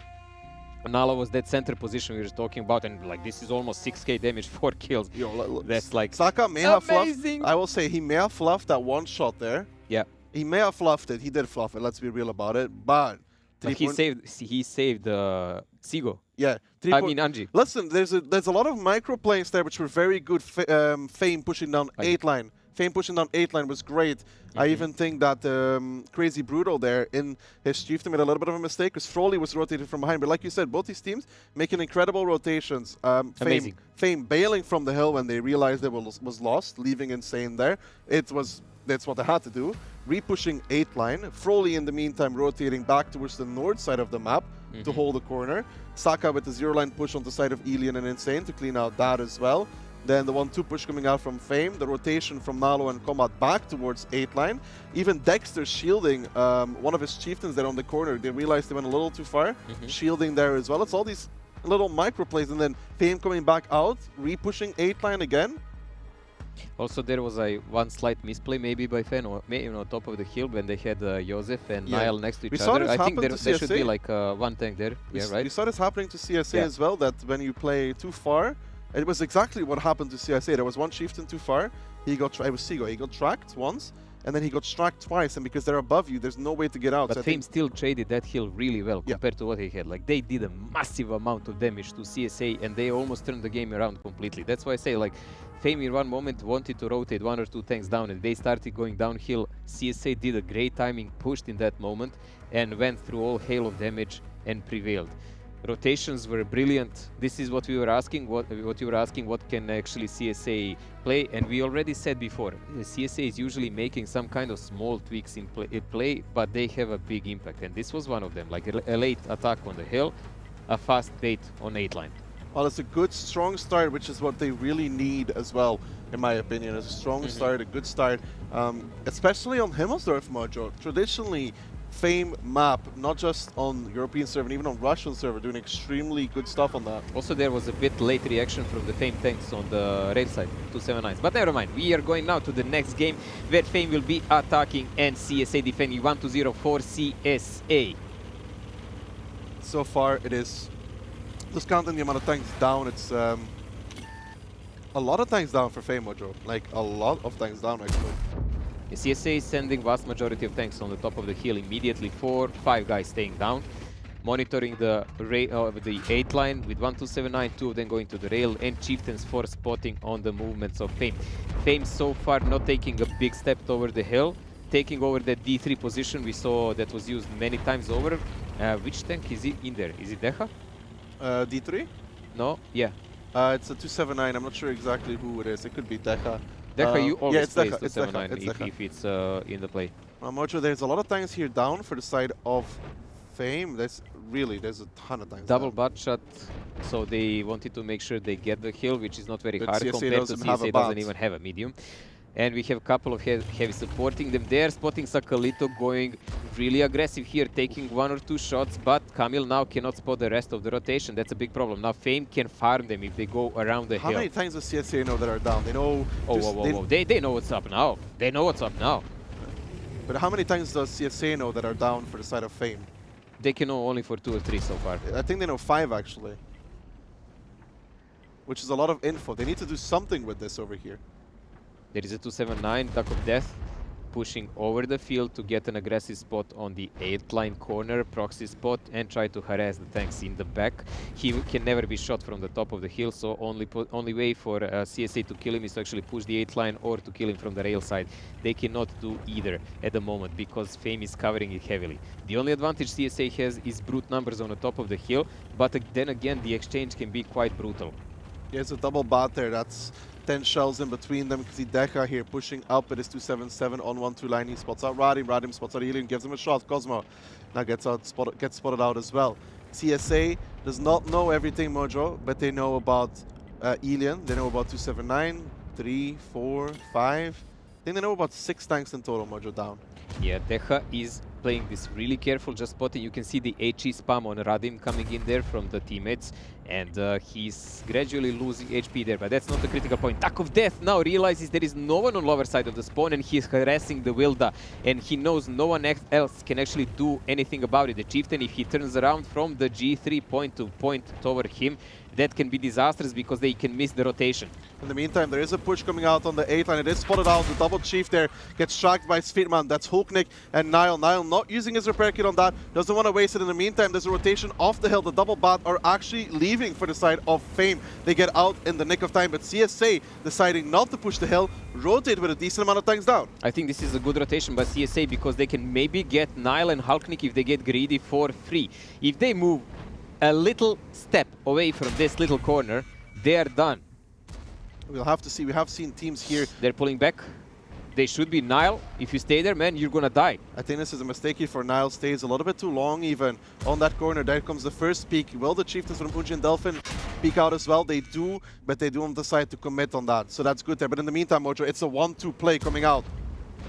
Nalo was that center position we were talking about, and like this is almost 6k damage, 4 kills. Yo, That's like Saka may have fluffed. amazing. I will say he may have fluffed that one shot there. Yeah, He may have fluffed it. He did fluff it. Let's be real about it. But he saved Seago. Yeah, I mean Anji. Listen, there's a lot of micro plays there which were very good. Fame pushing down 8-line. Fame pushing down 8-line was great. I even think that Crazy Brutal there in his chieftain made a little bit of a mistake because Froley was rotated from behind. But like you said, both these teams making incredible rotations. Amazing. Fame bailing from the hill when they realized they was lost, leaving Insane there. That's what they had to do. Repushing 8-line. Froley in the meantime rotating back towards the north side of the map to hold the corner. Saka with the 0-line push on the side of Elian and Insane to clean out that as well. Then the 1-2 push coming out from Fame. The rotation from Nalo and Combat back towards 8-line. Even Dexter shielding one of his chieftains there on the corner. They realized they went a little too far. Shielding there as well. It's all these little micro plays. And then Fame coming back out, repushing 8-line again. Also, there was one slight misplay maybe by Fen, or maybe on top of the hill when they had Josef and Niall next to each other. I think there should be like one tank there. Yeah, right. We saw this happening to CSA as well, that when you play too far, it was exactly what happened to CSA. There was one chieftain too far. It was Seago. He got tracked once, and then he got tracked twice. And because they're above you, there's no way to get out. But so Fame still traded that hill really well compared to what he had. Like they did a massive amount of damage to CSA, and they almost turned the game around completely. That's why I say like Fame in one moment wanted to rotate 1 or 2 tanks down, and they started going downhill. CSA did a great timing, pushed in that moment, and went through all hail of damage and prevailed. Rotations were brilliant. This is what we were asking. What you were asking, what can actually CSA play? And we already said before, CSA is usually making some kind of small tweaks in play, but they have a big impact. And this was one of them, like a late attack on the hill, a fast bait on 8 line. Well, it's a good, strong start, which is what they really need as well, in my opinion. It's a strong start, a good start, especially on Himmelsdorf, Mojo. Traditionally, Fame map, not just on European server, and even on Russian server, doing extremely good stuff on that. Also, there was a bit late reaction from the Fame tanks on the rail side, 279s. But never mind, we are going now to the next game, where Fame will be attacking and CSA defending 1-0 for CSA. So far, it is, just counting the amount of tanks down, it's a lot of tanks down for Fame, Mojo. Like, a lot of tanks down, actually. The CSA is sending vast majority of tanks on the top of the hill immediately. 4-5 guys staying down, monitoring the 8 line with 1-2-7-9, 2 of them going to the rail, and Chieftains for spotting on the movements of Fame. Fame so far not taking a big step over the hill, taking over the D3 position we saw that was used many times over. Which tank is it in there? Is it Deha? D3? No? Yeah. It's a 279. I'm not sure exactly who it is. It could be Deha. Deha, you always yeah, it's play Deha, it's 279 Deha, if it's in the play. Mojo, there's a lot of tanks here down for the side of Fame. There's a ton of tanks. Double down. butt shot, so they wanted to make sure they get the hill, which is not very But hard CSA compared to doesn't have a CSA doesn't bat. even have a medium. And we have a couple of heavy supporting them there, spotting Sakalito going really aggressive here, taking 1 or 2 shots, but Kamil now cannot spot the rest of the rotation. That's a big problem. Now Fame can farm them if they go around the How hill. many tanks does CSA know that are down? They know... Whoa. They know what's up now. They know what's up now. But how many tanks does CSA know that are down for the side of Fame? They can know only for 2 or 3 so far. I think they know 5, actually. Which is a lot of info. They need to do something with this over here. There is a 279, Duck of Death, pushing over the field to get an aggressive spot on the 8 line corner, proxy spot, and try to harass the tanks in the back. He can never be shot from the top of the hill, so only way for CSA to kill him is to actually push the 8 line or to kill him from the rail side. They cannot do either at the moment because Fame is covering it heavily. The only advantage CSA has is brute numbers on the top of the hill, but then again the exchange can be quite brutal. Yeah, it's a double bot there. That's 10 shells in between them. You can see Deha here pushing up with his 277 on 1-2 line. He spots out Radim. Radim spots out Helium, gives him a shot. Cosmo now gets spotted out as well. CSA does not know everything, Mojo, but they know about Elian. They know about 279, 3, 4, 5. I think they know about 6 tanks in total, Mojo, down. Yeah, Deha is playing this really careful, just spotting. You can see the HE spam on Radim coming in there from the teammates, and he's gradually losing HP there, but that's not the critical point. Duck of Death now realizes there is no one on lower side of the spawn, and he's harassing the Wilda, and he knows no one else can actually do anything about it. The Chieftain, if he turns around from the G3 point to point toward him, that can be disastrous because they can miss the rotation. In the meantime, there is a push coming out on the 8 line. It is spotted out. The double chief there gets tracked by Svirman. That's Hulknik and Nile. Nile not using his repair kit on that. Doesn't want to waste it. In the meantime, there's a rotation off the hill. The double bat are actually leaving for the side of Fame. They get out in the nick of time, but CSA deciding not to push the hill, rotate with a decent amount of tanks down. I think this is a good rotation by CSA because they can maybe get Nile and Hulknik if they get greedy for free. If they move a little step away from this little corner, they are done. We'll have to see. We have seen teams here. They're pulling back. They should be Nile. If you stay there, man, you're gonna die. I think this is a mistake here for Nile. Stays a little bit too long even on that corner. There comes the first peek. Will the Chieftains from Uji and Delphin peek out as well? They do, but they don't decide to commit on that. So that's good there. But in the meantime, Mojo, it's a 1-2 play coming out.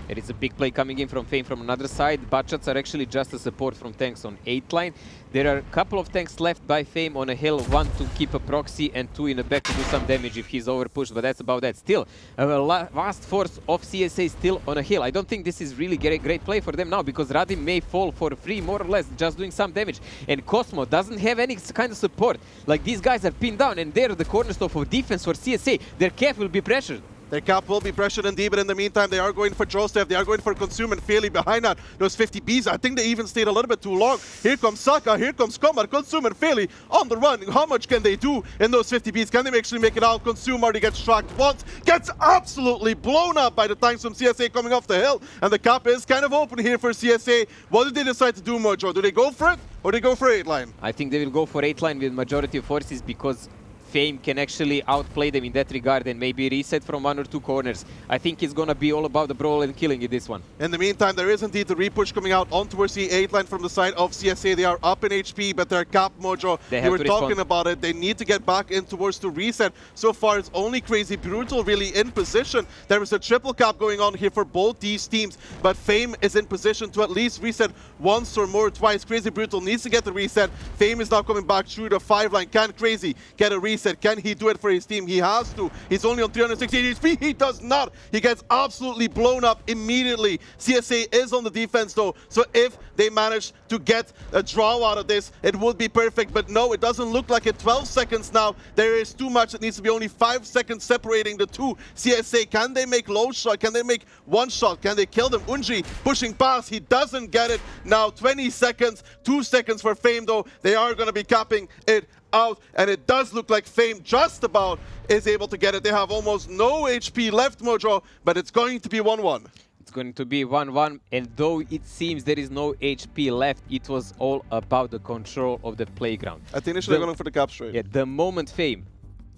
There is a big play coming in from Fame from another side. Buttshots are actually just a support from tanks on 8 line. There are a couple of tanks left by Fame on a hill, 1 to keep a proxy and 2 in the back to do some damage if he's overpushed, but that's about that. Still, a vast force of CSA still on a hill. I don't think this is really a great play for them now because Radim may fall for free, more or less, just doing some damage. And Cosmo doesn't have any kind of support. Like, these guys are pinned down and they're the cornerstone of defense for CSA. Their cap will be pressured. Their cap will be pressured indeed, but in the meantime, they are going for Joseph. They are going for Consume and Fairly behind that. Those 50 Bs, I think they even stayed a little bit too long. Here comes Saka, here comes Komar, Consume and Fairly on the run. How much can they do in those 50 Bs? Can they actually make it out? Consume already gets tracked once, gets absolutely blown up by the tanks from CSA coming off the hill. And the cap is kind of open here for CSA. What do they decide to do, Mojo? Do they go for it? Or they go for 8 line? I think they will go for 8 line with majority of forces because Fame can actually outplay them in that regard and maybe reset from 1 or 2 corners. I think it's gonna be all about the brawl and killing in this one. In the meantime, there is indeed the repush coming out on towards the 8 line from the side of CSA. They are up in HP, but they're capped, Mojo. You were talking about it. They need to get back in towards the reset. So far, it's only Crazy Brutal really in position. There is a triple cap going on here for both these teams, but Fame is in position to at least reset once or more twice. Crazy Brutal needs to get the reset. Fame is now coming back through the 5 line. Can Crazy get a reset? Can he do it for his team? He has to. He's only on 368 HP. He does not. He gets absolutely blown up immediately. CSA is on the defense though, so if they manage to get a draw out of this, it would be perfect, but no, it doesn't look like it. 12 seconds now. There is too much. It needs to be only 5 seconds separating the two. CSA, can they make low shot? Can they make one shot? Can they kill them? Unji pushing past. He doesn't get it. Now 20 seconds. 2 seconds for Fame though. They are going to be capping it out, and it does look like Fame just about is able to get it. They have almost no HP left, Mojo, but it's going to be 1-1. It's going to be 1-1, and though it seems there is no HP left, it was all about the control of the playground. I think initially going for the cap straight. Yeah, the moment Fame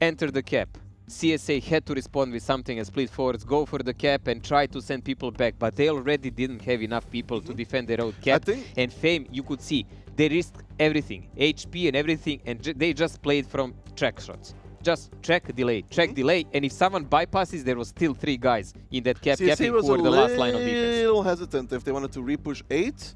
entered the cap, CSA had to respond with something and split forwards, go for the cap and try to send people back, but they already didn't have enough people to defend their own cap. And Fame, you could see, they risked everything, HP and everything, and they just played from track shots. Just track, delay, delay, and if someone bypasses, there was still 3 guys in that cap capping who were the last line of defense. CSA was a little hesitant if they wanted to repush 8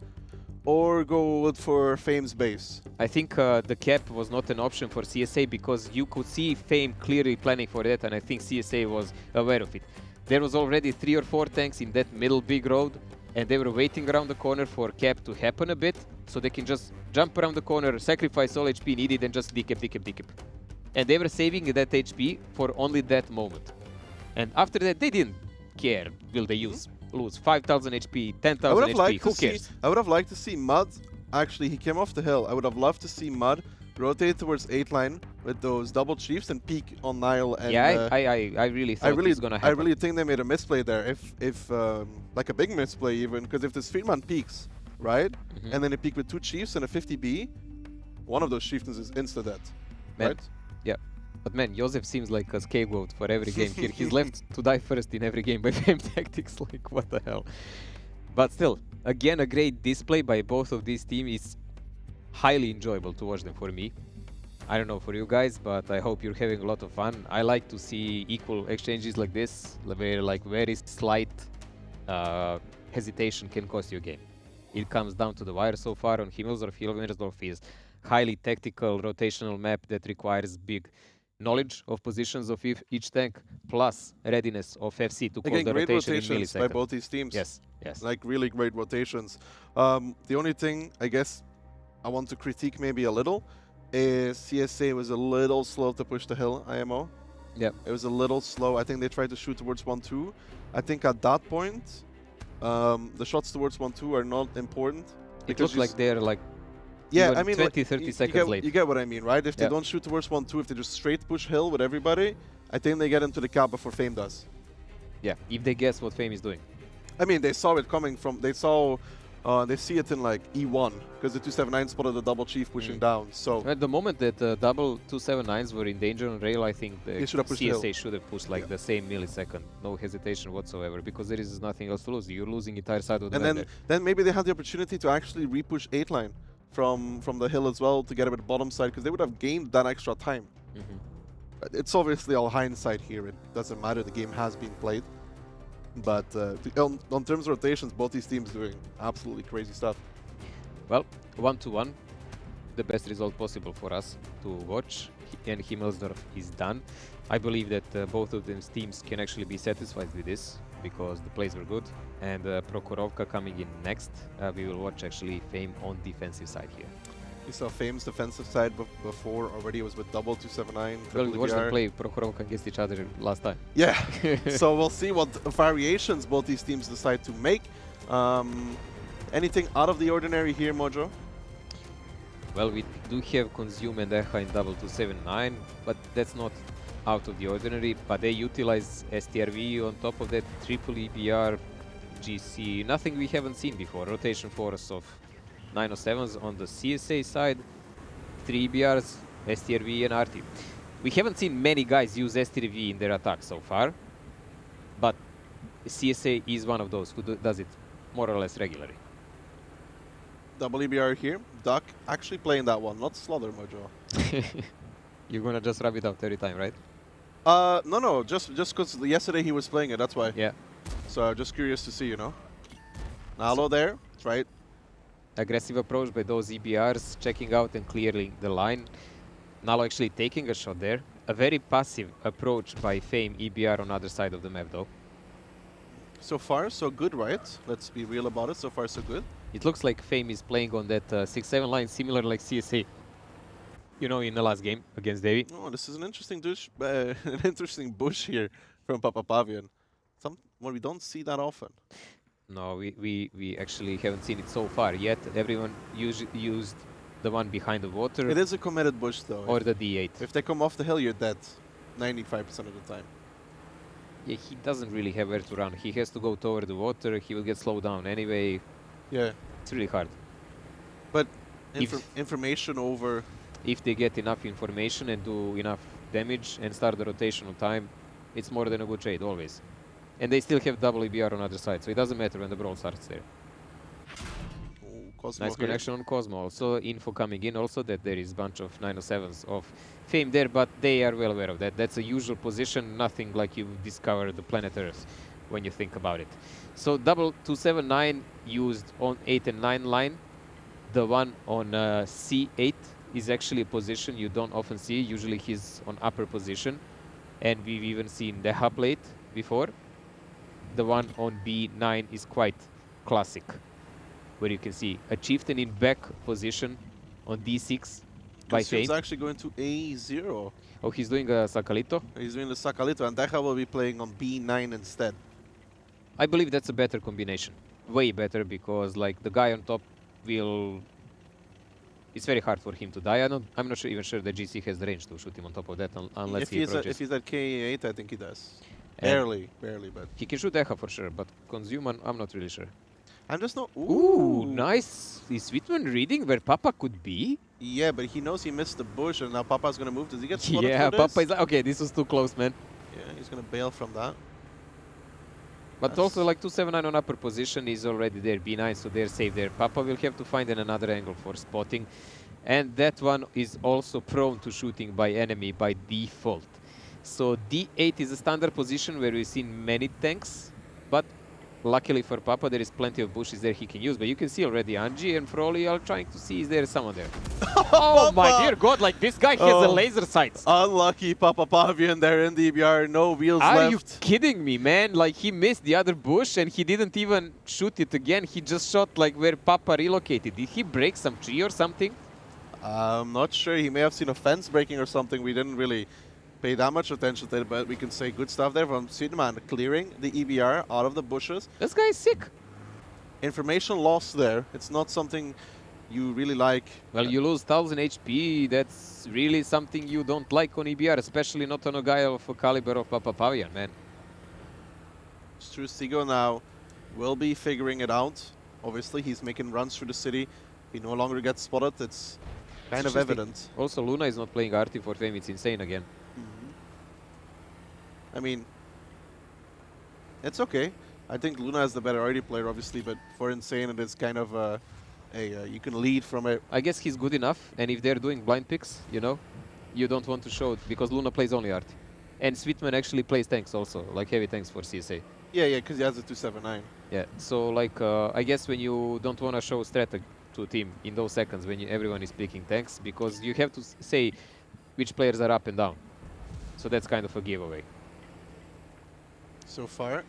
or go for Fame's base. I think the cap was not an option for CSA because you could see Fame clearly planning for that, and I think CSA was aware of it. There was already 3 or 4 tanks in that middle big road, and they were waiting around the corner for cap to happen a bit, so they can just jump around the corner, sacrifice all HP needed, and just decap. And they were saving that HP for only that moment. And after that, they didn't care. Will they lose 5,000 HP, 10,000 HP? Who cares? I would have liked to see Mud. Actually, he came off the hill. I would have loved to see Mud rotate towards 8 line with those double chiefs and peek on Nile. And, yeah, I really thought it was gonna happen. I really think they made a misplay there. If like a big misplay even, because if this Friedman peeks, right, and then they peek with 2 chiefs and a 50B, one of those chieftains is insta-dead, right? Yeah, but man, Josef seems like a scapegoat for every game here. He's left to die first in every game by Fame Tactics, like what the hell. But still, again, a great display by both of these teams. It's highly enjoyable to watch them for me. I don't know for you guys, but I hope you're having a lot of fun. I like to see equal exchanges like this, where like very slight hesitation can cost you a game. It comes down to the wire so far on Himmelsdorf. Himmelsdorf is highly tactical rotational map that requires big knowledge of positions of each tank, plus readiness of FC to call the rotation in milliseconds. By both these teams. Yes. Like really great rotations. The only thing I guess I want to critique maybe a little is CSA was a little slow to push the hill IMO. Yeah. It was a little slow. I think they tried to shoot towards 1-2. I think at that point, the shots towards 1-2 are not important. It looks like they're like 20-30 seconds late. You get what I mean, right? If they don't shoot towards 1-2, if they just straight push hill with everybody, I think they get into the cap before Fame does. Yeah, if they guess what Fame is doing. I mean, they saw it coming from, they see it in like E1, because the 279 spotted the double chief pushing down, so... At the moment that double 279s were in danger on rail, I think the CSA should have pushed like the same millisecond, no hesitation whatsoever, because there is nothing else to lose. You're losing entire side of the map. And then maybe they had the opportunity to actually repush 8 line from the hill as well to get a bit bottom side, because they would have gained that extra time. It's obviously all hindsight here. It doesn't matter. The game has been played. But on terms of rotations, both these teams doing absolutely crazy stuff. Well, 1-1, the best result possible for us to watch, and Himmelsdorf is done. I believe that both of these teams can actually be satisfied with this, because the plays were good. And Prokhorovka coming in next, we will watch actually Fame on defensive side here. We saw Fame's defensive side before already. It was with double 279. Well, we watched them play Prokhorovka against each other last time. Yeah, so we'll see what variations both these teams decide to make. Anything out of the ordinary here, Mojo? Well, we do have Consume and Echa in double 279, but that's not out of the ordinary. But they utilize STRV on top of that, triple EBR, GC, nothing we haven't seen before. Rotation force of 907s on the CSA side, 3 EBRs, STRV and RT. We haven't seen many guys use STRV in their attack so far, but CSA is one of those who does it more or less regularly. WBR here. Duck actually playing that one, not Slaughter Mojo. You're gonna just rub it out every time, right? No, just because yesterday he was playing it, that's why. Yeah. So just curious to see, you know. Nalo there, right? Aggressive approach by those EBRs, checking out and clearing the line. Nalo actually taking a shot there. A very passive approach by Fame EBR on the other side of the map though. So far, so good, right? Let's be real about it. So far, so good. It looks like Fame is playing on that 6-7 line, similar like CSA. You know, in the last game against Davey. Oh, this is an interesting an interesting bush here from Papa Pavian. Well, we don't see that often. No, we actually haven't seen it so far yet. Everyone used the one behind the water. It is a committed bush, though. Or the D8. If they come off the hill, you're dead 95% of the time. Yeah, he doesn't really have where to run. He has to go toward the water. He will get slowed down anyway. Yeah. It's really hard. But information over... If they get enough information and do enough damage and start the rotational time, it's more than a good trade, always. And they still have double EBR on the other side, so it doesn't matter when the brawl starts there. Cosmo nice here. connection on Cosmo. Also, info coming in also that there is a bunch of 907s of Fame there, but they are well aware of that. That's a usual position, nothing like you discover the planet Earth when you think about it. So double 279 used on 8 and 9 line. The one on C8 is actually a position you don't often see. Usually he's on upper position. And we've even seen the hub late before. The one on B9 is quite classic, where you can see a chieftain in back position on D6 by Fame. He's actually going to A0. Oh, he's doing a Sacalito? He's doing the Sacalito, and Deja will be playing on B9 instead. I believe that's a better combination. Way better, because like the guy on top will... It's very hard for him to die. I'm not even sure that GC has the range to shoot him on top of that unless he approaches. If he's at K8, I think he does. And barely, but... He can shoot Deja for sure, but Consuman, I'm not really sure. I'm just not... Ooh, nice. Is Sweetman reading where Papa could be? Yeah, but he knows he missed the bush, and now Papa's going to move. Does he get spotted Yeah, for Papa this? is... Okay, this was too close, man. Yeah, he's going to bail from that. But also, like 279 on upper position is already there. B9, so they're safe there. Papa will have to find another angle for spotting. And that one is also prone to shooting by enemy by default. So D8 is a standard position where we've seen many tanks, but luckily for Papa there is plenty of bushes there he can use. But you can see already Angie and Froley are trying to see is there someone there. Oh my dear God, like this guy has a laser sights. Unlucky Papa Pavian there in the EBR, no wheels left. Are you kidding me, man? Like he missed the other bush and he didn't even shoot it again. He just shot like where Papa relocated. Did he break some tree or something? I'm not sure. He may have seen a fence breaking or something. We didn't really pay that much attention to it, but we can say good stuff there from Sweetman, clearing the EBR out of the bushes. This guy is sick. Information lost there. It's not something you really like. Well, you lose 1000 HP. That's really something you don't like on EBR, especially not on a guy of a caliber of Papa Pavian, man. It's true. Sigo now will be figuring it out. Obviously, he's making runs through the city. He no longer gets spotted. It's kind of evident. Also, Luna is not playing Arty for Fame. It's insane again. I mean, it's okay. I think Luna is the better Arty player, obviously, but for Insane, it is kind of you can lead from it. I guess he's good enough, and if they're doing blind picks, you know, you don't want to show it, because Luna plays only Arty. And Sweetman actually plays tanks also, like heavy tanks for CSA. Yeah, because he has a 279. Yeah, so like, I guess when you don't want to show strat to a team in those seconds when everyone is picking tanks, because you have to say which players are up and down. So that's kind of a giveaway. So far.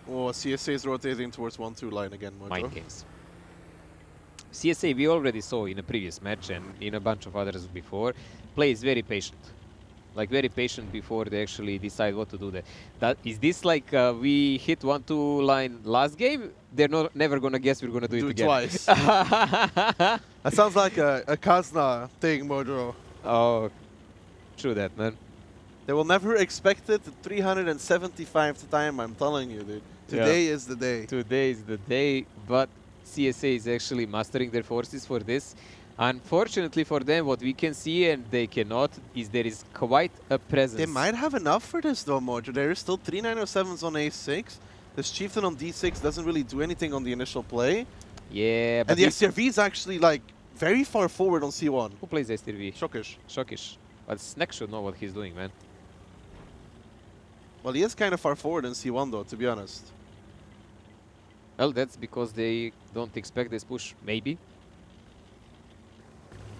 Oh, CSA is rotating towards 1-2 line again, Mojo. Mind games. CSA, we already saw in a previous match and in a bunch of others before, plays very patient. Like very patient before they actually decide what to do there. Is this like we hit 1-2 line last game? They're never gonna guess we're gonna do it again. Twice. That sounds like a Kazna thing, Mojo. Oh, true that, man. They will never expect it 375th time, I'm telling you, dude. Today is the day. Today is the day, but CSA is actually mastering their forces for this. Unfortunately for them, what we can see, and they cannot, is there is quite a presence. They might have enough for this though, Mojo. There is still 3 907s on A6. This Chieftain on D6 doesn't really do anything on the initial play. Yeah, but And the STRV is actually like very far forward on C1. who plays STRV? Shockish. Shockish. But Snack should know what he's doing, man. Well, he is kind of far forward in C1 though, to be honest. Well, that's because they don't expect this push, maybe.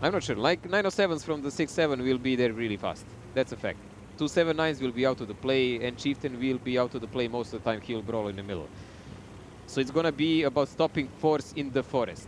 I'm not sure. Like 907s from the 6-7 will be there really fast. That's a fact. 279s will be out of the play, and Chieftain will be out of the play most of the time. He'll brawl in the middle. So it's gonna be about stopping force in the forest.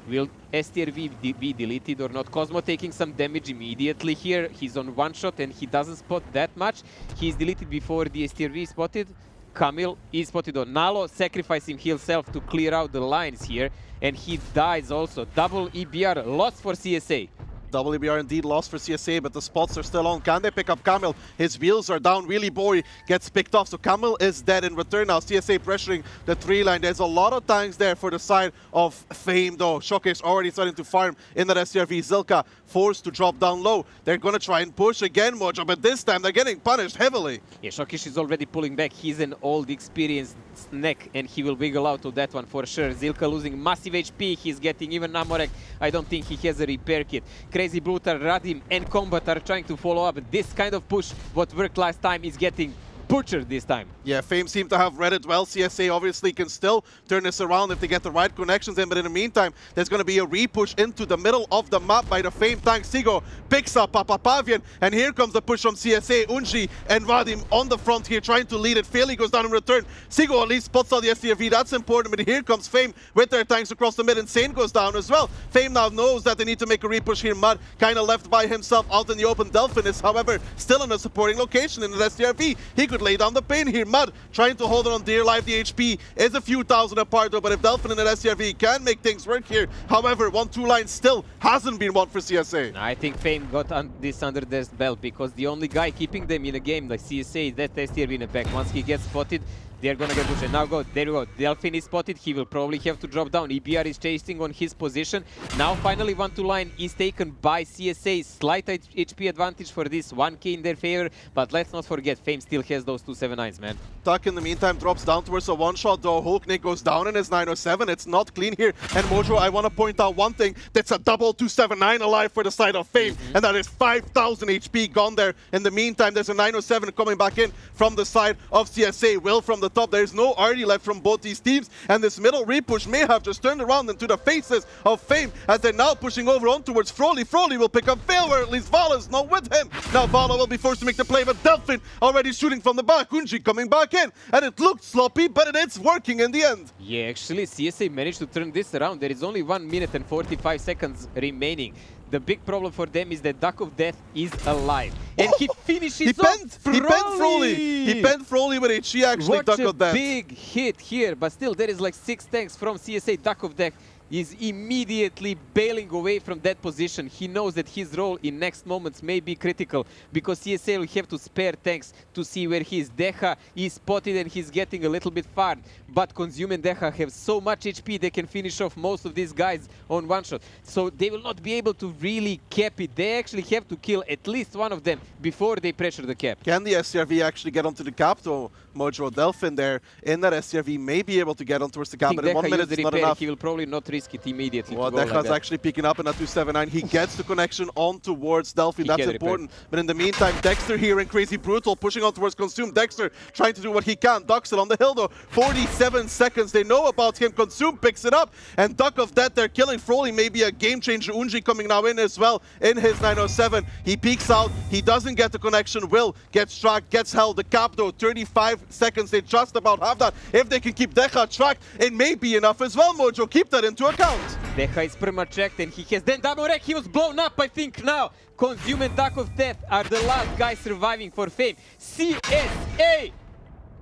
Will STRV be deleted or not? Cosmo taking some damage immediately here. He's on one shot and he doesn't spot that much. He's deleted before the STRV is spotted. Camille is spotted on Nalo, sacrificing himself to clear out the lines here. And he dies also. Double EBR lost for CSA. Double EBR indeed lost for CSA, but the spots are still on. Can they pick up Camille? His wheels are down. Really Boy gets picked off, so Camille is dead in return now. CSA pressuring the 3 line. There's a lot of tanks there for the side of Fame though. Shockish already starting to farm in that STRV. Zilka forced to drop down low. They're gonna try and push again, Mojo, but this time they're getting punished heavily. Yeah, Shockish is already pulling back. He's an old experienced Snack, and he will wiggle out of that one for sure. Zilka losing massive HP. He's getting even Namorek. I don't think he has a repair kit. Crazy Brutal, Radim and Combat are trying to follow up. This kind of push, what worked last time, is getting butchered this time. Yeah, Fame seem to have read it well. CSA obviously can still turn this around if they get the right connections in, but in the meantime, there's going to be a re-push into the middle of the map by the Fame tank. Sigo picks up Papapavian, and here comes the push from CSA. Unji and Vadim on the front here, trying to lead it. Fairly goes down in return. Sigo at least spots out the STRV, that's important, but here comes Fame with their tanks across the mid. Insane goes down as well. Fame now knows that they need to make a re-push here. Mud kind of left by himself out in the open. Delphin is, however, still in a supporting location in the STRV. He could lay down the pain here. Mud trying to hold it on dear life. The HP is a few thousand apart though, but if Delphin and an STRV can make things work here, however, 1-2 line still hasn't been won for CSA. I think Fame got this under their belt, because the only guy keeping them in a game like CSA is that STRV in the back. Once he gets spotted, they're gonna get pushed. Now go, there you go. Delphin is spotted. He will probably have to drop down. EBR is chasing on his position. Now finally 1-2 line is taken by CSA. Slight HP advantage for this, 1k in their favor, but let's not forget, Fame still has those 279s, man. Tuck in the meantime drops down towards a one-shot though. Hulknik goes down in his 907. It's not clean here. And Mojo, I want to point out one thing. That's a double 279 alive for the side of Fame. And that is 5,000 HP gone there. In the meantime, there's a 907 coming back in from the side of CSA. Will from the top. There's no RD left from both these teams. And this middle repush may have just turned around into the faces of Fame as they're now pushing over on towards Froly. Froly will pick up Fail, where at least Vala's not with him. Now Vala will be forced to make the play, but Delphin already shooting from the back. Unji coming back in. And it looked sloppy, but it's working in the end. Yeah, actually, CSA managed to turn this around. There is only 1 minute and 45 seconds remaining. The big problem for them is that Duck of Death is alive. And he finishes He penned Froly. He penned Froly with HE actually. Watch Duck a of Death. big hit here, but still there is like 6 tanks from CSA. Duck of Death is immediately bailing away from that position. He knows that his role in next moments may be critical, because CSA will have to spare tanks to see where he is. Deha is spotted and he's getting a little bit far, but Consume and Deha have so much HP they can finish off most of these guys on one shot. So they will not be able to really cap it. They actually have to kill at least one of them before they pressure the cap. Can the STRV actually get onto the cap though? Mojo Delphin there in that STRV may be able to get on towards the cap, but in 1 minute it's not enough. He will probably not risk it immediately. Well, Deja's actually picking up in that 279. He gets the connection on towards Delphi. That's important. But in the meantime, Dexter here and Crazy Brutal pushing on towards Consume. Dexter trying to do what he can. Duck's on the hill though. 47 seconds. They know about him. Consume picks it up. And Duck of Death, they're killing Froly. Maybe a game changer. Unji coming now in as well in his 907. He peeks out. He doesn't get the connection. Will gets tracked, gets held. The cap though, 35 seconds. They just about have that. If they can keep Deja tracked, it may be enough as well, Mojo. Keep that into account. Deja is perma-checked and he has then double wreck. He was blown up, I think now. Consume and Duck of Death are the last guys surviving for Fame. CSA!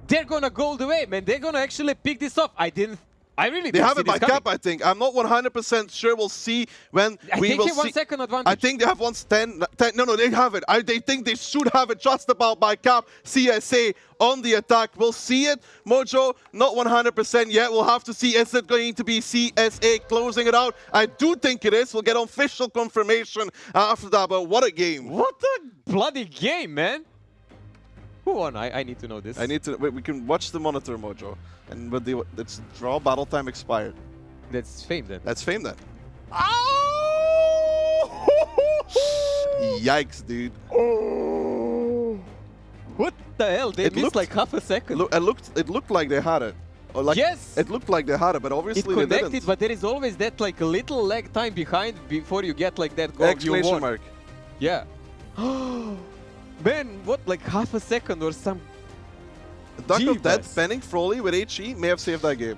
They're gonna go all the way, man. They're gonna actually pick this off. I really They didn't have see it by this coming. cap, I think. I'm not 100% sure. We'll see when I we think will they have 1 see. second advantage. I think they have 10. No, they have it. They think they should have it just about by cap. CSA on the attack. We'll see it. Mojo, not 100% yet. We'll have to see. Is it going to be CSA closing it out? I do think it is. We'll get official confirmation after that. But what a game. What a bloody game, man. Who won? I need to know this. I need to. Wait, we can watch the monitor, Mojo. And with the it's draw battle time expired. That's Fame then. That's Fame then. Oh! Yikes, dude. What the hell? They It missed looked- like half a second. It looked like they had it. Or like, Yes! It looked like they had it, but It obviously they connected, didn't. but there is always that like little lag time behind before you get like that goal. You Exclamation won. mark. Yeah. Man, what, like half a second or some... Duck of Death, Jeebus. Penning, Froley with HE may have saved that game.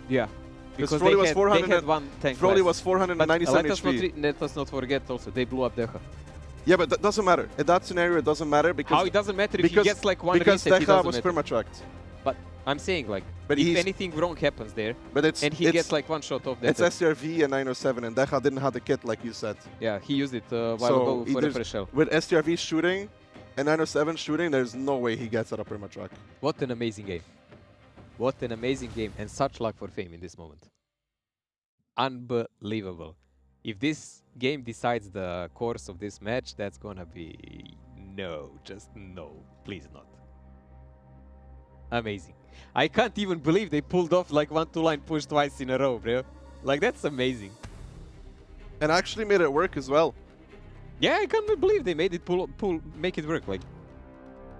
Yeah. Because Froley was they 400 had one tank Froley less. was But 497 HP. let us not forget also, they blew up Deja. Yeah, but that doesn't matter. In that scenario, it doesn't matter because How it doesn't matter if because, he gets like one because reset, he Deja doesn't was matter. perma-tracked. But I'm saying like, But if he's- anything wrong happens there, But it's and he it's, gets like one shot off that, it's STRV and 907, and Deja didn't have the kit like you said. yeah, he used it a while So ago for either- a fresh shell. With STRV shooting and 907 shooting, there's no way he gets out of perma-track. What an amazing game. What an amazing game, and such luck for Fame in this moment. Unbelievable. If this game decides the course of this match, that's gonna be no, just no, please not. Amazing. I can't even believe they pulled off like 1-2 line push twice in a row, bro. Like, that's amazing. And actually made it work as well. Yeah, I can't believe they made it make it work. Like,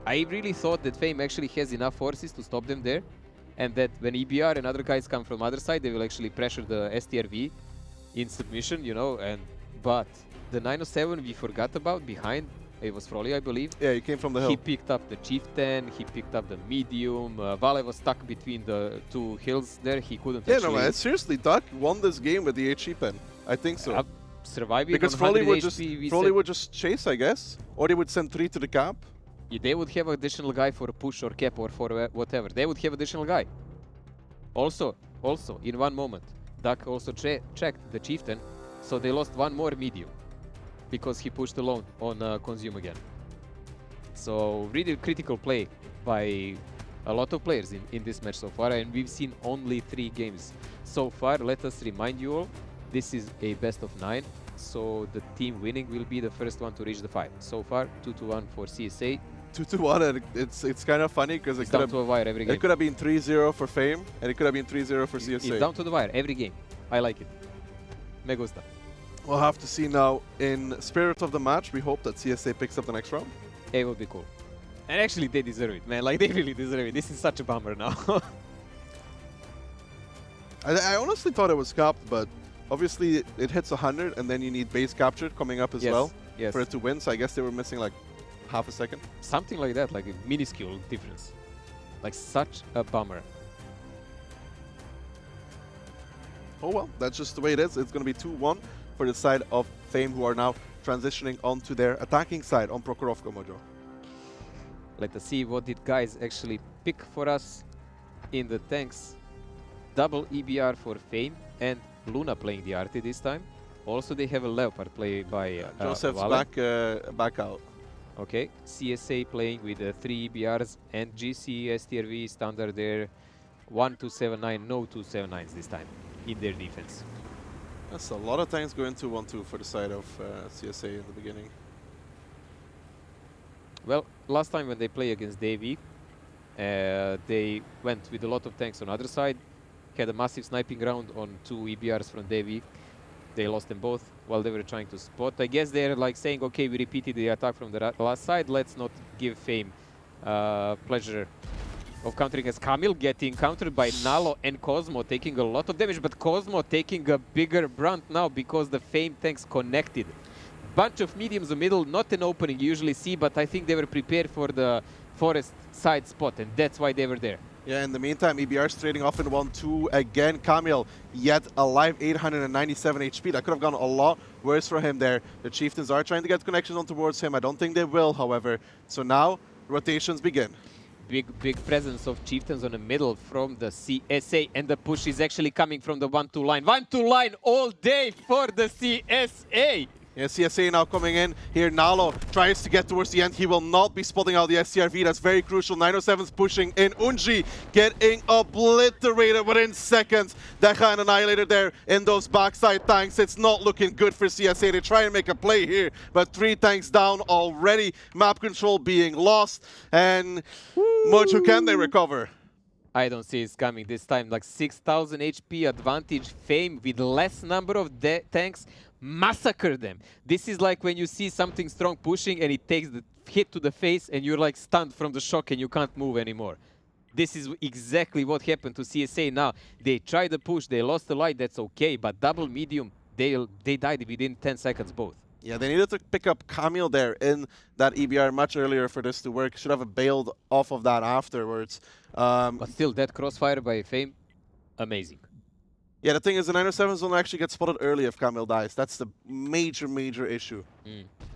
I really thought that Fame actually has enough forces to stop them there, and that when EBR and other guys come from other side, they will actually pressure the STRV in submission, you know. But the 907 we forgot about behind. It was Froley, I believe. Yeah, he came from the hill. He picked up the Chieftain. He picked up the medium. Vale was stuck between the two hills there. He couldn't Yeah, actually no, man. Seriously, Duck won this game with the HE pen. I think so. survive it Because on Froley 100 would HP, just would just chase, I guess, or they would send 3 to the cap. They would have additional guy for a push or cap or for whatever. They would have additional guy. Also, in one moment, Duck also checked the Chieftain, so they lost one more medium because he pushed alone on Consume again. So really critical play by a lot of players in this match so far, and we've seen only 3 games so far. Let us remind you all, this is a best of 9, so the team winning will be the first one to reach the 5. So far, 2-1 for CSA. 2-1, and it's kind of funny because It's down to a wire every game. it could have been 3-0 for Fame, and it could have been 3-0 for CSA. It's down to the wire every game. I like it. Me gusta. We'll have to see now. In spirit of the match, we hope that CSA picks up the next round. It would be cool. And actually, they deserve it, man. Like, they really deserve it. This is such a bummer now. I honestly thought it was capped, but obviously it hits 100, and then you need base capture coming up as well Yes. for it to win. So I guess they were missing like half a second. Something like that, like a minuscule difference. Like, such a bummer. Oh well, that's just the way it is. It's going to be 2-1 for the side of Fame, who are now transitioning onto their attacking side on Prokhorovka, Mojo. Let us see what did guys actually pick for us in the tanks. Double EBR for Fame and Luna playing the RT this time. Also, they have a Leopard play by Joseph's Vale. back out. Okay, CSA playing with 3 EBRs and GC STRV standard there. 1-2-7-9, no 2-7-9s this time in their defense. That's a lot of times going to 1-2 for the side of CSA in the beginning. Well, last time when they play against Davey, they went with a lot of tanks on other side, had a massive sniping round on 2 EBRs from Davey. They lost them both while they were trying to spot. I guess they're like saying, okay, we repeated the attack from the last side, let's not give Fame pleasure of countering, as Camille getting countered by Nalo and Cosmo, taking a lot of damage, but Cosmo taking a bigger brunt now because the Fame tanks connected. Bunch of mediums in the middle, not an opening you usually see, but I think they were prepared for the forest side spot, and that's why they were there. Yeah, in the meantime, EBR's trading off in 1-2 again. Camille, yet alive, 897 HP. That could have gone a lot worse for him there. The Chieftains are trying to get connections on towards him. I don't think they will, however. So now, rotations begin. big presence of Chieftains on the middle from the CSA, and the push is actually coming from the 1-2 line. 1-2 line all day for the CSA. Yeah, CSA now coming in here. Nalo tries to get towards the end. He will not be spotting out the SCRV. That's very crucial. 907's pushing in. Unji getting obliterated within seconds. Deja and Annihilator there in those backside tanks. It's not looking good for CSA. They try and make a play here, but 3 tanks down already. Map control being lost. And Mojo, can they recover? I don't see it's coming this time. Like 6,000 HP advantage. Fame with less number of tanks. Massacre them. This is like when you see something strong pushing and it takes the hit to the face and you're like stunned from the shock and you can't move anymore. This is exactly what happened to CSA now. They tried the push, they lost the light, that's okay, but double medium, they died within 10 seconds both. Yeah, they needed to pick up Camille there in that EBR much earlier for this to work. Should have bailed off of that afterwards. But still, that crossfire by Fame, amazing. Yeah, the thing is, the 907s don't actually get spotted early if Camille dies. That's the major issue.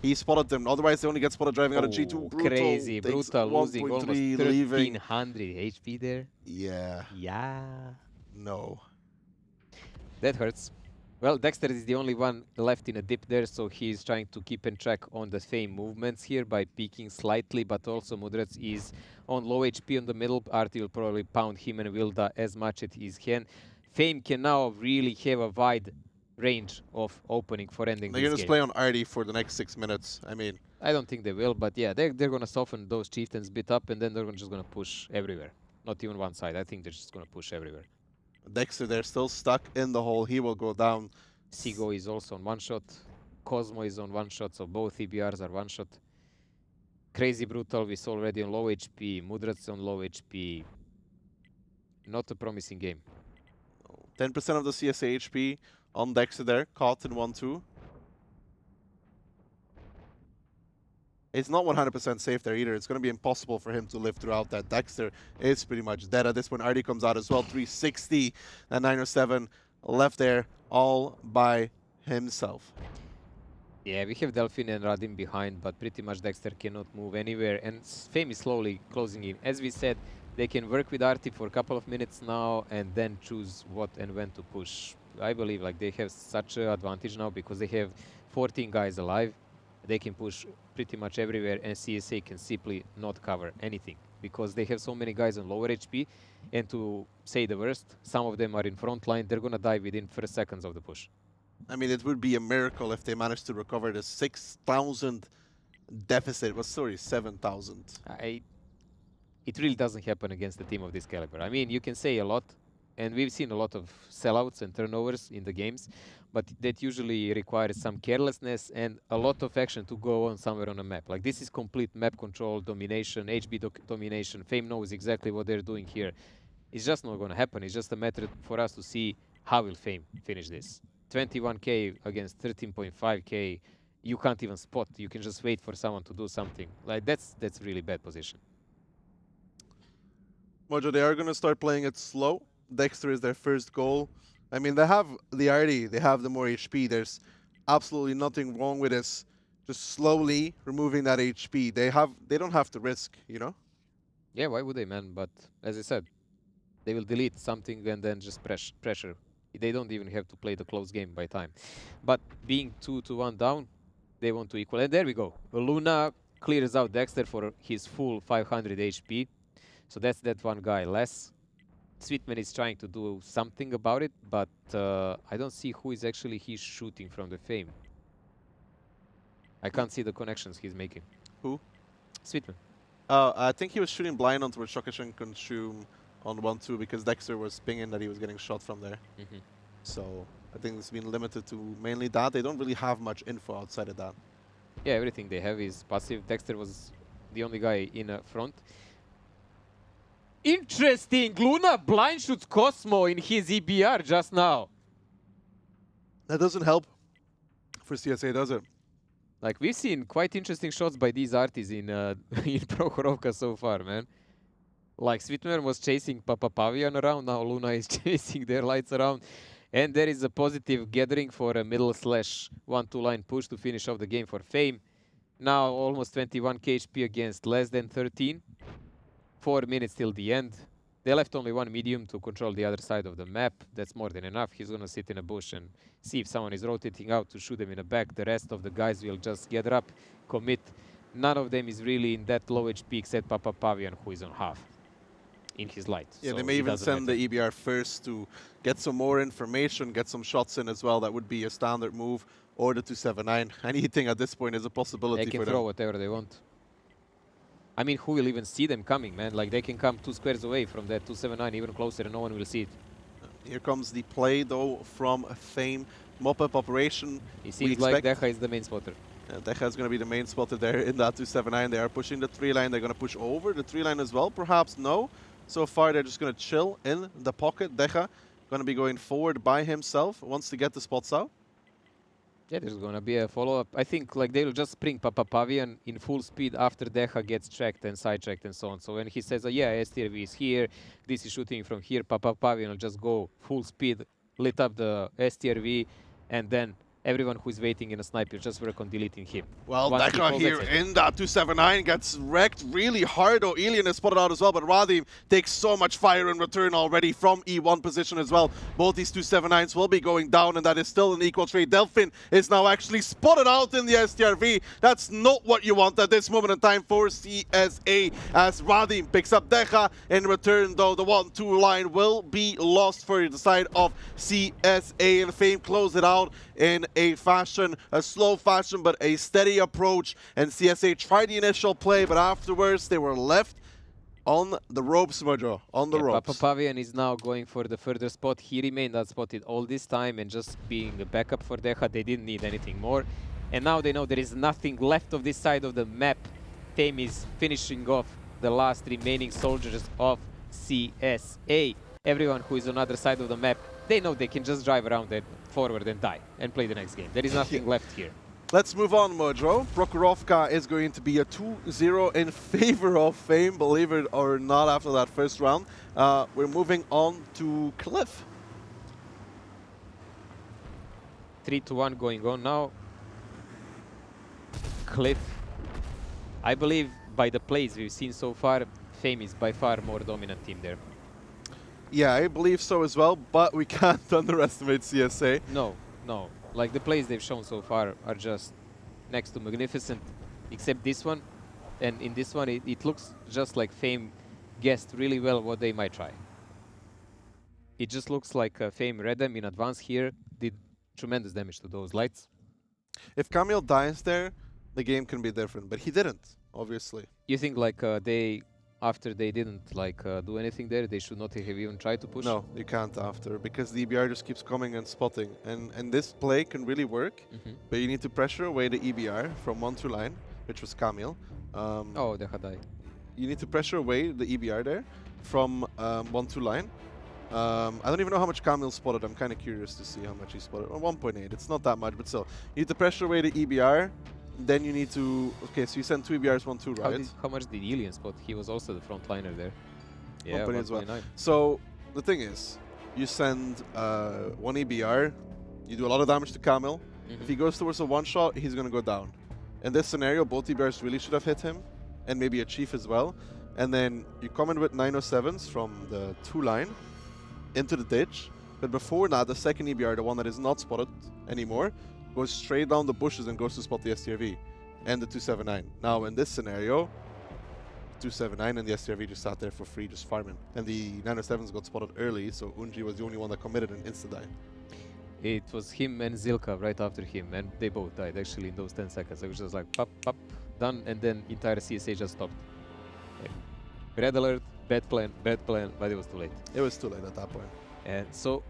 He spotted them. Otherwise, they only get spotted driving out of G2. Brutal. Crazy. Brutal losing almost 1,300 HP there. Yeah. Yeah. No. That hurts. Well, Dexter is the only one left in a dip there, so he's trying to keep in track on the Fame movements here by peeking slightly, but also Mudrats is on low HP on the middle. Artie will probably pound him and Wilda as much as he can. Fame can now really have a wide range of opening for ending They're this going game. to play on Artie for the next 6 minutes. I mean, I don't think they will, but yeah, they're going to soften those Chieftains a bit up, and then they're just going to push everywhere. Not even one side. I think they're just going to push everywhere. Dexter, they're still stuck in the hole. He will go down. Sigo is also on one shot. Cosmo is on one shot, so both EBRs are one shot. Crazy Brutal is already on low HP. Mudrats on low HP. Not a promising game. 10% of the CSA HP on Dexter there, caught in 1-2. It's not 100% safe there either. It's going to be impossible for him to live throughout that. Dexter is pretty much dead at this point. Artie comes out as well, 360. And 907 left there all by himself. Yeah, we have Delphine and Radim behind, but pretty much Dexter cannot move anywhere. And Fame is slowly closing in. As we said, they can work with Artie for a couple of minutes now and then choose what and when to push. I believe like they have such an advantage now because they have 14 guys alive. They can push pretty much everywhere and CSA can simply not cover anything because they have so many guys on lower HP. And to say the worst, some of them are in front line. They're going to die within first seconds of the push. I mean, it would be a miracle if they managed to recover the 6,000 deficit. Well, sorry, 7,000. It really doesn't happen against a team of this caliber. I mean, you can say a lot, and we've seen a lot of sellouts and turnovers in the games, but that usually requires some carelessness and a lot of action to go on somewhere on a map. Like, this is complete map control, domination, HB domination. Fame knows exactly what they're doing here. It's just not going to happen. It's just a matter for us to see how will Fame finish this. 21k against 13.5k. You can't even spot. You can just wait for someone to do something. Like, that's really bad position. Mojo, they are going to start playing it slow. Dexter is their first goal. I mean, they have the Artie, they have the more HP. There's absolutely nothing wrong with this. Just slowly removing that HP. They don't have to risk, you know? Yeah, why would they, man? But as I said, they will delete something and then just pressure. They don't even have to play the close game by time. But being 2-1 down, they want to equal. And there we go. Luna clears out Dexter for his full 500 HP. So that's that one guy less. Sweetman is trying to do something about it, but I don't see who is actually he's shooting from the Fame. I can't see the connections he's making. Who? Sweetman. I think he was shooting blind onto Shokish and Consume on 1-2 because Dexter was pinging that he was getting shot from there. So I think it's been limited to mainly that. They don't really have much info outside of that. Yeah, everything they have is passive. Dexter was the only guy in front. Interesting! Luna blind shoots Cosmo in his EBR just now. That doesn't help for CSA, does it? Like, we've seen quite interesting shots by these artists in Prokhorovka so far, man. Like, Sweetman was chasing Papa Pavian around, now Luna is chasing their lights around. And there is a positive gathering for a middle slash 1-2 line push to finish off the game for Fame. Now almost 21k HP against less than 13. 4 minutes till the end. They left only one medium to control the other side of the map. That's more than enough. He's gonna sit in a bush and see if someone is rotating out to shoot them in the back. The rest of the guys will just gather up, commit. None of them is really in that low HP except Papa Pavian, who is on half in his light. Yeah, so they may it even doesn't send matter. the EBR first to get some more information, get some shots in as well. That would be a standard move. Or the 279. Anything at this point is a possibility They can for throw them. whatever they want. I mean, who will even see them coming, man? Like, they can come 2 squares away from that 279, even closer, and no one will see it. Here comes the play, though, from Fame. Mop-up operation. It seems like expect- Deja is the main spotter. Deja is going to be the main spotter there in that 279. They are pushing the 3 line. They're going to push over the 3 line as well. Perhaps no. So far, they're just going to chill in the pocket. Deja going to be going forward by himself. Wants to get the spots out. Yeah, there's gonna be a follow-up. I think like they'll just bring Papa Pavian in full speed after Deja gets tracked and sidetracked and so on. So when he says, yeah, STRV is here, this is shooting from here, Papa Pavian will just go full speed, lit up the STRV, and then everyone who's waiting in a sniper just work on deleting him. Well, Once he Deca falls, here that's it. in that 279 gets wrecked really hard. Though Alien is spotted out as well, but Radim takes so much fire in return already from E1 position as well. Both these 279s will be going down, and that is still an equal trade. Delphin is now actually spotted out in the STRV. That's not what you want at this moment in time for CSA, as Radim picks up Deca. In return, though, the 1-2 line will be lost for the side of CSA, and Fame close it out in a fashion, a slow fashion, but a steady approach. And CSA tried the initial play, but afterwards they were left on the ropes, Mojo, on the ropes. Papa Pavian is now going for the further spot. He remained unspotted all this time, and just being a backup for Deja, they didn't need anything more. And now they know there is nothing left of this side of the map. Fame is finishing off the last remaining soldiers of CSA. Everyone who is on the other side of the map, they know they can just drive around it forward and die and play the next game. There is nothing left here. Let's move on, Mojo. Prokhorovka is going to be a 2-0 in favor of Fame, believe it or not, after that first round. We're moving on to Cliff. 3-1 going on now. Cliff, I believe by the plays we've seen so far, Fame is by far more dominant team there. Yeah, I believe so as well, but we can't underestimate CSA. No, no. Like the plays they've shown so far are just next to magnificent, except this one. And in this one, it looks just like Fame guessed really well what they might try. It just looks like Fame read them in advance here, did tremendous damage to those lights. If Camille dies there, the game can be different, but he didn't, obviously. You think like after they didn't like do anything there, they should not have even tried to push? No, you can't after, because the EBR just keeps coming and spotting. And this play can really work, but you need to pressure away the EBR from 1-2 line, which was Camille. Oh, Deja died. You need to pressure away the EBR there from 1-2 line. I don't even know how much Camille spotted. I'm kind of curious to see how much he spotted. 1.8. It's not that much, but still. You need to pressure away the EBR. Then you need to... Okay, so you send 2 EBRs, 1-2, right? How much did Alien spot? He was also the front liner there. Yeah, 1.8 as well. 1.9. So the thing is, you send 1 EBR, you do a lot of damage to Camille. If he goes towards a one-shot, he's going to go down. In this scenario, both EBRs really should have hit him, and maybe a Chief as well. And then you come in with 907s from the 2 line into the ditch. But before that, the second EBR, the one that is not spotted anymore, goes straight down the bushes and goes to spot the STRV and the 279. Now, in this scenario, 279 and the STRV just sat there for free, just farming. And the 907s got spotted early, so Unji was the only one that committed an insta-die. It was him and Zilka right after him, and they both died actually in those 10 seconds. It was just like pop, pop, done, and then entire CSA just stopped. Like, red alert, bad plan, but it was too late. It was too late at that point. And so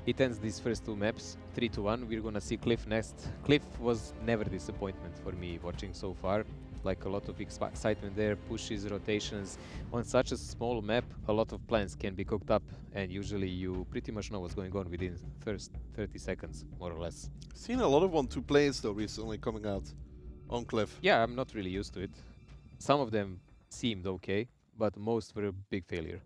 it ends these first 2 maps, 3-1. We're gonna see Cliff next. Cliff was never disappointment for me watching so far. Like a lot of excitement there, pushes, rotations. On such a small map, a lot of plans can be cooked up, and usually you pretty much know what's going on within first 30 seconds, more or less. Seen a lot of 1-2 plays though recently coming out on Cliff. Yeah, I'm not really used to it. Some of them seemed okay, but most were a big failure.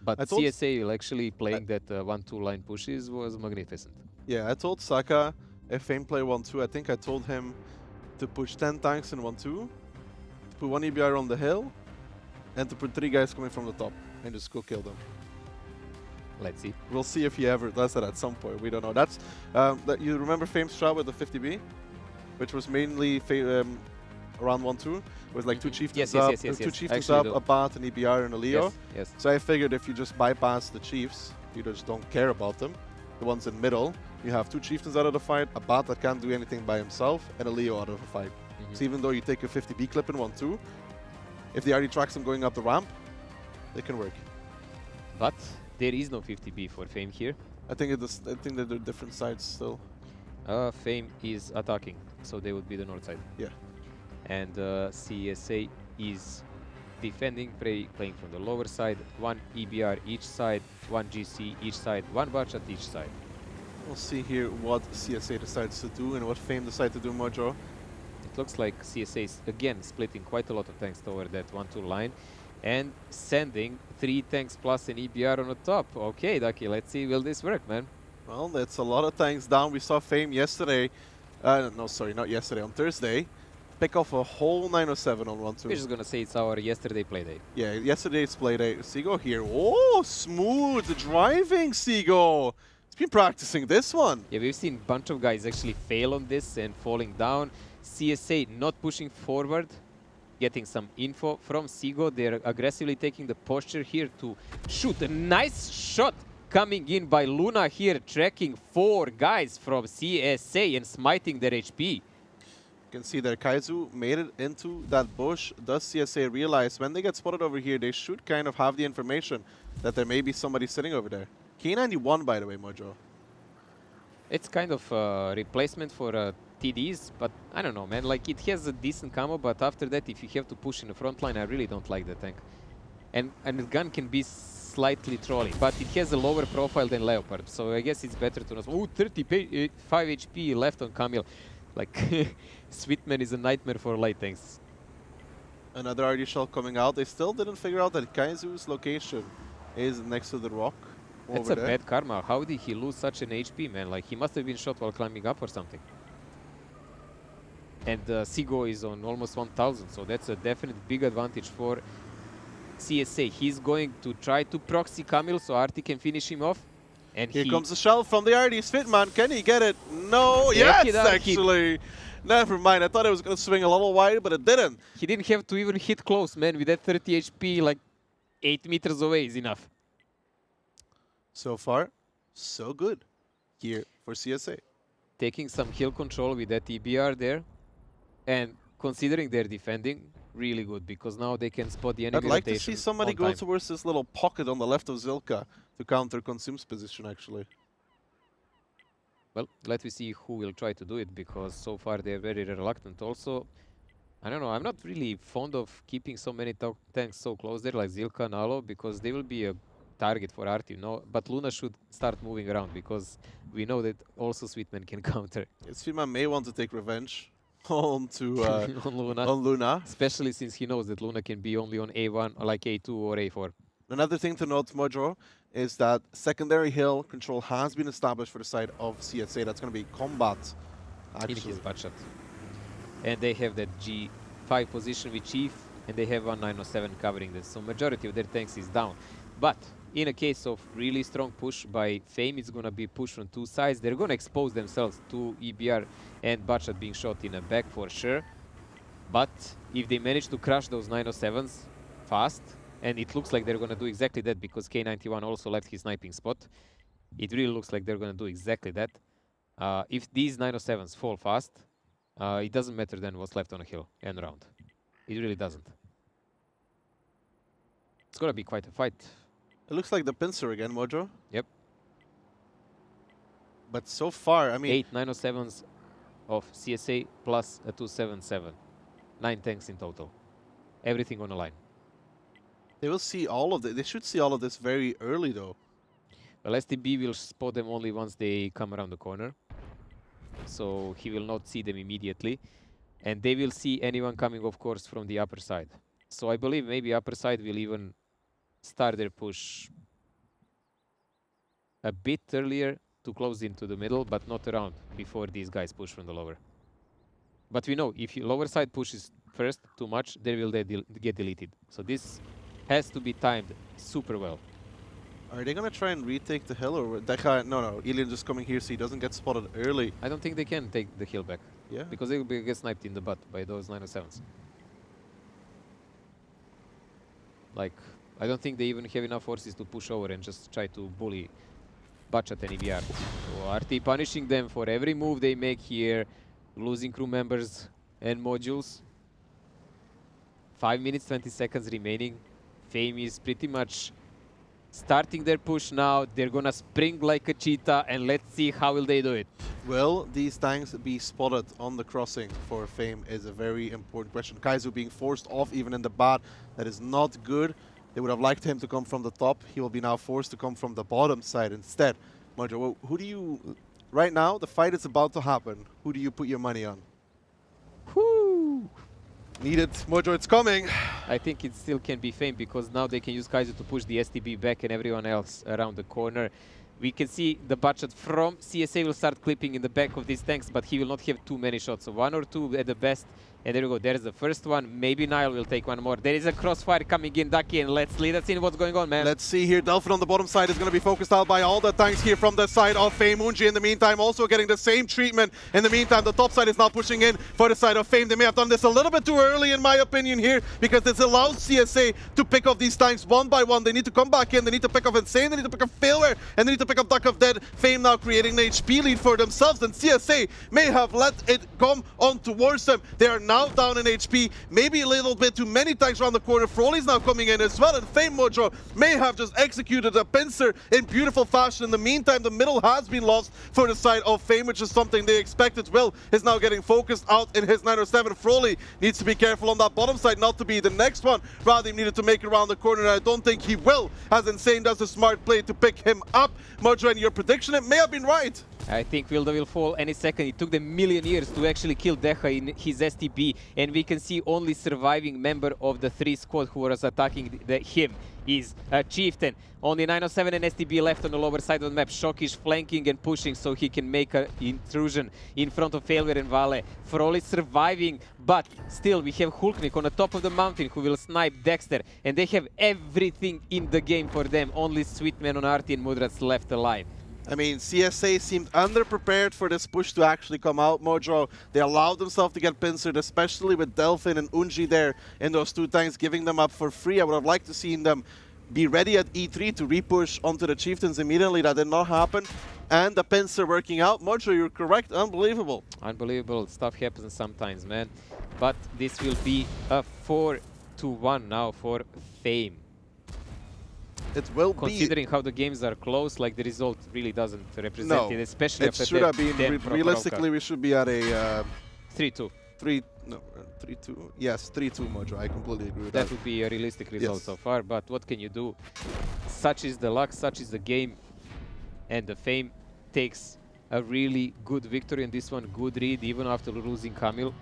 But CSA actually playing that 1-2 line pushes was magnificent. Yeah, I told Saka if Fame play 1-2, I think I told him to push 10 tanks in 1-2, put 1 EBR on the hill, and to put 3 guys coming from the top and just go kill them. Let's see. We'll see if he ever does that at some point. We don't know. That's that you remember Fame's strat with the 50B, which was mainly around 1-2 with like 2 chieftains up, 2 chieftains up, a bot, an EBR, and a Leo. Yes. So I figured if you just bypass the chiefs, you just don't care about them. The ones in middle, you have 2 chieftains out of the fight, a bot that can't do anything by himself, and a Leo out of the fight. So even though you take a 50B clip in 1-2, if they already tracks them going up the ramp, they can work. But there is no 50B for Fame here. I think that they're different sides still. Fame is attacking, so they would be the north side. Yeah. And CSA is defending, playing from the lower side. 1 EBR each side, 1 GC each side, 1 batch at each side. We'll see here what CSA decides to do and what Fame decides to do, Mojo. It looks like CSA is again splitting quite a lot of tanks toward that 1-2 line and sending 3 tanks plus an EBR on the top. Okay, Ducky, let's see, will this work, man? Well, that's a lot of tanks down. We saw Fame yesterday. No, sorry, not yesterday, on Thursday. Pick off a whole 907 on 1-2. We're just gonna say it's our yesterday playday. Yeah, yesterday's playday. Seago here. Oh, smooth driving, Seago. He's been practicing this one. Yeah, we've seen a bunch of guys actually fail on this and falling down. CSA not pushing forward, getting some info from Seago. They're aggressively taking the posture here to shoot. A nice shot coming in by Luna here, tracking 4 guys from CSA and smiting their HP. You can see that Kaizu made it into that bush. Does CSA realize when they get spotted over here, they should kind of have the information that there may be somebody sitting over there. K91, by the way, Mojo. It's kind of a replacement for TDs, but I don't know, man. Like, it has a decent camo, but after that, if you have to push in the front line, I really don't like the tank. And the gun can be slightly trolling, but it has a lower profile than Leopard, so I guess it's better to not. Oh, 35 HP left on Camille. Like, Sweetman is a nightmare for light tanks. Another RD shell coming out. They still didn't figure out that Kaizu's location is next to the rock. That's a bad karma. How did he lose such an HP, man? Like, he must have been shot while climbing up or something. And Seago is on almost 1000, so that's a definite big advantage for CSA. He's going to try to proxy Camille so Artie can finish him off. And here comes the shell from the RD. Sweetman, can he get it? No, yes, actually. Never mind, I thought it was going to swing a little wide, but it didn't. He didn't have to even hit close, man. With that 30 HP, like 8 meters away is enough. So far, so good here for CSA. Taking some hill control with that EBR there. And considering they're defending, really good, because now they can spot the enemy. I'd like to see somebody go towards this little pocket on the left of Zilka to counter Consume's position, actually. Well, let me see who will try to do it, because so far they're very reluctant. Also, I don't know, I'm not really fond of keeping so many tanks so close there, like Zilka and Alo, because they will be a target for Artie, no? But Luna should start moving around, because we know that also Sweetman can counter. Sweetman may want to take revenge on Luna. Especially since he knows that Luna can be only on A1, or like A2 or A4. Another thing to note, Mojo, is that secondary hill control has been established for the side of CSA. That's going to be combat, actually. In his butt shot. And they have that G5 position with Chief, and they have 1907 covering this. So majority of their tanks is down. But in a case of really strong push by Fame, it's going to be pushed on 2 sides. They're going to expose themselves to EBR and Butchot being shot in the back for sure. But if they manage to crush those 907s fast, and it looks like they're going to do exactly that, because K91 also left his sniping spot. It really looks like they're going to do exactly that. If these 907s fall fast, it doesn't matter then what's left on a hill and around. It really doesn't. It's going to be quite a fight. It looks like the pincer again, Mojo. Yep. But so far, I mean... 8 907s of CSA plus a 277. 9 tanks in total. Everything on the line. They will see all of this. They should see all of this very early, though. Well, STB will spot them only once they come around the corner. So he will not see them immediately. And they will see anyone coming, of course, from the upper side. So I believe maybe upper side will even start their push a bit earlier to close into the middle, but not around before these guys push from the lower. But we know if your lower side pushes first too much, they will get deleted. So this has to be timed super well. Are they gonna try and retake the hill, or Decha? No, Ilian just coming here so he doesn't get spotted early. I don't think they can take the hill back. Yeah. Because they will get sniped in the butt by those 907s. Like, I don't think they even have enough forces to push over and just try to bully Bachat and EBR. So RT punishing them for every move they make here, losing crew members and modules. 5 minutes, 20 seconds remaining. Fame is pretty much starting their push now. They're gonna spring like a cheetah, and let's see how will they do it. Will these tanks be spotted on the crossing for Fame is a very important question. Kaizu being forced off even in the bat, that is not good. They would have liked him to come from the top. He will be now forced to come from the bottom side instead. Mojo, who do you... Right now, the fight is about to happen. Who do you put your money on? Whoo! Need it. Mojo, it's coming. I think it still can be Fame because now they can use Kaiser to push the STB back and everyone else around the corner. We can see the Bachat from CSA will start clipping in the back of these tanks, but he will not have too many shots. So 1 or 2 at the best. And there we go. There's the first one. Maybe Nile will take one more. There is a crossfire coming in, Ducky, and let's lead us in what's going on, man. Let's see here. Delphin on the bottom side is going to be focused out by all the tanks here from the side of Fame. Unji in the meantime also getting the same treatment. In the meantime, the top side is now pushing in for the side of Fame. They may have done this a little bit too early, in my opinion, here, because this allows CSA to pick off these tanks one by one. They need to come back in. They need to pick off Insane. They need to pick off Failware. And they need to pick up Duck of Dead. Fame now creating an HP lead for themselves. And CSA may have let it come on towards them. They are now down in HP. Maybe a little bit too many tanks around the corner. Froley's now coming in as well, and Fame Mojo may have just executed a pincer in beautiful fashion. In the meantime, the middle has been lost for the side of Fame, which is something they expected. Will is now getting focused out in his 907. Froley needs to be careful on that bottom side not to be the next one. Rather, he needed to make it around the corner, and I don't think he will, as Insane does a smart play to pick him up. Mojo, and your prediction, it may have been right. I think Wilda will fall any second. It took them a million years to actually kill Decha in his STB, and we can see only surviving member of the 3 squad who was attacking him is a Chieftain. Only 907 and STB left on the lower side of the map. Shock is flanking and pushing so he can make an intrusion in front of Failware and Vale. Frol is surviving, but still we have Hulknik on the top of the mountain who will snipe Dexter, and they have everything in the game for them. Only Sweetman on Arti and Mudrats left alive. I mean, CSA seemed underprepared for this push to actually come out, Mojo. They allowed themselves to get pincered, especially with Delphin and Unji there in those 2 tanks, giving them up for free. I would have liked to see them be ready at E3 to repush onto the Chieftains immediately. That did not happen. And the pincer working out. Mojo, you're correct. Unbelievable. Unbelievable. Stuff happens sometimes, man. But this will be a 4-1 now for Fame. It will Considering how the games are close, like the result really doesn't represent it, especially it after should have that been. Realistically, we should be at a 3-2. 3-2. Yes, 3-2, Mojo. I completely agree with that. That would be a realistic result so far, but what can you do? Such is the luck, such is the game, and the Fame takes a really good victory in this one. Good read, even after losing Camille.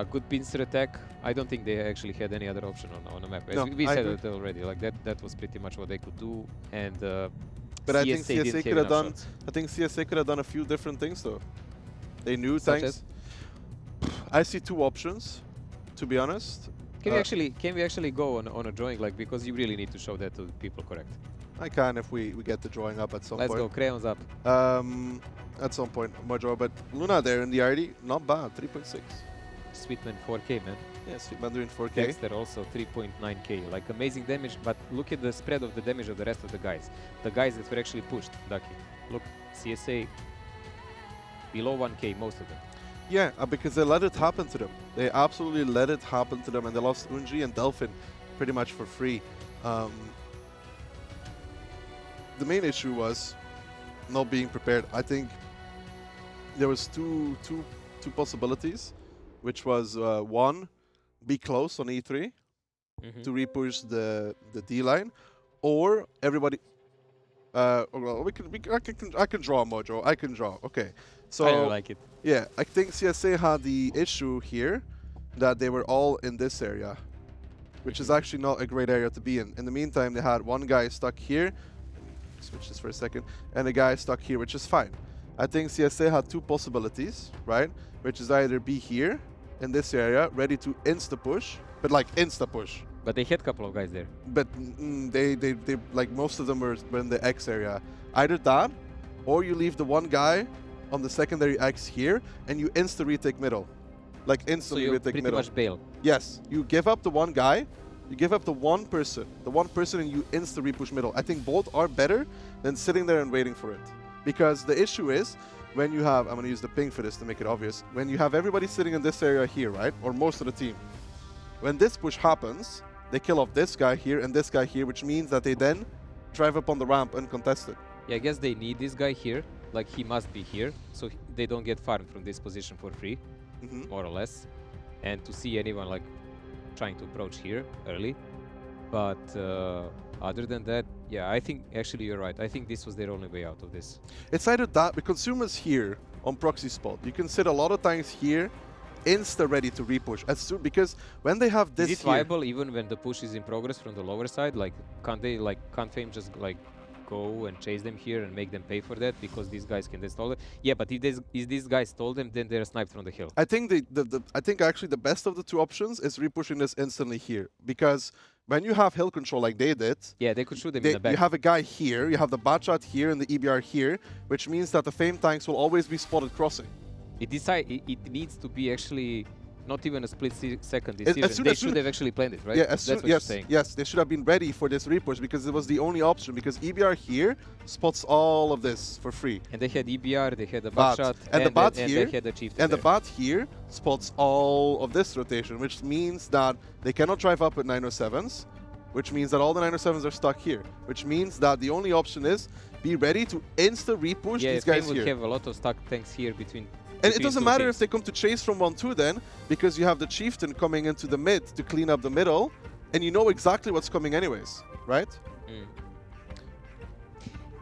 Good pincer attack. I don't think they actually had any other option on the map. As we said it already, like that was pretty much what they could do. And but I think CSA could have done. I think CSA could have done a few different things though. They knew tanks. I see 2 options, to be honest. Can we actually go on a drawing, like, because you really need to show that to people, correct? I can if we get the drawing up at some point. Let's go, crayons up. At some point, Mojo. But Luna there in the RD, not bad, 3.6. Sweetman 4K, man. Yeah, Sweetman doing 4K. Dexter also 3.9K. Like, amazing damage, but look at the spread of the damage of the rest of the guys. The guys that were actually pushed, Ducky. Look, CSA below 1K, most of them. Yeah, because they let it happen to them. They absolutely let it happen to them, and they lost Unji and Delphin pretty much for free. The main issue was not being prepared. I think there was two possibilities, which was 1, be close on E3 to repush the D line, or everybody. Well, I can draw, Mojo. I can draw. Okay, so I don't like it. Yeah, I think CSA had the issue here that they were all in this area, which is actually not a great area to be in. In the meantime, they had one guy stuck here. Switch this for a second, and a guy stuck here, which is fine. I think CSA had 2 possibilities, right? Which is either be here in this area, ready to insta push, but like insta push, But they had a couple of guys there. But they like most of them were in the X area. Either that, or you leave the one guy on the secondary X here, and you retake middle. Like So instantly you retake pretty middle. much bail. Yes, you give up the one guy, you give up the one person, and you repush middle. I think both are better than sitting there and waiting for it. Because the issue is, when you have, I'm going to use the ping for this to make it obvious, when you have everybody sitting in this area here, right, or most of the team, when this push happens, they kill off this guy here and this guy here, which means that they then drive up on the ramp uncontested. Yeah, I guess they need this guy here. Like, he must be here, so they don't get farmed from this position for free, more or less. And to see anyone, like, trying to approach here early. But other than that, yeah, I think, actually, you're right. I think this was their only way out of this. It's either that, but consumers here on proxy spot, you can sit a lot of times here, insta-ready to repush. As soon, because when they have this Is it viable even when the push is in progress from the lower side? Like, can't Fame just, like, go and chase them here and make them pay for that because these guys can stall it? Yeah, but if these guys stole them, then they're sniped from the hill. I think I think actually the best of the two options is repushing this instantly here, because when you have hill control like they did, yeah, they could shoot them in the back. You have a guy here, you have the bot shot here and the EBR here, which means that the Fame tanks will always be spotted crossing. It needs to be actually not even a split second decision. They should have actually planned it, right? Yeah, That's what you're saying. Yes, they should have been ready for this repush because it was the only option, because EBR here spots all of this for free. And they had EBR, they had a bot shot, and the bot here, and they had a chief. And the bot here spots all of this rotation, which means that they cannot drive up with 907s, which means that all the 907s are stuck here, which means that the only option is be ready to repush these guys here. Yeah, have a lot of stuck tanks here between. And it doesn't matter if they come to chase from 1-2 then, because you have the chieftain coming into the mid to clean up the middle, and you know exactly what's coming anyways, right?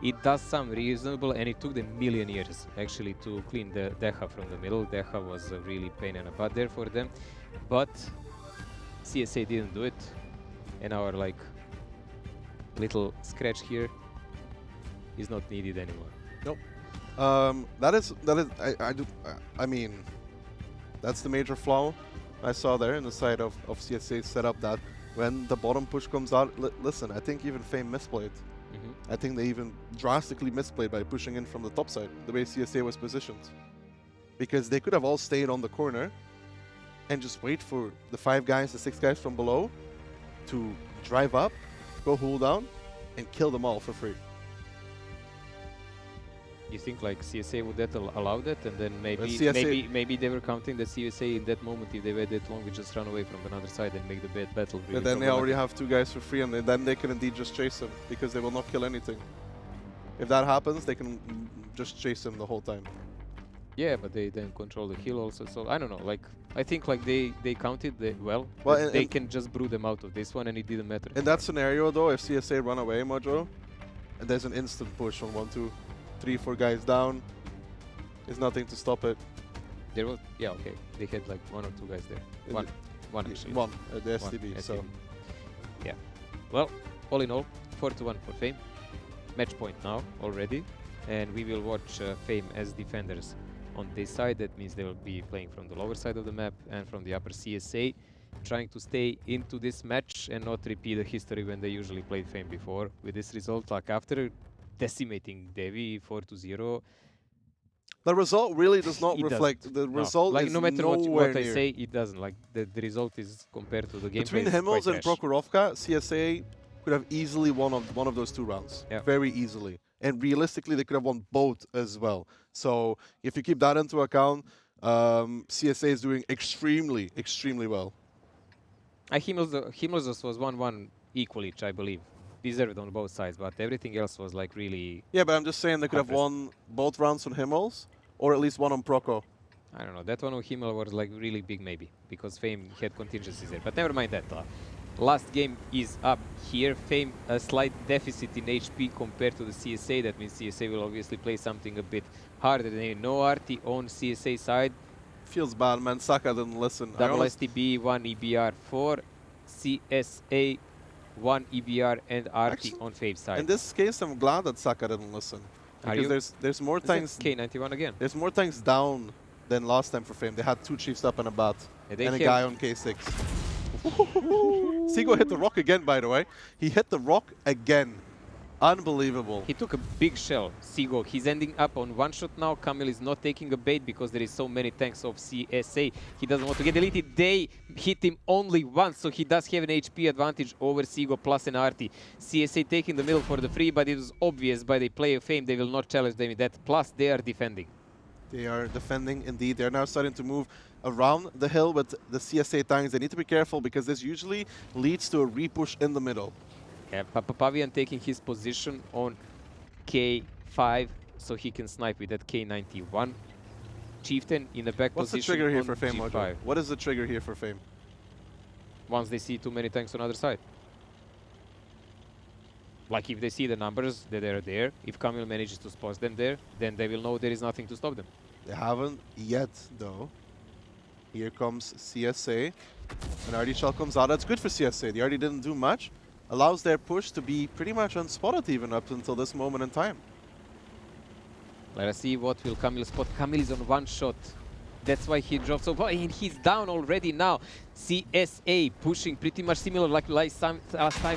It does sound reasonable, and it took them a million years actually to clean the Deha from the middle. Deha was a really pain in the butt there for them, but CSA didn't do it, and our like little scratch here is not needed anymore. Nope. I mean, that's the major flaw I saw there in the side of CSA setup, that when the bottom push comes out, listen, I think even Fame misplayed. I think they even drastically misplayed by pushing in from the top side, the way CSA was positioned. Because they could have all stayed on the corner and just wait for the 5 guys, the 6 guys from below to drive up, go hold down, and kill them all for free. You think like CSA would that allow that, and then maybe they were counting that CSA in that moment, if they waited long, would just run away from another side and make the battle really. But then they already have 2 guys for free, and then they can indeed just chase them because they will not kill anything. If that happens, they can just chase them the whole time. Yeah, but they then control the hill also. So I don't know. Like I think like they counted well. They can just brew them out of this one, and it didn't matter. In that scenario, though, if CSA run away, Mojo, and there's an instant push on 1-2. 3-4 guys down, there's nothing to stop it. There was, yeah, okay. They had like 1 or 2 guys there. One actually. One at the STB. So, yeah. Well, all in all, 4-1 for Fame. Match point now already, and we will watch Fame as defenders on this side. That means they will be playing from the lower side of the map and from the upper CSA, trying to stay into this match and not repeat the history when they usually played Fame before. With this result, like after decimating Devi 4-0. The result really does not reflect. The result like is no matter what I say, it doesn't. Like the result is compared to the game. Between Himmels and Prokhorovka, CSA could have easily won one of those 2 rounds. Yeah. Very easily. And realistically, they could have won both as well. So if you keep that into account, CSA is doing extremely, extremely well. Himmels was 1-1 equally, I believe. Deserved on both sides, but everything else was like really. Yeah, but I'm just saying they could have won both rounds on Himmels, or at least one on Proko. I don't know. That one on Himmel was like really big, maybe, because Fame had contingencies there. But never mind that. Last game is up here. Fame a slight deficit in HP compared to the CSA. That means CSA will obviously play something a bit harder. No RT on CSA side. Feels bad, man. Saka didn't listen. Double STB, 1 EBR, 4 CSA. 1 EBR and RT actually, on Fave side. In this case, I'm glad that Saka didn't listen. Because there's more tanks. K91 again. There's more tanks down than last time for Fame. They had 2 chiefs up and a bat, and a guy on K6. Seago hit the rock again, by the way. He hit the rock again. Unbelievable. He took a big shell, Seago. He's ending up on one shot now. Camille is not taking a bait because there is so many tanks of CSA. He doesn't want to get deleted. They hit him only once, so he does have an HP advantage over Seago plus an RT. CSA taking the middle for the free, but it was obvious by the play of Fame they will not challenge them with that. Plus, they are defending. They are defending indeed. They're now starting to move around the hill with the CSA tanks. They need to be careful because this usually leads to a repush in the middle. Yeah, Pavian taking his position on K5 so he can snipe with that K91. Chieftain in the back What's the position trigger here on for Fame, G5. Mojo? What is the trigger here for Fame? Once they see too many tanks on the other side. Like if they see the numbers that are there, if Camille manages to spot them there, then they will know there is nothing to stop them. They haven't yet, though. Here comes CSA. An RD shell comes out. That's good for CSA. The RD didn't do much. Allows their push to be pretty much unspotted even up until this moment in time. Let us see what will Camille spot. Camille is on one shot. That's why he dropped so far, and he's down already now. CSA pushing pretty much similar like last time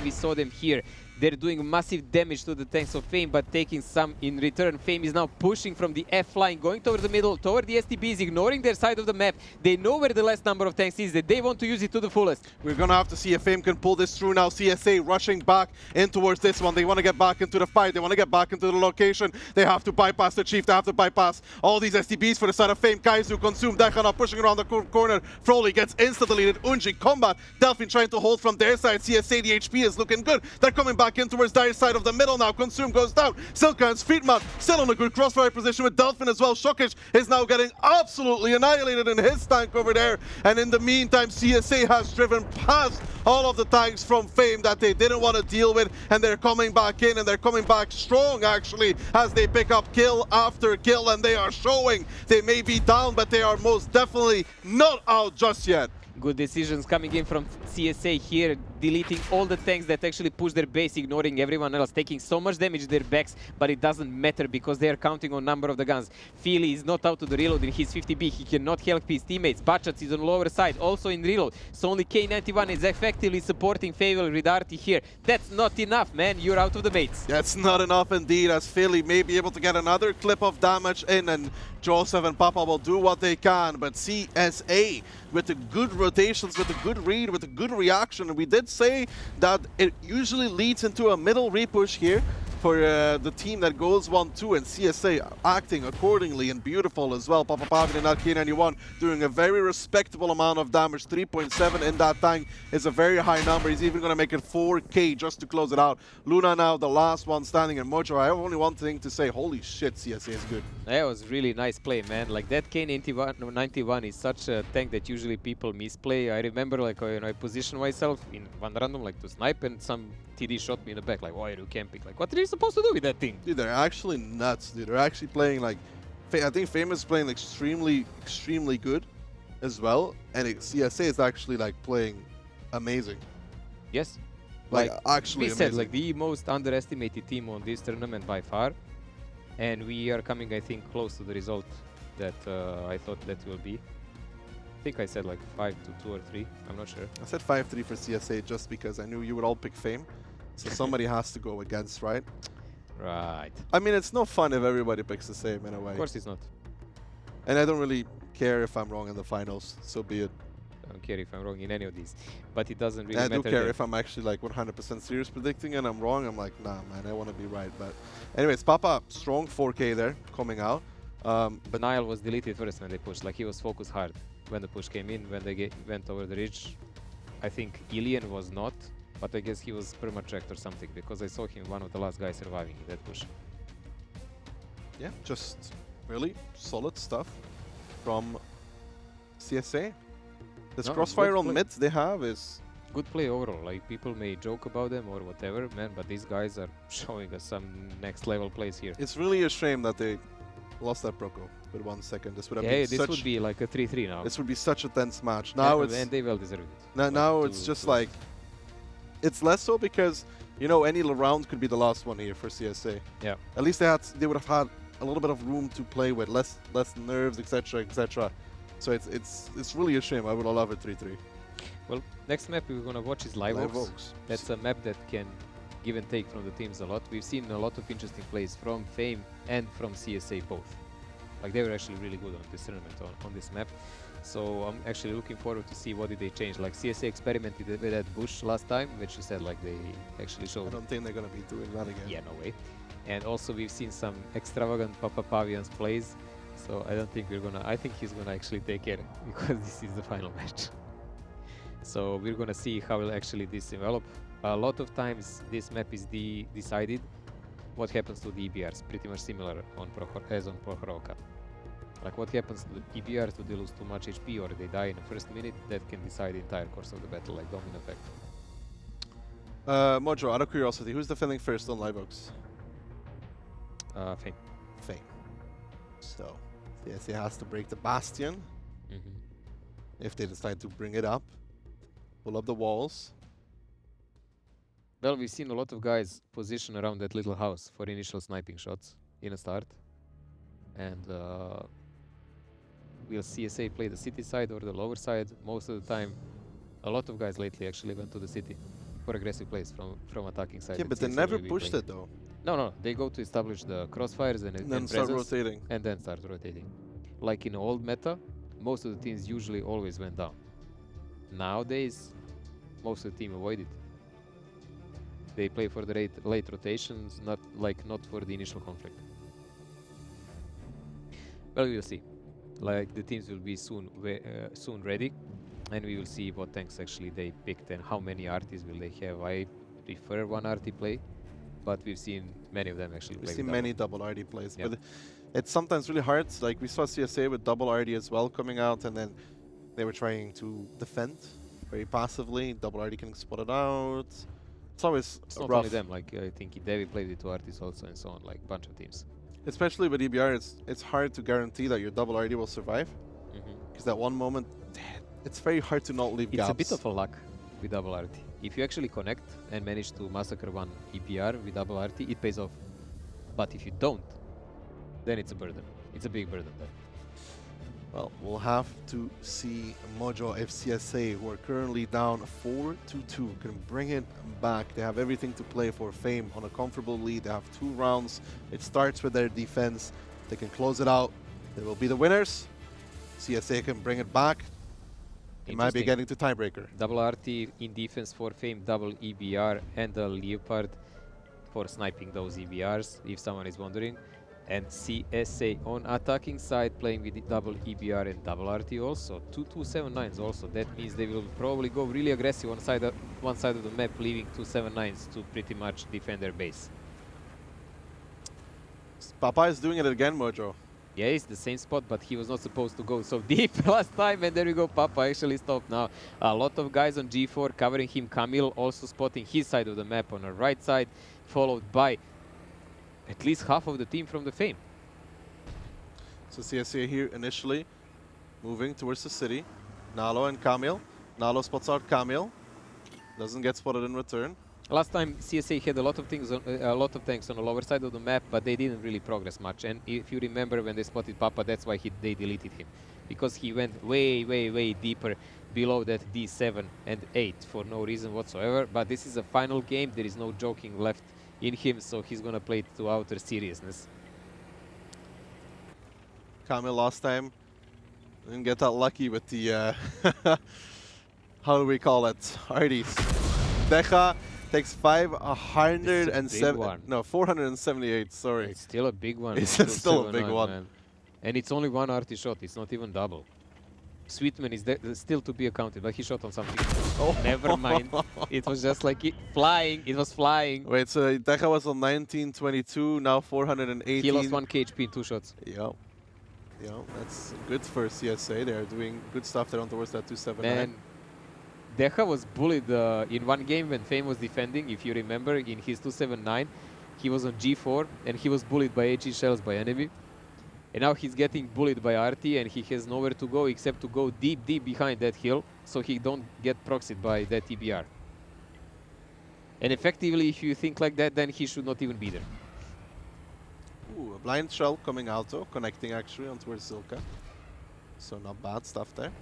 we saw them here. They're doing massive damage to the tanks of Fame, but taking some in return. Fame is now pushing from the F line, going toward the middle, toward the STBs, ignoring their side of the map. They know where the last number of tanks is, that they want to use it to the fullest. We're going to have to see if Fame can pull this through now. CSA rushing back in towards this one. They want to get back into the fight. They want to get back into the location. They have to bypass the Chief. They have to bypass all these STBs for the side of Fame. Kaizu, Consume, Decha now pushing around the corner. Froley gets insta-deleted. Unji, Combat, Delphin trying to hold from their side. CSA, the HP is looking good. They're coming back in towards Dire side of the middle now. Consume goes down. Silka and Friedman still in a good crossfire position with Delphin as well. Shokic is now getting absolutely annihilated in his tank over there. And in the meantime, CSA has driven past all of the tanks from Fame that they didn't want to deal with. And they're coming back in, and they're coming back strong, actually, as they pick up kill after kill. And they are showing they may be down, but they are most definitely not out just yet. Good decisions coming in from CSA here, deleting all the tanks that actually push their base, ignoring everyone else, taking so much damage to their backs, but it doesn't matter because they are counting on number of the guns. Feely is not out to the reload in his 50B, he cannot help his teammates. Bachats is on the lower side, also in reload, so only K91 is effectively supporting Fable with Arti here. That's not enough, man, you're out of the mates. That's not enough indeed, as Feely may be able to get another clip of damage in, and Joseph and Papa will do what they can, but CSA with the good rotations, with a good read, with a good reaction. And we did say that it usually leads into a middle repush here for the team that goes 1-2, and CSA acting accordingly and beautiful as well. Papa Pavin and K91 doing a very respectable amount of damage. 3.7 in that tank is a very high number. He's even going to make it 4K just to close it out. Luna now the last one standing, and Mojo, I have only one thing to say. Holy shit, CSA is good. That was really nice play, man. Like that K91 is such a tank that usually people misplay. I remember like when I positioned myself in one random like to snipe, and some TD shot me in the back like, why are you camping? Like, what are you supposed to do with that thing? Dude, they're actually nuts, dude. They're actually playing like, I think Famous is playing extremely good as well, and CSA is actually like playing amazing. Yes. Like actually we amazing. said, like the most underestimated team on this tournament by far, and we are coming, I think, close to the result that I thought that will be. I think I said like 5-2 or 3. I'm not sure. I said 5-3 for CSA just because I knew you would all pick Fame, so somebody has to go against, right? Right. I mean, it's no fun if everybody picks the same in a way. Of course it's not. And I don't really care if I'm wrong in the finals, so be it. I don't care if I'm wrong in any of these, but it doesn't really I matter. do care if I'm actually like 100% serious predicting and I'm wrong. I'm like, nah, man, I want to be right. But anyways, Papa, strong 4K there coming out. But Nile was deleted first when they pushed. Like he was focused hard when the push came in, when they went over the ridge. I think Ilian was not, but I guess he was perma-tracked or something because I saw him one of the last guys surviving in that push. Yeah, just really solid stuff from CSA. This crossfire on mid they have is good play overall. Like people may joke about them or whatever, man, but these guys are showing us some next level plays here. It's really a shame that they lost that Proco with 1 second. This would have been this would be like a 3-3 now. This would be such a tense match. Now and they well deserve it. Now it's just like it's less so because you know any round could be the last one here for CSA. Yeah. At least they would have had a little bit of room to play with, less nerves, etc., etc. So it's really a shame. I would love it 3-3. Well, next map we're gonna watch is Live Oaks. Oaks. That's a map that can give and take from the teams a lot. We've seen a lot of interesting plays from Fame and from CSA both. Like they were actually really good on this tournament on this map. So I'm actually looking forward to see what did they change. Like CSA experimented with that bush last time, which you said like they actually I showed. don't think they're gonna be doing that again. Yeah, no way. And also we've seen some extravagant Papa Pavian's plays. So I don't think we're gonna. I think he's gonna actually take care because this is the final match. So we're gonna see how will actually this develop. A lot of times this map is decided what happens to the EBRs. Pretty much similar on as on Prohoroka. Like what happens to the EBRs, do they lose too much HP or they die in the first minute? That can decide the entire course of the battle, like domino effect. Mojo, out of curiosity, who's defending first on Live Oaks? Fame. Fame. So, CSA has to break the Bastion if they decide to bring it up. Pull up the walls. Well, we've seen a lot of guys position around that little house for initial sniping shots in a start. And will CSA play the city side or the lower side? Most of the time, a lot of guys lately actually went to the city for aggressive plays from attacking side. Yeah, but they never pushed it though. No, they go to establish the crossfires and then start rotating. And then start rotating. Like in old meta, most of the teams usually always went down. Nowadays, most of the team avoid it. They play for the late rotations, not for the initial conflict. Well, we'll see. Like the teams will be soon ready, and we will see what tanks actually they picked and how many arties will they have. I prefer one arty play, but we've seen many of them actually play. We've seen many double RD plays, Yep. but it's sometimes really hard. Like we saw CSA with double RD as well coming out, and then they were trying to defend very passively. Double RD getting spotted out. It's always It's not rough. only them. Like I think Devi played with two artists also, and so on. Like bunch of teams. Especially with EBR, it's hard to guarantee that your double RD will survive. Because that one moment, it's very hard to not leave gaps. It's a bit of a luck with double RT. If you actually connect and manage to massacre one EBR with double RT, it pays off. But if you don't, then it's a burden. It's a big burden then. Well, we'll have to see Mojo FCSA, who are currently down 4-2, can bring it back. They have everything to play for Fame on a comfortable lead. They have 2 rounds. It starts with their defense. They can close it out. They will be the winners. CSA can bring it back. They might be getting to tiebreaker. Double RT in defense for Fame, double EBR and the Leopard for sniping those EBRs, if someone is wondering. And CSA on attacking side playing with the double EBR and double RT also. 2-2-7-9s also. That means they will probably go really aggressive on one side of the map, leaving 2-7-9s to pretty much defend their base. Papa is doing it again, Mojo. Yeah, it's the same spot, but he was not supposed to go so deep last time, and there we go, Papa actually stopped now. A lot of guys on G4 covering him. Camille also spotting his side of the map on the right side, followed by at least half of the team from the Fame. So CSA here initially moving towards the city. Nalo and Camille. Nalo spots out Camille. Doesn't get spotted in return. Last time CSA had a lot of things, a lot of tanks on the lower side of the map, but they didn't really progress much. And if you remember when they spotted Papa, that's why they deleted him, because he went way deeper below that D7 and 8 for no reason whatsoever. But this is a final game. There is no joking left in him, so he's gonna play it to outer seriousness. Camille last time didn't get that lucky with the how do we call it? RDs. Deja takes 478, sorry. It's still a big one. It's still a big one. Man. And it's only one RT shot, it's not even double. Sweetman is still to be accounted, but he shot on something. Oh, never mind. It was just like flying. It was flying. Wait, so Deja was on 1922, now 418. He lost 1 KHP in 2 shots. Yep. That's good for CSA. They are doing good stuff there on towards that 279. Man, Deja was bullied in one game when Fame was defending, if you remember, in his 279. He was on G4 and he was bullied by HE shells by enemy. And now he's getting bullied by RT and he has nowhere to go except to go deep behind that hill so he don't get proxied by that EBR. And effectively, if you think like that, then he should not even be there. Ooh, a blind shell coming out though, connecting actually on towards Zilka. So not bad stuff there.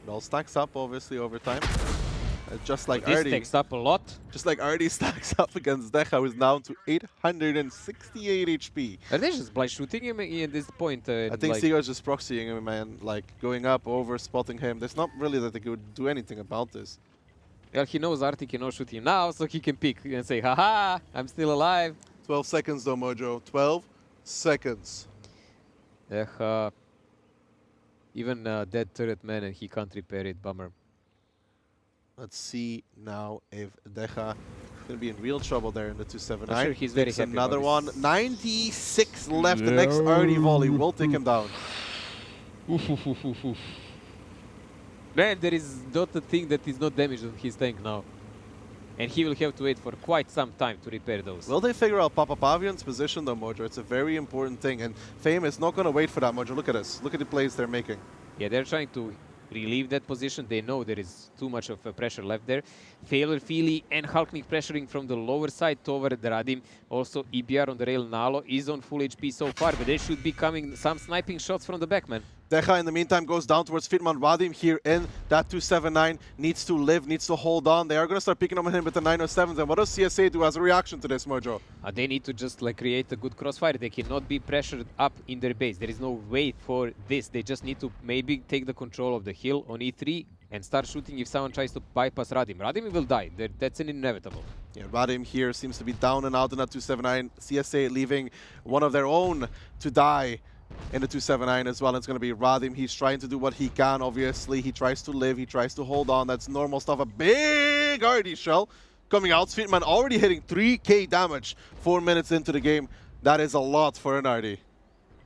It all stacks up, obviously, over time. Just like This Artie. stacks up a lot. Just like Artie stacks up against Decha, who's down to 868 HP. Are they just blind shooting him at this point? I think like, Seagull's just proxying him, man. Like, going up, over, spotting him. There's not really that they could do anything about this. well, he knows Artie cannot shoot him now, so he can pick and say, haha, I'm still alive. 12 seconds, though, Mojo. 12 seconds. Even dead turret man and he can't repair it, bummer. Let's see now if Decha is going to be in real trouble there in the 279. I'm sure he's very Takes happy another about one. this. 96 left. The next Artie volley will take him down. Man, there is not a thing that is not damaged on his tank now. And he will have to wait for quite some time to repair those. Will they figure out Papa Pavion's position, though, Mojo? It's a very important thing. And Fame is not going to wait for that, Mojo. Look at this. Look at the plays they're making. Yeah, they're trying to relieve that position. They know there is too much of pressure left there. Failure, Feely, and Hulknik pressuring from the lower side toward Radim. Also, EBR on the rail. Nalo is on full HP so far, but there should be coming some sniping shots from the back, man. Decha, in the meantime, goes down towards Fitman. Radim here in that 279 needs to live, needs to hold on. They are going to start picking on him with the 907s. And what does CSA do as a reaction to this, Mojo? They need to just like create a good crossfire. They cannot be pressured up in their base. There is no way for this. They just need to maybe take the control of the hill on E3 and start shooting if someone tries to bypass Radim. Radim will die. That's an inevitable. Yeah, Radim here seems to be down and out in that 279. CSA leaving one of their own to die in the 279 as well. It's going to be Radim. He's trying to do what he can, obviously. He tries to live. He tries to hold on. That's normal stuff. A big Artie shell coming out. Sweetman already hitting 3k damage 4 minutes into the game. That is a lot for an Artie.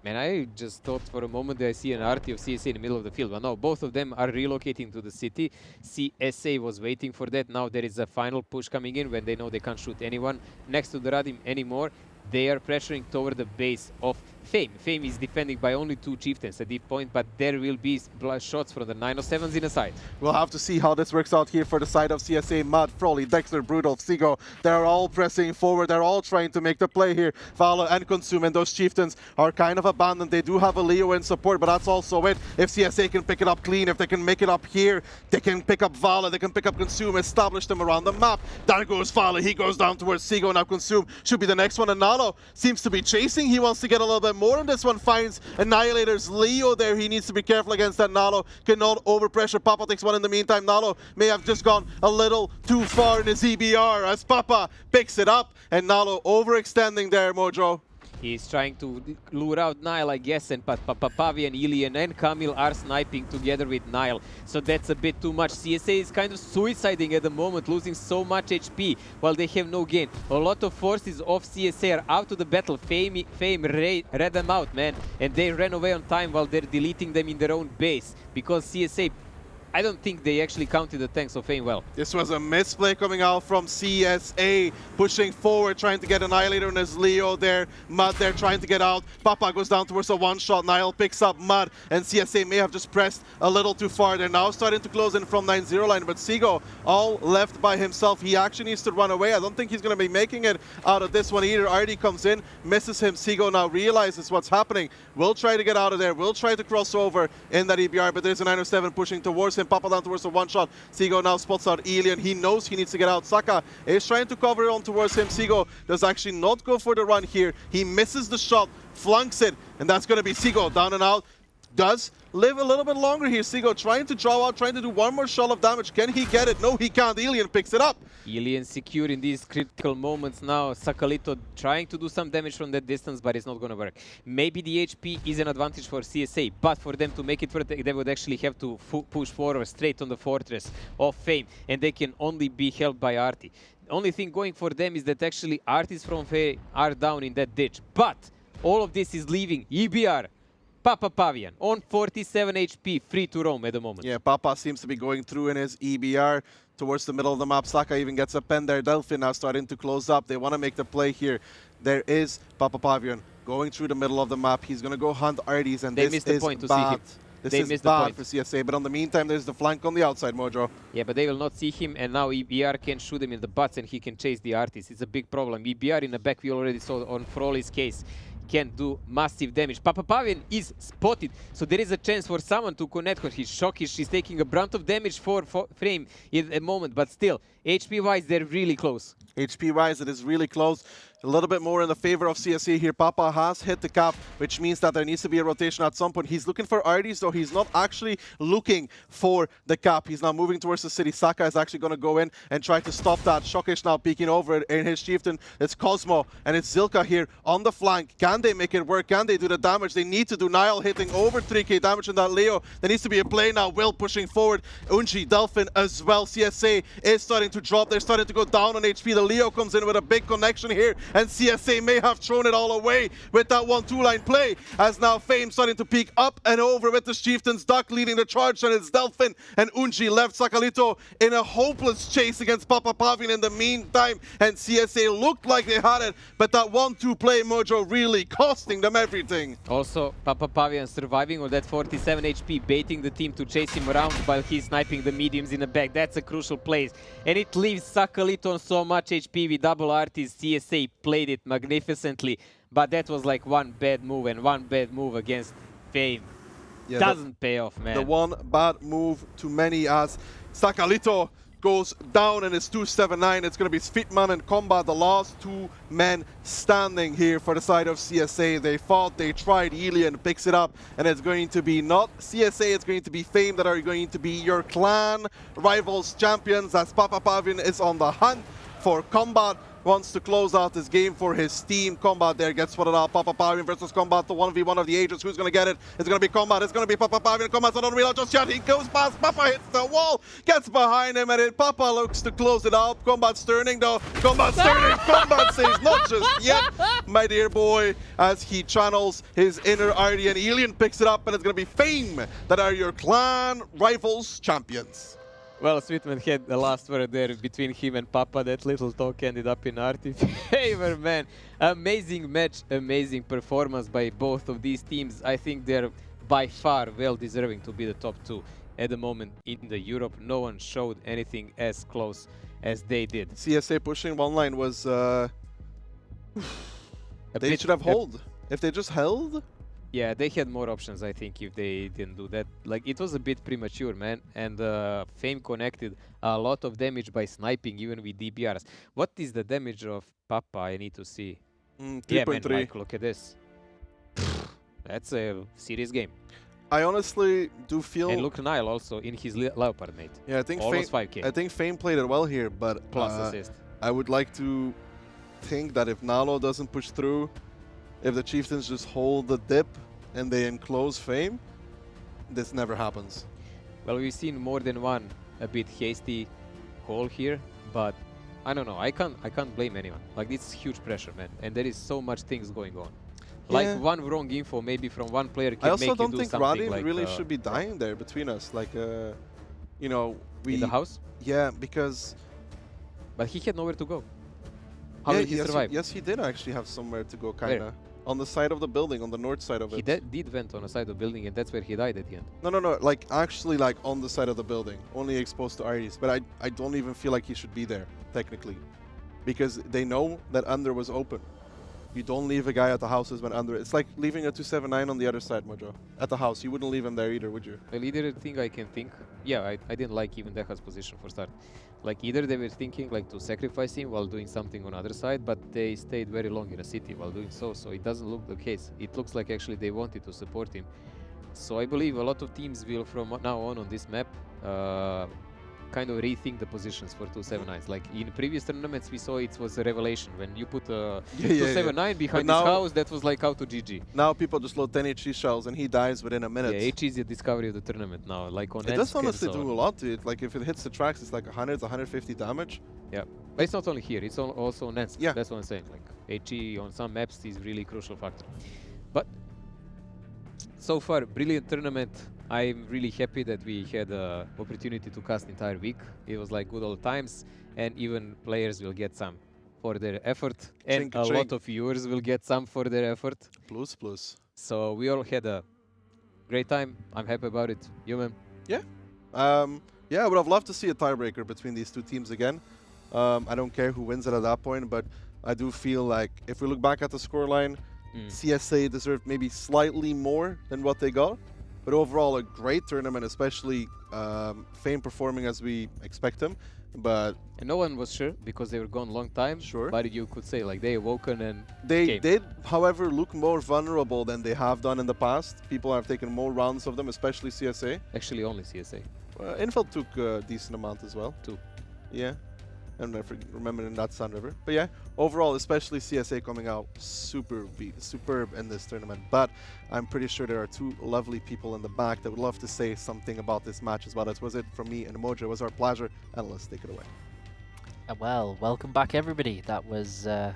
Man, I just thought for a moment that I see an Artie of CSA in the middle of the field. But no, both of them are relocating to the city. CSA was waiting for that. Now there is a final push coming in when they know they can't shoot anyone next to the Radim anymore. They are pressuring toward the base of Fame. Fame is defending by only 2 chieftains at this point, but there will be shots from the 907s in the side. We'll have to see how this works out here for the side of CSA. Mud, Froley, Dexter, Brutal, Sigo. They're all pressing forward. They're all trying to make the play here. Vala and Consume, and those chieftains are kind of abandoned. They do have a Leo in support, but that's also it. If CSA can pick it up clean, if they can make it up here, they can pick up Vala, they can pick up Consume, establish them around the map. There goes Vala. He goes down towards Sigo. Now Consume should be the next one. And Nalo seems to be chasing. He wants to get a little bit more, and this one finds Annihilator's Leo there. He needs to be careful against that. Nalo cannot overpressure. Papa takes one in the meantime. Nalo may have just gone a little too far in his EBR as Papa picks it up, and Nalo overextending there, Mojo. He's trying to lure out Nile, I guess, and Pavian, Ilian, and Camille are sniping together with Nile. So that's a bit too much. CSA is kind of suiciding at the moment, losing so much HP while they have no gain. A lot of forces of CSA are out of the battle. Fame read them out, man. And they ran away on time while they're deleting them in their own base. Because CSA, I don't think they actually counted the tanks of Fame well. This was a misplay coming out from CSA, pushing forward, trying to get Annihilator and his Leo there. Mud there trying to get out. Papa goes down towards a one-shot. Nile picks up Mud, and CSA may have just pressed a little too far. They're now starting to close in from 9-0 line, but Sigo all left by himself. He actually needs to run away. I don't think he's going to be making it out of this one either. Artie comes in, misses him. Sigo now realizes what's happening. Will try to get out of there. Will try to cross over in that EBR, but there's a 907 pushing towards him. Papa down towards the one-shot. Sigo now spots out Elian. He knows he needs to get out. Saka is trying to cover on towards him. Sigo does actually not go for the run here. He misses the shot, flunks it, and that's going to be Sigo down and out. Does live a little bit longer here. Sigo trying to draw out, trying to do one more shell of damage. Can he get it? No, he can't. Elian picks it up. Elian secure in these critical moments now. Sakalito trying to do some damage from that distance, but it's not going to work. Maybe the HP is an advantage for CSA, but for them to make it work, they would actually have to push forward straight on the fortress of Fame, and they can only be helped by Artie. The only thing going for them is that actually Arties from Fame are down in that ditch, but all of this is leaving EBR. Papa Pavian on 47 HP, free to roam at the moment. Yeah, Papa seems to be going through in his EBR towards the middle of the map. Saka even gets a pen there. Delphin now starting to close up. They want to make the play here. There is Papa Pavian going through the middle of the map. He's going to go hunt Arties, and they this missed the is point to bad. see him. This is bad for CSA, but on the meantime, there's the flank on the outside, Mojo. Yeah, but they will not see him, and now EBR can shoot him in the butts, and he can chase the Artist. It's a big problem. EBR in the back, we already saw on Froley's case, can do massive damage. Papa Pavian is spotted, so there is a chance for someone to connect her. He's Shockish, she's taking a brunt of damage for Frame in a moment, but still, HP-wise, they're really close. HP-wise, it is really close. A little bit more in the favor of CSA here. Papa has hit the cap, which means that there needs to be a rotation at some point. He's looking for RD, so he's not actually looking for the cap. He's now moving towards the city. Saka is actually going to go in and try to stop that. Shockish now peeking over in his chieftain. It's Cosmo and it's Zilka here on the flank. Can they make it work? Can they do the damage they need to do? Niall hitting over 3k damage in that Leo. There needs to be a play now. Will pushing forward. Unji, Delphin as well. CSA is starting to drop. They're starting to go down on HP. The Leo comes in with a big connection here, and CSA may have thrown it all away with that 1-2 line play, as now Fame starting to peek up and over with the Chieftain's Duck leading the charge, and it's Delphin and Unji left Sakalito in a hopeless chase against Papa Pavian in the meantime, and CSA looked like they had it, but that 1-2 play mojo really costing them everything. Also, Papa Pavian surviving on that 47 HP, baiting the team to chase him around while he's sniping the mediums in the back. That's a crucial place, and it leaves Sakalito on so much HP with double artists. CSA played it magnificently, but that was like one bad move, and one bad move against Fame doesn't pay off, man. The one bad move too many, as Sakalito goes down and it's 279. It's going to be Svitman and Combat, the last two men standing here for the side of CSA. They fought, they tried, Elian picks it up, and it's going to be not CSA, it's going to be Fame that are going to be your clan rivals champions, as Papa Pavian is on the hunt for Combat. Wants to close out this game for his team. Combat there gets spotted out. Papa Pavian versus Combat, the 1v1 of the ages. Who's going to get it? It's going to be Combat. It's going to be Papa Pavian. Combat's not on real just yet. He goes past. Papa hits the wall. Gets behind him, and then Papa looks to close it out. Combat's turning though. Combat's turning. Combat says not just yet, my dear boy, as he channels his inner RD, and Elian picks it up, and it's going to be Fame that are your clan rivals champions. Well, Sweetman had the last word there between him and Papa. That little talk ended up in Artie favor, man. Amazing match, amazing performance by both of these teams. I think they're by far well deserving to be the top two at the moment in the Europe. No one showed anything as close as they did. CSA pushing one line was they should have held. If they just held. Yeah, they had more options, I think, if they didn't do that. Like, it was a bit premature, man. And Fame connected a lot of damage by sniping, even with DBRs. What is the damage of Papa? I need to see. 3.3. Yeah, man, Mike, look at this. That's a serious game. I honestly do feel... And look, Niall also in his Leopard mate. Yeah, I think almost 5k. I think Fame played it well here, but plus assist. I would like to think that if Nalo doesn't push through, if the Chieftains just hold the dip and they enclose Fame, this never happens. Well, we've seen more than one a bit hasty call here, but I don't know. I can't blame anyone. Like, it's huge pressure, man, and there is so much things going on. Yeah. Like one wrong info maybe from one player can make you do something. I also don't think Radin like, really should be dying there between us. Like, you know, we in the house. Yeah, because. But he had nowhere to go. How did he survive? Yes, he did actually have somewhere to go, kinda. On the side of the building, on the north side of it. He did went on the side of the building, and that's where he died at the end. No. Like, actually, like, on the side of the building. Only exposed to Aries. But I don't even feel like he should be there, technically. Because they know that under was open. You don't leave a guy at the houses when under... It's like leaving a 279 on the other side, Mojo. At the house. You wouldn't leave him there either, would you? Well, either thing I can think... Yeah, I didn't like even Deha's position for start. Like, either they were thinking like to sacrifice him while doing something on other side, but they stayed very long in a city while doing so it doesn't look the case. It looks like actually they wanted to support him. So I believe a lot of teams will from now on this map kind of rethink the positions for 279s. Like in previous tournaments we saw it was a revelation. When you put a 279 behind his house, that was like out to GG. Now people just load 10 HE shells and he dies within a minute. Yeah, HE is the discovery of the tournament now. Like on it does honestly do a lot to it. Like if it hits the tracks, it's like 100 to 150 damage. Yeah, but it's not only here, it's also on Nets. Yeah. That's what I'm saying. Like HE on some maps is really crucial factor. But so far, brilliant tournament. I'm really happy that we had the opportunity to cast entire week. It was like good old times, and even players will get some for their effort, and a lot of viewers will get some for their effort. Plus. So we all had a great time. I'm happy about it. You, man? Yeah. Yeah, I would have loved to see a tiebreaker between these two teams again. I don't care who wins it at that point, but I do feel like if we look back at the scoreline, CSA deserved maybe slightly more than what they got. But overall, a great tournament, especially Fame performing as we expect him. But And no one was sure because they were gone long time. Sure. But you could say like they awoken and they came. did, however, look more vulnerable than they have done in the past. People have taken more rounds of them, especially CSA. Actually, only CSA. Infeld took a decent amount as well. 2. Yeah. And I remember in that Sun River. But yeah, overall, especially CSA coming out superb in this tournament. But I'm pretty sure there are two lovely people in the back that would love to say something about this match as well. That was it from me and Mojo. It was our pleasure. And let's take it away. Well, welcome back everybody. That was hell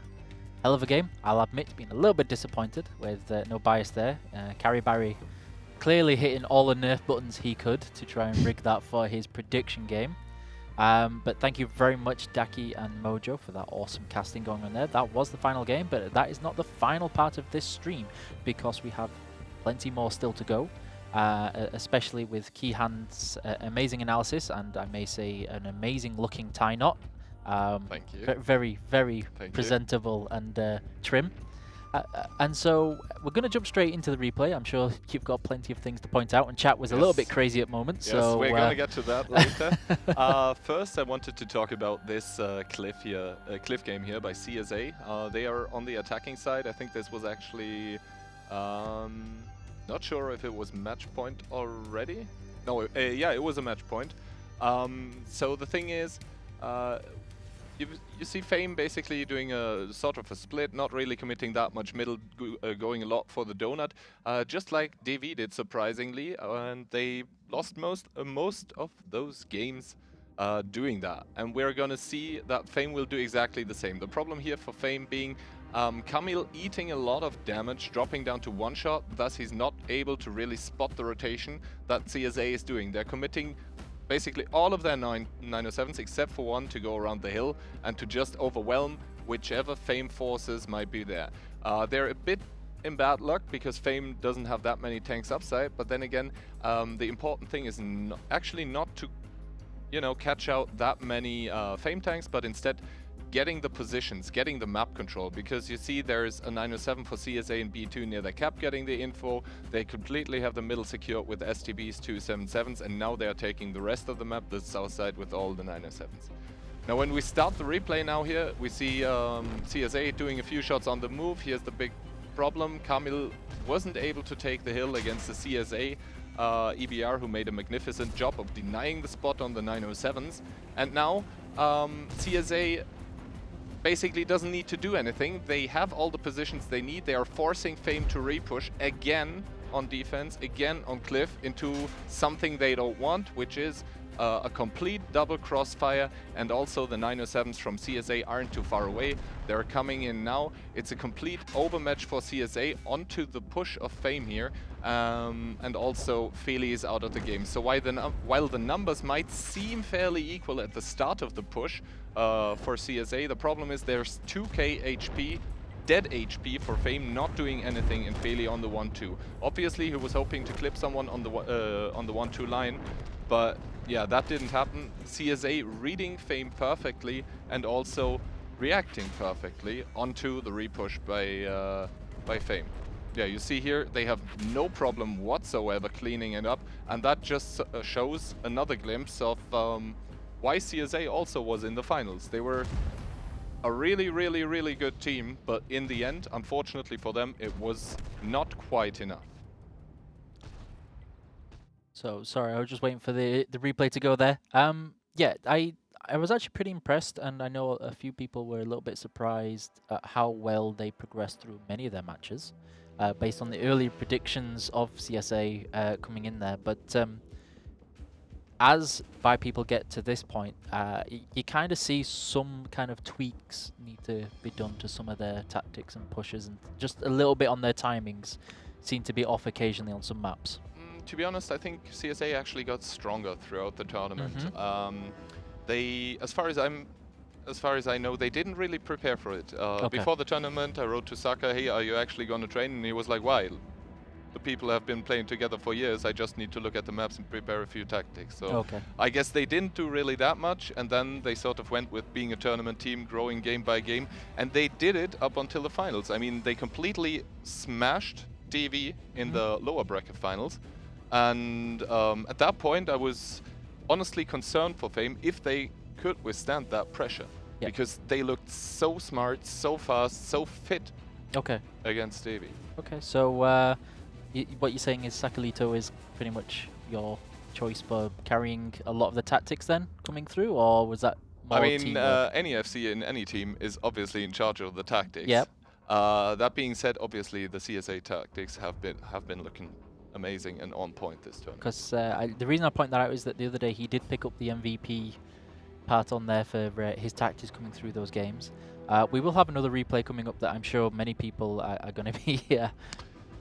of a game. I'll admit, being a little bit disappointed with no bias there. Carrie Barry clearly hitting all the nerf buttons he could to try and rig that for his prediction game. But thank you very much, Daki and Mojo, for that awesome casting going on there. That was the final game, but that is not the final part of this stream because we have plenty more still to go, especially with Keyhand's amazing analysis and I may say an amazing looking tie knot. Thank you. Very, very Thank presentable you. And trim. And so we're going to jump straight into the replay. I'm sure you've got plenty of things to point out, and chat was a little bit crazy at moments. Yes, so we're going to get to that later. First, I wanted to talk about this Cliff game here by CSA. They are on the attacking side. I think this was actually not sure if it was match point already. No, yeah, it was a match point. So the thing is, you see Fame basically doing a sort of a split, not really committing that much middle, going a lot for the donut, just like DV did surprisingly, and they lost most of those games doing that. And we're gonna see that Fame will do exactly the same. The problem here for Fame being Camille eating a lot of damage, dropping down to one shot, thus he's not able to really spot the rotation that CSA is doing. They're committing basically all of their 907s except for one to go around the hill and to just overwhelm whichever Fame forces might be there. They're a bit in bad luck because Fame doesn't have that many tanks upside, but then again, the important thing is actually not to, you know, catch out that many Fame tanks, but instead getting the positions, getting the map control, because you see there's a 907 for CSA and B2 near the cap getting the info. They completely have the middle secured with STBs 277s, and now they're taking the rest of the map, the south side, with all the 907s. Now when we start the replay now here, we see CSA doing a few shots on the move. Here's the big problem. Camille wasn't able to take the hill against the CSA EBR, who made a magnificent job of denying the spot on the 907s. And now CSA basically doesn't need to do anything. They have all the positions they need. They are forcing Fame to repush again on defense, again on Cliff, into something they don't want, which is a complete double crossfire, and also the 907s from CSA aren't too far away. They're coming in now. It's a complete overmatch for CSA onto the push of Fame here, and also Feli is out of the game. So while the numbers might seem fairly equal at the start of the push for CSA, the problem is there's 2k HP, dead HP for Fame not doing anything, and Feli on the 1-2. Obviously he was hoping to clip someone on the 1-2 line, but yeah, that didn't happen. CSA reading Fame perfectly and also reacting perfectly onto the repush by Fame. Yeah, you see here they have no problem whatsoever cleaning it up, and that just shows another glimpse of why CSA also was in the finals. They were a really, really, really good team, but in the end, unfortunately for them, it was not quite enough. So sorry, I was just waiting for the replay to go there. Yeah, I was actually pretty impressed, and I know a few people were a little bit surprised at how well they progressed through many of their matches, based on the early predictions of CSA coming in there. But as people get to this point, you kind of see some kind of tweaks need to be done to some of their tactics and pushes, and just a little bit on their timings seem to be off occasionally on some maps. To be honest, I think CSA actually got stronger throughout the tournament. They, as far as I know, they didn't really prepare for it. Before the tournament, I wrote to Saka, "Hey, are you actually going to train?" And he was like, "Why? the people have been playing together for years. I just need to look at the maps and prepare a few tactics. So I guess they didn't do really that much, and then they sort of went with being a tournament team, growing game by game, and they did it up until the finals. I mean, they completely smashed DV in the lower bracket finals, and at that point I was honestly concerned for Fame if they could withstand that pressure, because they looked so smart, so fast, so fit against Davey. Okay, so what you're saying is Sakalito is pretty much your choice for carrying a lot of the tactics then coming through, or was that more teamwork? Any FC in any team is obviously in charge of the tactics. Yep. That being said, obviously the CSA tactics have been looking amazing and on point this turn. Because the reason I point that out is that the other day he did pick up the MVP part on there for his tactics coming through those games. We will have another replay coming up that I'm sure many people are going to be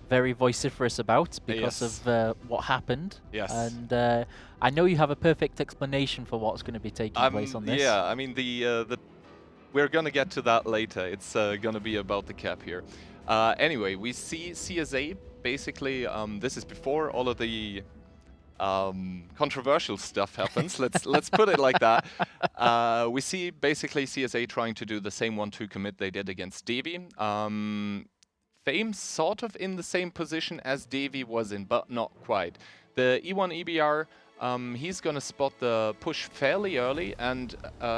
very vociferous about because of what happened. Yes. And I know you have a perfect explanation for what's going to be taking place on this. Yeah, I mean we're going to get to that later. It's going to be about the cap here. Anyway, we see CSA basically. This is before all of the controversial stuff happens. let's put it like that. We see basically CSA trying to do the same 1-2 commit they did against Davy. Fame sort of in the same position as Davy was in, but not quite. The E1 EBR, he's gonna spot the push fairly early, and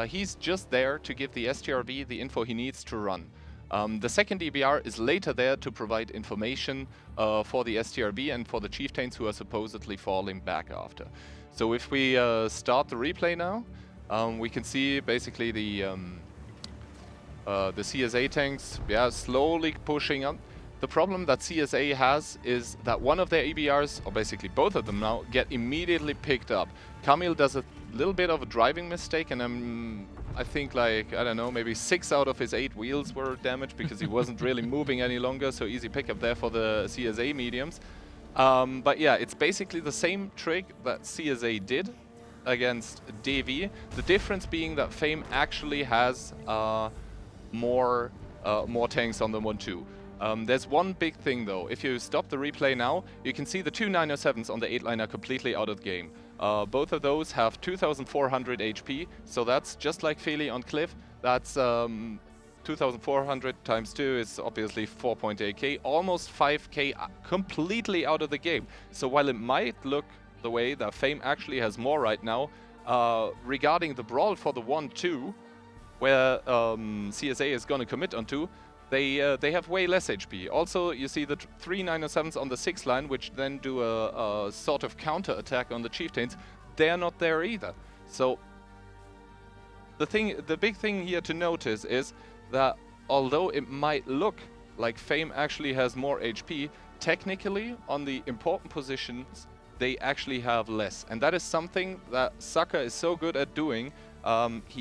he's just there to give the STRV the info he needs to run. The second EBR is later there to provide information for the STRB and for the chieftains who are supposedly falling back after. So if we start the replay now, we can see basically the CSA tanks slowly pushing up. The problem that CSA has is that one of their EBRs, or basically both of them now, get immediately picked up. Camille does a little bit of a driving mistake, and I think, like, I don't know, maybe 6 out of his 8 wheels were damaged because he wasn't really moving any longer, so easy pickup there for the CSA mediums. But yeah, it's basically the same trick that CSA did against DV. The difference being that Fame actually has more tanks on the 1-2. There's one big thing though. If you stop the replay now, you can see the 2 907s on the 8 line are completely out of the game. Both of those have 2,400 HP, so that's just like Feli on Cliff. That's 2,400 times 2 is obviously 4.8k, almost 5k completely out of the game. So while it might look the way that Fame actually has more right now, regarding the brawl for the 1-2, where CSA is going to commit onto, they have way less HP. Also, you see the 3 907s on the 6 line, which then do a sort of counter attack on the chieftains. They're not there either. So the big thing here to notice is that although it might look like Fame actually has more HP, technically on the important positions they actually have less, and that is something that Saka is so good at doing.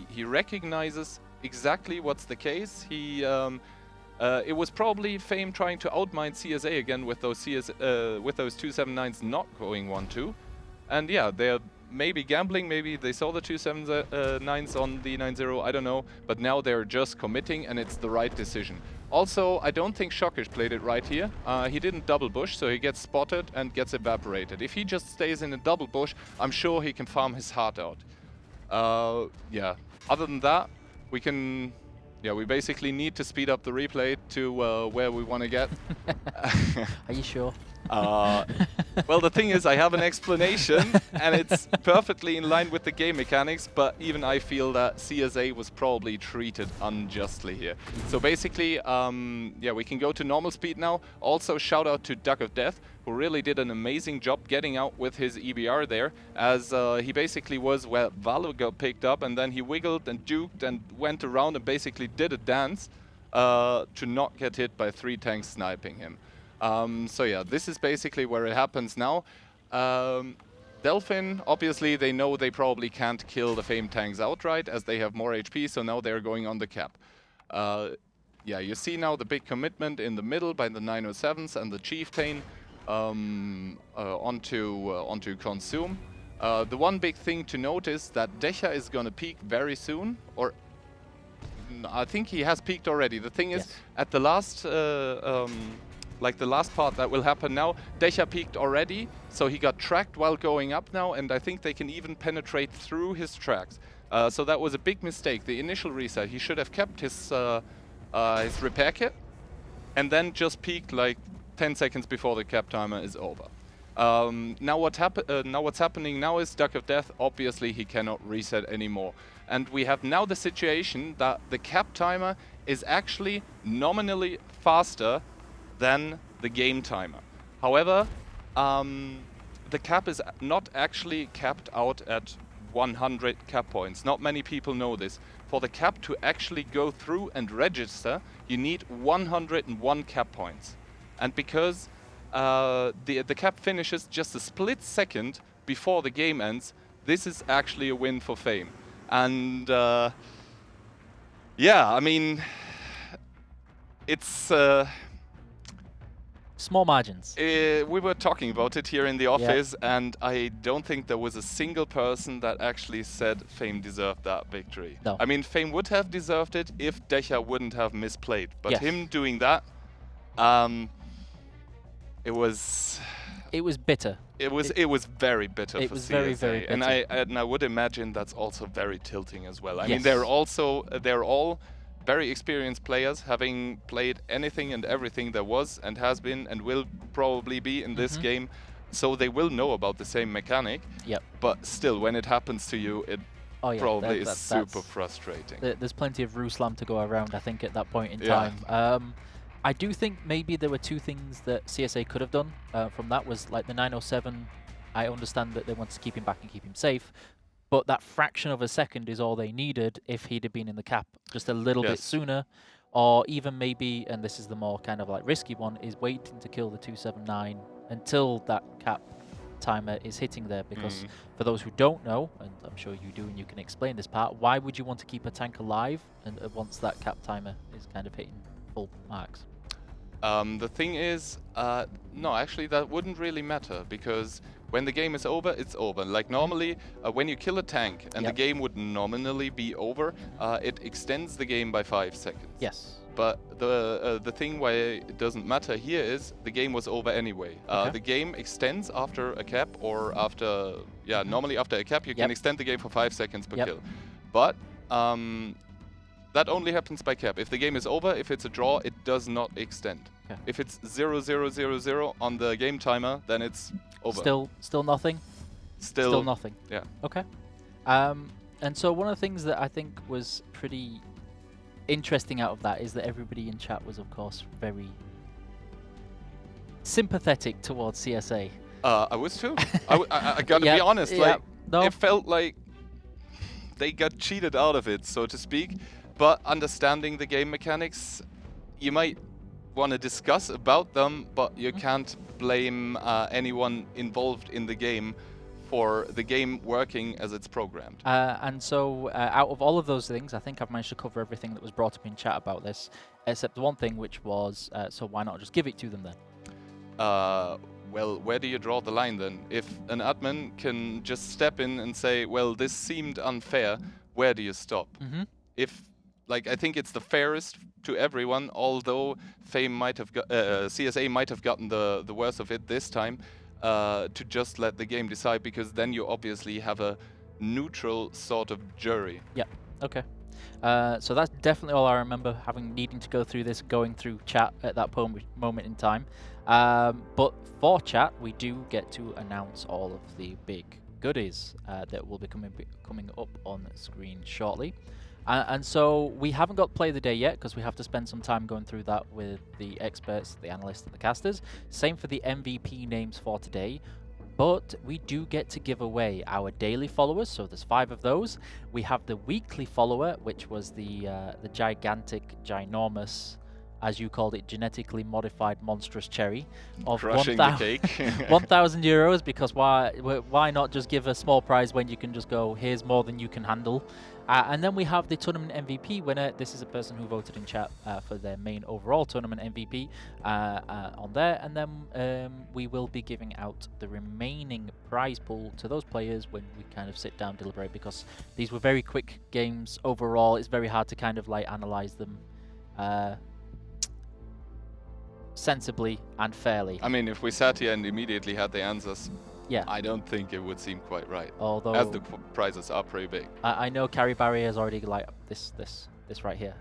He recognizes exactly what's the case. It was probably Fame trying to outmind CSA again with those 279s not going 1-2. And yeah, they're maybe gambling, maybe they saw the 279s on the 9-0, I don't know. But now they're just committing, and it's the right decision. Also, I don't think Shockish played it right here. He didn't double bush, so he gets spotted and gets evaporated. If he just stays in a double bush, I'm sure he can farm his heart out. Yeah, other than that, we can... Yeah, we basically need to speed up the replay to where we want to get. Are you sure? Well, the thing is, I have an explanation, and it's perfectly in line with the game mechanics, but even I feel that CSA was probably treated unjustly here. So basically, yeah, we can go to normal speed now. Also, shout out to Duck of Death, who really did an amazing job getting out with his EBR there, as he basically was where Valo got picked up, and then he wiggled and juked and went around and basically did a dance to not get hit by 3 tanks sniping him. So yeah, this is basically where it happens now. Delphin, obviously they know they probably can't kill the Fame tanks outright as they have more HP, so now they're going on the cap. Yeah, you see now the big commitment in the middle by the 907s and the Chieftain onto Consume. The one big thing to notice that Decha is gonna peak very soon, or I think he has peaked already. The thing is, at the last like the last part that will happen now. Decha peaked already, so he got tracked while going up now, and I think they can even penetrate through his tracks. So that was a big mistake. The initial reset, he should have kept his repair kit, and then just peaked like 10 seconds before the cap timer is over. Now what's happening now is Duck of Death. Obviously, he cannot reset anymore. And we have now the situation that the cap timer is actually nominally faster than the game timer. However, the cap is not actually capped out at 100 cap points. Not many people know this. For the cap to actually go through and register, you need 101 cap points. And because the cap finishes just a split second before the game ends, this is actually a win for Fame. And yeah, I mean, it's small margins. We were talking about it here in the office, and I don't think there was a single person that actually said Fame deserved that victory. No. I mean, Fame would have deserved it if Decha wouldn't have misplayed, but him doing that, it was bitter. It was very bitter it for was CSA. very, very bitter. And I would imagine that's also very tilting as well. I mean, Yes. they're all very experienced players, having played anything and everything there was and has been and will probably be in this game, so they will know about the same mechanic. Yep. But still, when it happens to you, it probably is that's super frustrating. There's plenty of Ruslam to go around, I think, at that point in time. I do think maybe there were two things that CSA could have done from that. Was like the 907, I understand that they want to keep him back and keep him safe, but that fraction of a second is all they needed if he'd have been in the cap just a little bit sooner. Or even maybe, and this is the more kind of like risky one, is waiting to kill the 279 until that cap timer is hitting there. Because for those who don't know, and I'm sure you do and you can explain this part, why would you want to keep a tank alive and once that cap timer is kind of hitting full marks? The thing is, no, actually that wouldn't really matter, because when the game is over, it's over. Like normally, when you kill a tank and the game would nominally be over, it extends the game by 5 seconds. Yes. But the thing why it doesn't matter here is the game was over anyway. The game extends after a cap, or after, normally after a cap you can extend the game for 5 seconds per kill. But that only happens by cap. If the game is over, if it's a draw, it does not extend. Okay. If it's 0-0-0-0 on the game timer, then it's over. Still nothing? Still nothing. Yeah. Okay. And so one of the things that I think was pretty interesting out of that is that everybody in chat was, of course, very sympathetic towards CSA. I was too. I gotta be honest. Like, it felt like they got cheated out of it, so to speak. But understanding the game mechanics, you might want to discuss about them, but you can't blame anyone involved in the game for the game working as it's programmed. And so out of all of those things, I think I've managed to cover everything that was brought up in chat about this, except the one thing, which was, so why not just give it to them then? Well, where do you draw the line then? If an admin can just step in and say, well, this seemed unfair, where do you stop? If, like, I think it's the fairest to everyone, although Fame might have CSA might have gotten the worst of it this time, to just let the game decide, because then you obviously have a neutral sort of jury. Yeah, okay. So that's definitely all I remember needing to go through this, going through chat at that moment in time. But for chat, we do get to announce all of the big goodies that will be coming up on screen shortly. And so we haven't got play of the day yet, because we have to spend some time going through that with the experts, the analysts, and the casters. Same for the MVP names for today. But we do get to give away our daily followers, so there's 5 of those. We have the weekly follower, which was the gigantic, ginormous, as you called it, genetically modified monstrous cherry of 1,000 euros, because why not just give a small prize when you can just go, here's more than you can handle. And then we have the tournament MVP winner. This is a person who voted in chat for their main overall tournament MVP on there. And then we will be giving out the remaining prize pool to those players when we kind of sit down, deliberate, because these were very quick games overall. It's very hard to kind of like analyze them sensibly and fairly. I mean, if we sat here and immediately had the answers, Yeah. I don't think it would seem quite right. Although As the prizes are pretty big. I know Carrie Barry has already like this right here,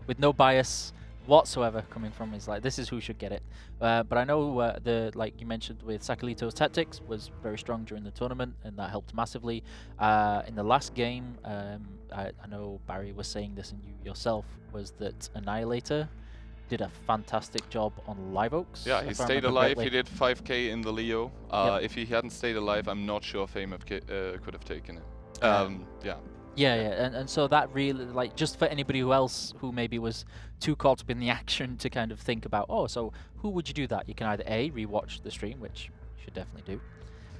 with no bias whatsoever coming from. He's like, this is who should get it. But I know the like you mentioned with Sakalito's tactics was very strong during the tournament, and that helped massively. In the last game, I know Barry was saying this, and you yourself, was that Annihilator did a fantastic job on Live Oaks. Yeah, he stayed alive. He did 5k in the Leo. If he hadn't stayed alive, I'm not sure Fame could have taken it. Yeah. Yeah, and so that really, like, just for anybody else who maybe was too caught up in the action to kind of think about, oh, so who would you do that? You can either A, rewatch the stream, which you should definitely do,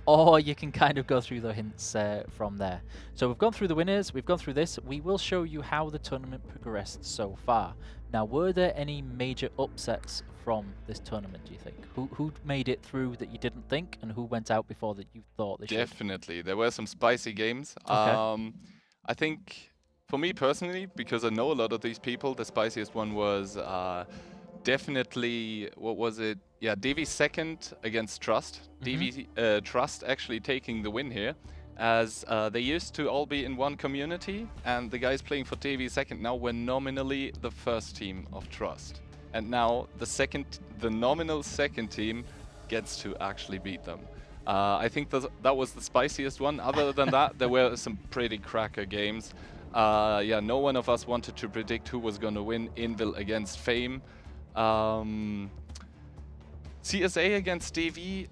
or you can kind of go through the hints from there. So we've gone through the winners, we've gone through this. We will show you how the tournament progressed so far. Now, were there any major upsets from this tournament, do you think? Who made it through that you didn't think, and who went out before that you thought they should? Definitely. There were some spicy games. Okay. I think, for me personally, because I know a lot of these people, the spiciest one was definitely, what was it? Yeah, DV second against Trust. DV Trust actually taking the win here, as they used to all be in one community, and the guys playing for DV second now were nominally the first team of Trust. And now the nominal second team gets to actually beat them. I think that was the spiciest one. Other than that, there were some pretty cracker games. Yeah, no one of us wanted to predict who was going to win Invil against Fame. CSA against DV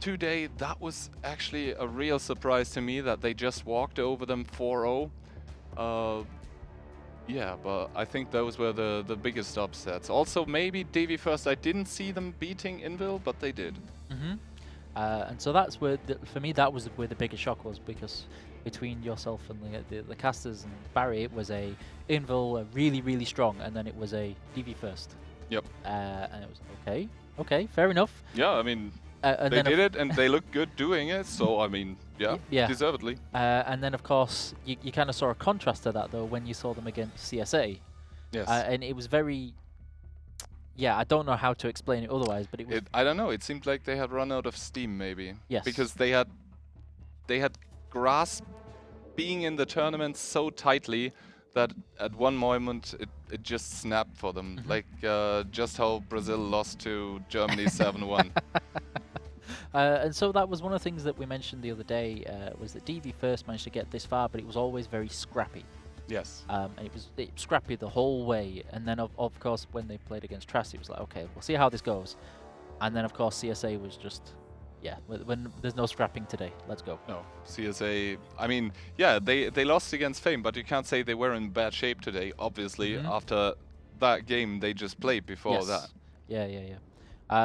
today, that was actually a real surprise to me that they just walked over them 4-0. Yeah, but I think those were the biggest upsets. Also, maybe DV first, I didn't see them beating Invil, but they did. And so that's where, for me, that was where the biggest shock was, because between yourself and the casters and Barry, it was a Invil really, really strong, and then it was a DV first. Yep. And it was okay, fair enough. Yeah, I mean, and they did it, and they looked good doing it, so, I mean, yeah, deservedly. And then, of course, you kind of saw a contrast to that, though, when you saw them against CSA. Yes. And it was very... Yeah, I don't know how to explain it otherwise, but it was... I don't know, it seemed like they had run out of steam, maybe. Yes. Because they had grasped being in the tournament so tightly that at one moment it just snapped for them. Like just how Brazil lost to Germany 7-1. And so that was one of the things that we mentioned the other day, was that DV first managed to get this far, but it was always very scrappy. Yes. And it was scrappy the whole way. And then, of course, when they played against Trust, it was like, okay, we'll see how this goes. And then, of course, CSA was just, yeah, when there's no scrapping today, let's go. No, CSA, I mean, yeah, they lost against Fame, but you can't say they were in bad shape today, obviously, after that game they just played before that. Yeah.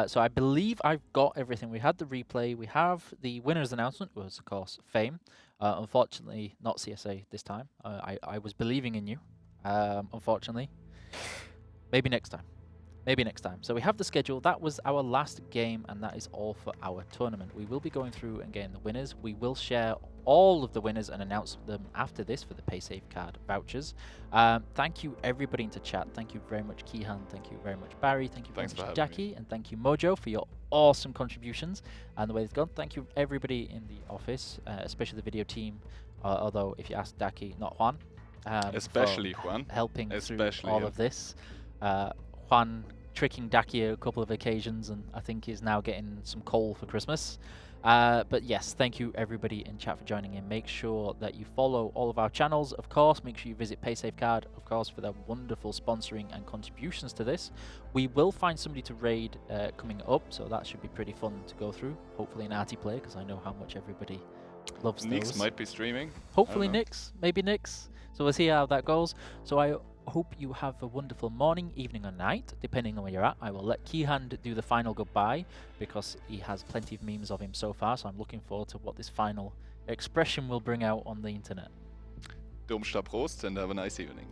So I believe I've got everything. We had the replay. We have the winner's announcement, was, of course, Fame. Unfortunately, not CSA this time. I was believing in you, unfortunately. Maybe next time. Maybe next time. So we have the schedule. That was our last game, and that is all for our tournament. We will be going through and getting the winners. We will share all of the winners and announce them after this for the Paysafecard vouchers. Thank you, everybody into chat. Thank you very much, Kihan. Thank you very much, Barry. Thank you very much, Jackie. And thank you, Mojo, for your awesome contributions and the way it's gone. Thank you, everybody in the office, especially the video team. Although, if you ask Daki, not Juan. Especially Juan. Helping through all of this. Juan tricking Daki a couple of occasions, and I think he's now getting some coal for Christmas. But yes, thank you everybody in chat for joining in. Make sure that you follow all of our channels, of course. Make sure you visit Paysafecard, of course, for their wonderful sponsoring and contributions to this. We will find somebody to raid coming up, so that should be pretty fun to go through. Hopefully an arty play, because I know how much everybody loves those. Nix might be streaming. Hopefully Nix, maybe Nix. So we'll see how that goes. So I hope you have a wonderful morning, evening, or night, depending on where you're at. I will let Keyhand do the final goodbye, because he has plenty of memes of him so far, so I'm looking forward to what this final expression will bring out on the internet. Domstab Prost, and have a nice evening.